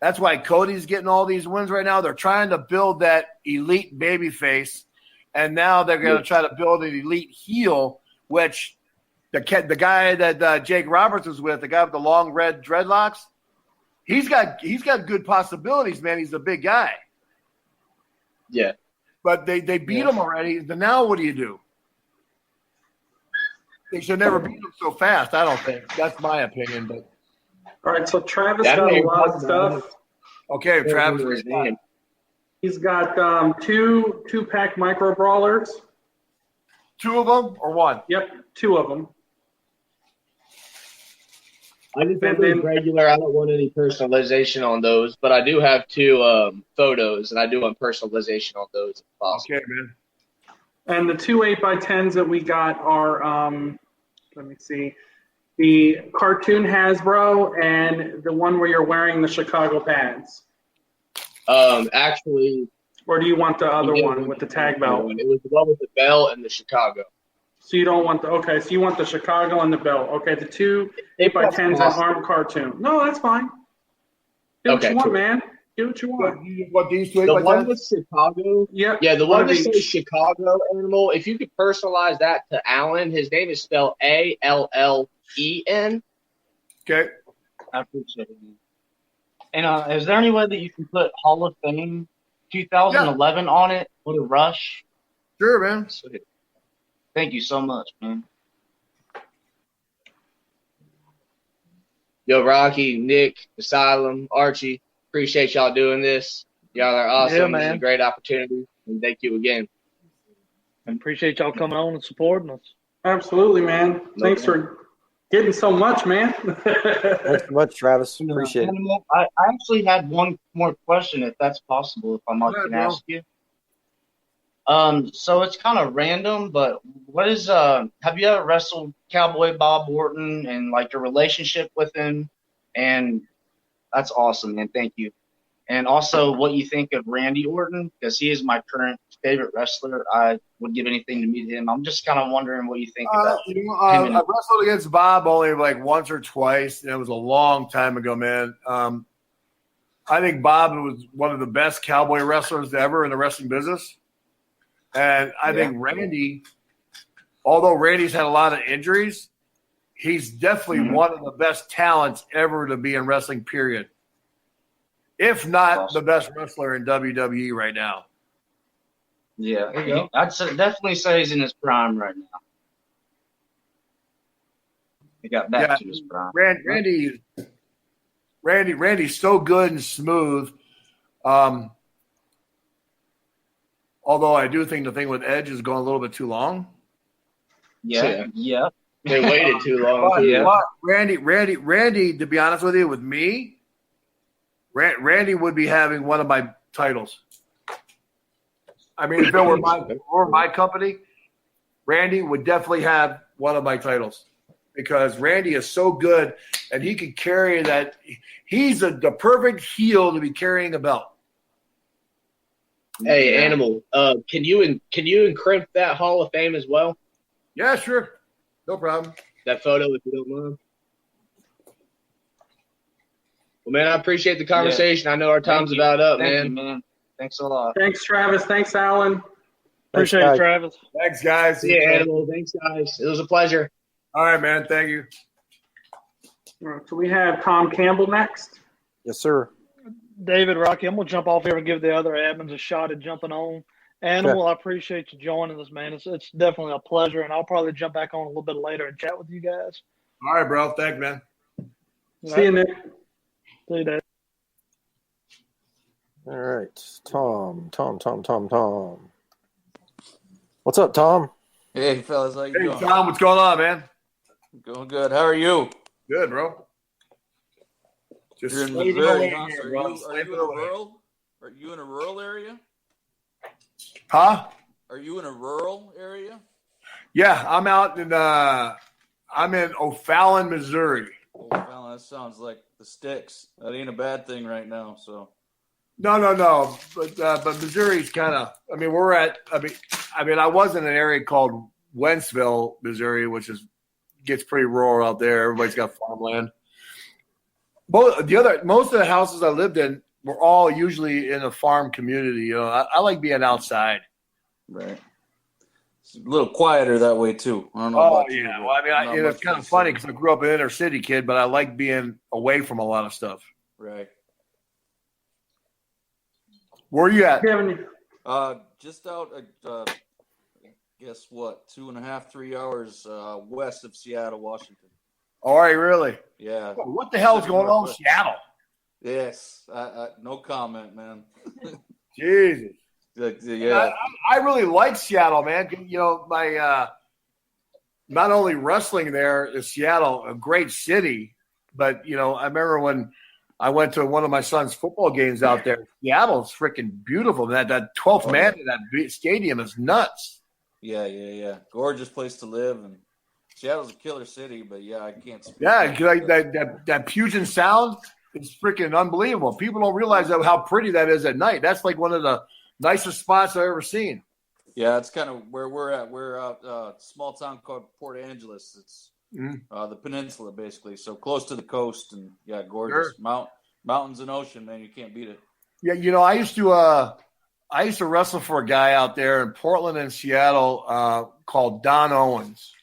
That's why Cody's getting all these wins right now. They're trying to build that elite babyface, and now they're going to try to build an elite heel, which the guy that Jake Roberts was with, the guy with the long red dreadlocks, he's got good possibilities, man. He's a big guy. Yeah. But they beat him already. Then now what do you do? They should never beat him so fast, I don't think. That's my opinion. But all right, so Travis got a lot of stuff. Okay, Travis. He's got two-pack micro brawlers. 2 of them or 1? Yep, 2 of them. I just want them regular. I don't want any personalization on those, but I do have 2 photos, and I do want personalization on those if possible. Okay, man. And the 2 8x10s that we got are, let me see, the cartoon Hasbro and the one where you're wearing the Chicago pads. Actually. Or do you want the other one with the tag belt? It was the one with the belt and the Chicago. So you don't want so you want the Chicago and the belt. Okay, the 2 8x10s are armed cartoon. No, that's fine. Do what you want, man. Do what you want. What these 2 8x10s? The one with Chicago. Yep. Yeah, the one that says Chicago Animal. If you could personalize that to Alan, his name is spelled Allen. Okay. I appreciate it. And is there any way that you can put Hall of Fame 2011 on it with a rush? Sure, man. Sweet. Thank you so much, man. Yo, Rocky, Nick, Asylum, Archie, appreciate y'all doing this. Y'all are awesome. Yeah, This is man. a great opportunity, and thank you again. And appreciate y'all coming on and supporting us. Absolutely, man. Thanks for getting so much, man. Thanks so much, Travis. Appreciate it. Animal, I actually had one more question, if that's possible, if I might can ask you. So it's kind of random, but what is have you ever wrestled Cowboy Bob Orton and like your relationship with him? And that's awesome, man. Thank you. And also what you think of Randy Orton, because he is my current favorite wrestler. I would give anything to meet him. I'm just kind of wondering what you think about him. I wrestled against Bob only like once or twice, and it was a long time ago, man. I think Bob was one of the best cowboy wrestlers ever in the wrestling business. And I think Randy, although Randy's had a lot of injuries, he's definitely one of the best talents ever to be in wrestling, period. If not the best wrestler in WWE right now. Yeah, I'd definitely say he's in his prime right now. He got back to his prime. Randy's so good and smooth. Although I do think the thing with Edge is going a little bit too long. Yeah. They waited too long. But Randy, to be honest with you, with me, Randy would be having one of my titles. I mean, if it were my company, Randy would definitely have one of my titles because Randy is so good and he can carry that. He's the perfect heel to be carrying a belt. Hey, Animal, can you encrypt that Hall of Fame as well? Yeah, sure. No problem. That photo, if you don't mind. Well, man, I appreciate the conversation. I know our time's about up, Thank man. you, man. Thanks a lot. Thanks, Travis. Thanks, Alan. Appreciate it, Travis. Thanks, guys. See you, Animal. Thanks, guys. It was a pleasure. All right, man. Thank you. All right, so we have Tom Campbell next. Yes, sir. David, Rocky, I'm going to jump off here and give the other admins a shot at jumping on. Animal, I appreciate you joining us, man. It's definitely a pleasure, and I'll probably jump back on a little bit later and chat with you guys. All right, bro. Thanks, man. See you, Nick. See you, Dave. All right. Tom. What's up, Tom? Hey, fellas. How you Hey, doing? Tom. What's going on, man? Going good. How are you? Good, bro. Just You're in slaving Missouri, away huh? here, So bro. are you Slaving in a away. rural? Are you in a rural area? Huh? Are you in a rural area? Yeah, I'm out in I'm in O'Fallon, Missouri. Oh, well, that sounds like the sticks. That ain't a bad thing right now. So No. But Missouri's kind of. I mean, we're at. I mean, I was in an area called Wentzville, Missouri, which gets pretty rural out there. Everybody's got farmland. Most of the houses I lived in were all usually in a farm community. You know, I like being outside. right. It's a little quieter that way too. I don't know Oh about you. yeah, but well, I mean, not it's much kind in of the funny city. because I grew up an inner city kid, but I like being away from a lot of stuff. Right. Where are you at? Just out. Guess what? 2.5, 3 hours west of Seattle, Washington. All right, really? Yeah. What the hell is going on in Seattle? Yes. No comment, man. Jesus. Yeah. I really like Seattle, man. You know, my not only wrestling there is Seattle, a great city, but you know, I remember when I went to one of my son's football games out there. Seattle's freaking beautiful. That 12th man in that stadium is nuts. Yeah. Gorgeous place to live, and Seattle's a killer city. But yeah, I can't speak. Yeah, like that Puget Sound is freaking unbelievable. People don't realize how pretty that is at night. That's like one of the nicest spots I've ever seen. Yeah, it's kind of where we're at. We're out a small town called Port Angeles. It's the peninsula, basically. So close to the coast, and yeah, gorgeous. Sure. Mountains and ocean, man. You can't beat it. Yeah, you know, I used to wrestle for a guy out there in Portland and Seattle called Don Owens.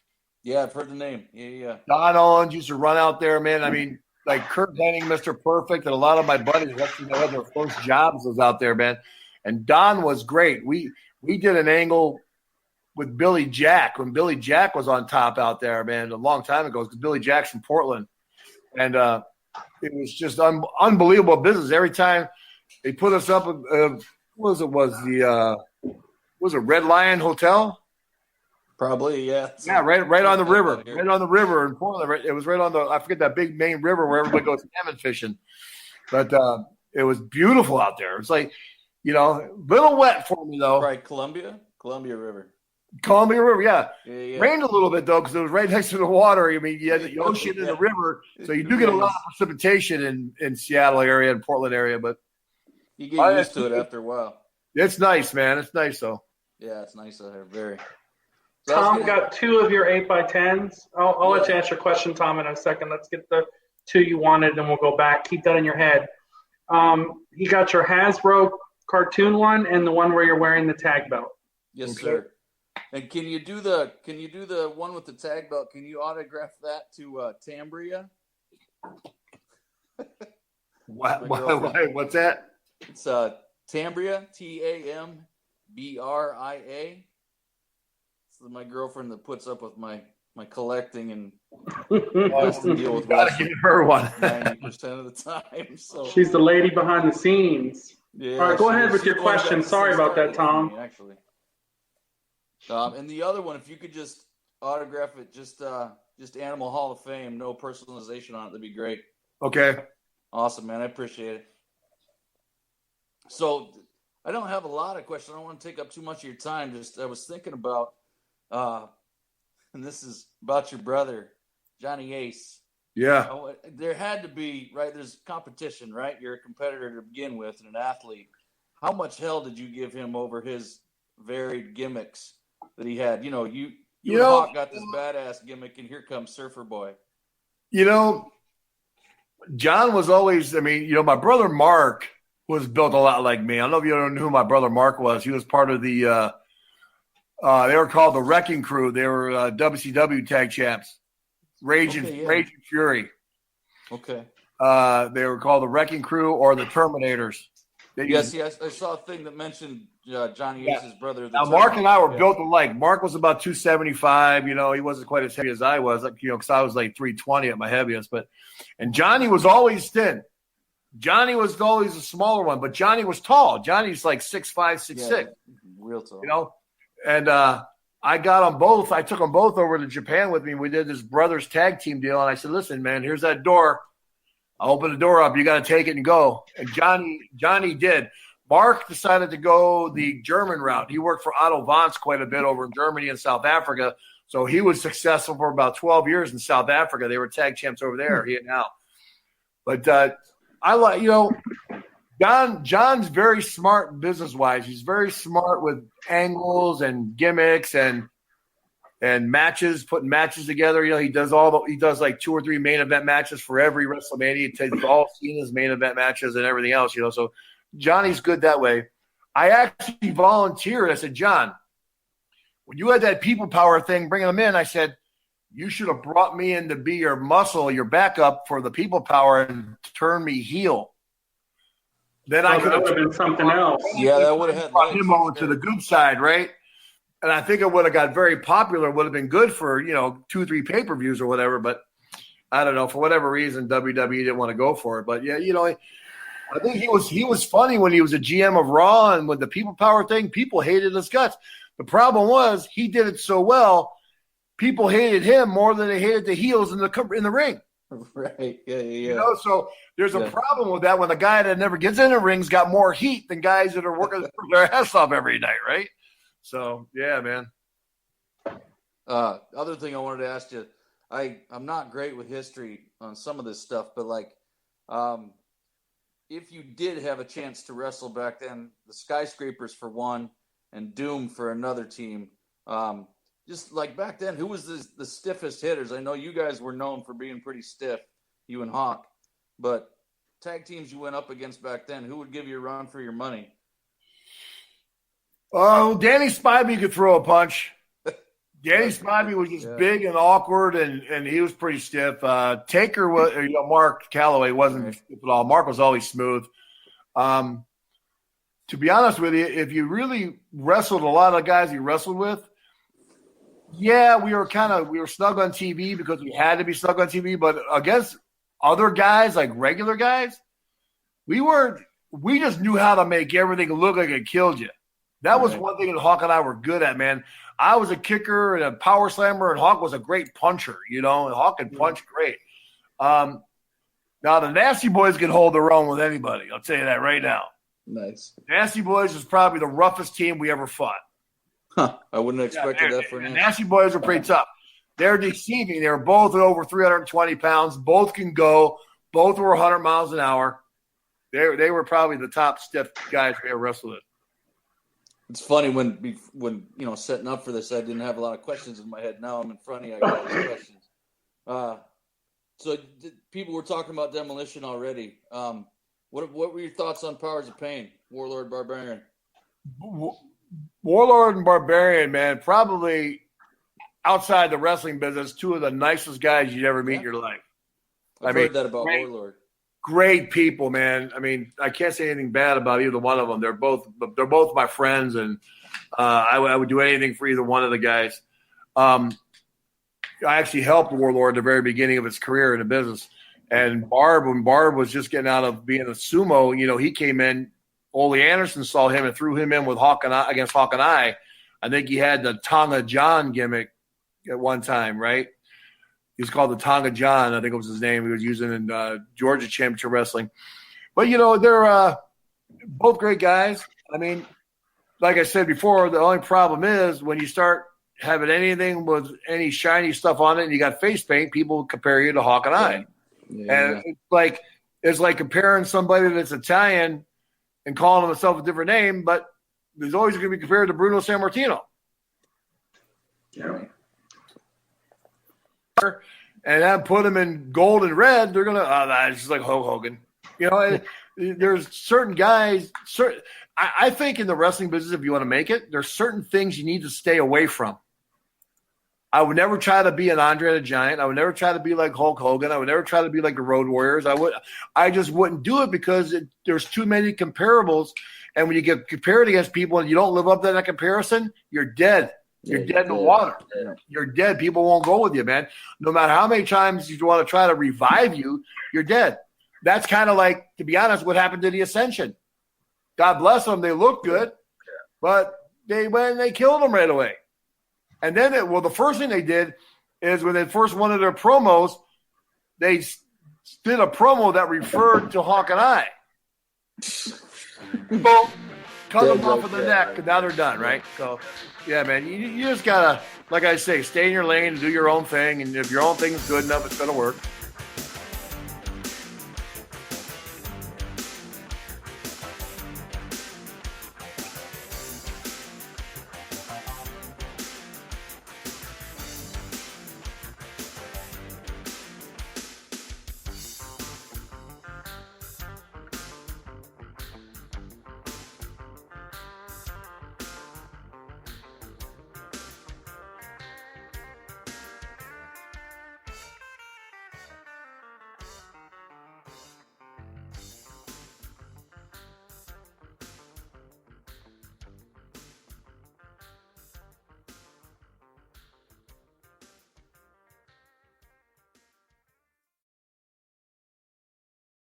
Yeah, I've heard the name. Yeah. Don Owens used to run out there, man. I mean, like Kurt Hennig, Mr. Perfect, and a lot of my buddies actually had their first jobs was out there, man. And Don was great. We did an angle with Billy Jack when Billy Jack was on top out there, man, a long time ago, because Billy Jack's from Portland. And it was just unbelievable business. Every time they put us up, was it Red Lion Hotel? Probably, yeah. Yeah, right on the river. Right on the river in Portland. It was right on I forget that big main river where everybody goes salmon fishing. But it was beautiful out there. It's like, little wet for me, though. Right, Columbia River. Columbia River, yeah. Yeah. Rained a little bit, though, because it was right next to the water. I mean, you had the ocean and the river, so you do get a lot of precipitation in Seattle area and Portland area. But you get used to it after a while. It's nice, man. It's nice, though. Yeah, it's nice out here. Very. Tom, we got 2 of your 8x10s. I'll let you answer your question, Tom, in a second. Let's get the 2 you wanted, and we'll go back. Keep that in your head. You got your Hasbro cartoon one and the one where you're wearing the tag belt. Yes, sir. And can you do the one with the tag belt? Can you autograph that to Tambria? What's that? It's Tambria, Tambria. This is my girlfriend that puts up with my collecting and has to deal with gotta give her one 90% of the time. So she's the lady behind the scenes. Yeah, all right, go ahead with your question. Sorry about that, Tom. Actually, and the other one, if you could just autograph it, just Animal Hall of Fame, no personalization on it, that'd be great. Okay. Awesome, man. I appreciate it. So I don't have a lot of questions. I don't want to take up too much of your time. Just I was thinking about, and this is about your brother, Johnny Ace. Yeah. There had to be, right? There's competition, right? You're a competitor to begin with and an athlete. How much hell did you give him over his varied gimmicks that he had? You and Hawk got this badass gimmick, and here comes Surfer Boy. John was always, my brother Mark was built a lot like me. I don't know if you know who my brother Mark was. He was part of the, they were called the Wrecking Crew. They were WCW tag champs. Rage and Fury. Okay. They were called the Wrecking Crew or the Terminators. Yes, I saw a thing that mentioned Johnny Ace's brother. Now, Mark and I were built alike. Mark was about 275. He wasn't quite as heavy as I was, because I was like 320 at my heaviest. And Johnny was always thin. Johnny was always a smaller one, but Johnny was tall. Johnny's like 6'5", 6'6". Real tall. And I got them both. I took them both over to Japan with me. We did this brothers tag team deal, and I said, "Listen, man, here's that door. I'll open the door up. You got to take it and go." And Johnny did. Mark decided to go the German route. He worked for Otto Wanz quite a bit over in Germany and South Africa, so he was successful for about 12 years in South Africa. They were tag champs over there, he and Al. But I like, John's very smart business-wise. He's very smart with angles and gimmicks and matches, putting matches together. He does like 2 or 3 main event matches for every WrestleMania. He takes all Cena's main event matches and everything else. So Johnny's good that way. I actually volunteered. I said, John, when you had that people power thing, bringing them in, I said, you should have brought me in to be your muscle, your backup for the people power, and turn me heel. Then I could have been something else. Yeah, that would have brought him over to the Goop side, right? And I think it would have got very popular. Would have been good for 2-3 pay-per-views or whatever. But I don't know, for whatever reason, WWE didn't want to go for it. But yeah, I think he was funny when he was a GM of Raw, and with the people power thing, people hated his guts. The problem was he did it so well, people hated him more than they hated the heels in the ring. Right. Yeah. So there's a problem with that when the guy that never gets in the ring's got more heat than guys that are working their ass off every night, right? So yeah, man. Other thing I wanted to ask you, I'm not great with history on some of this stuff, but if you did have a chance to wrestle back then, the Skyscrapers for one and Doom for another team, just like back then, who was the stiffest hitters? I know you guys were known for being pretty stiff, you and Hawk, but tag teams you went up against back then, who would give you a run for your money? Oh, Danny Spivey could throw a punch. Danny Spivey was just big and awkward, and he was pretty stiff. Taker was, Mark Calloway wasn't stiff at all. Mark was always smooth. To be honest with you, if you really wrestled a lot of guys you wrestled with, yeah, we were snug on TV because we had to be snug on TV. But against other guys, like regular guys, we just knew how to make everything look like it killed you. That was one thing that Hawk and I were good at, man. I was a kicker and a power slammer, and Hawk was a great puncher, and Hawk could punch great. Now, the Nasty Boys can hold their own with anybody. I'll tell you that right now. Nice. Nasty Boys was probably the roughest team we ever fought. Huh. I wouldn't have expected that for the an Nasty Boys were pretty tough. They're deceiving. They're both over 320 pounds. Both can go. Both were 100 miles an hour. They were probably the top stiff guys we ever wrestled with. It's funny when setting up for this, I didn't have a lot of questions in my head. Now I'm in front of you. I got all these questions. So people were talking about Demolition already. What were your thoughts on Powers of Pain, Warlord, Barbarian? Warlord and Barbarian, man, probably outside the wrestling business, two of the nicest guys you'd ever meet in your life. I've heard that about Warlord. Great people, man. I mean, I can't say anything bad about either one of them. They're both my friends, and I would do anything for either one of the guys. I actually helped Warlord at the very beginning of his career in the business. And when Barb was just getting out of being a sumo, he came in. Ole Anderson saw him and threw him in with against Hawk and I. I think he had the Tonga John gimmick at one time, right? He was called the Tonga John, I think it was his name. He was using in Georgia Championship Wrestling. But, they're both great guys. I mean, like I said before, the only problem is when you start having anything with any shiny stuff on it and you got face paint, people compare you to Hawk and I. Yeah. And it's like comparing somebody that's Italian and calling himself a different name, but there's always going to be compared to Bruno Sammartino. Yeah. And then put him in gold and red, they're going to, it's just like Hulk Hogan. There's certain guys, I think in the wrestling business, if you want to make it, there's certain things you need to stay away from. I would never try to be an Andre the Giant. I would never try to be like Hulk Hogan. I would never try to be like the Road Warriors. I just wouldn't do it because there's too many comparables. And when you get compared against people and you don't live up to that comparison, you're dead. You're dead in the water. Yeah. You're dead. People won't go with you, man. No matter how many times you want to try to revive you, you're dead. That's kind of like, to be honest, what happened to the Ascension. God bless them. They looked good, but they went and they killed them right away. And then, the first thing they did is when they first wanted their promos, they did a promo that referred to Hawk and I. Boom. Cut them off of the neck, and now they're done, right? So, yeah, man, you just got to, like I say, stay in your lane and do your own thing. And if your own thing is good enough, it's going to work.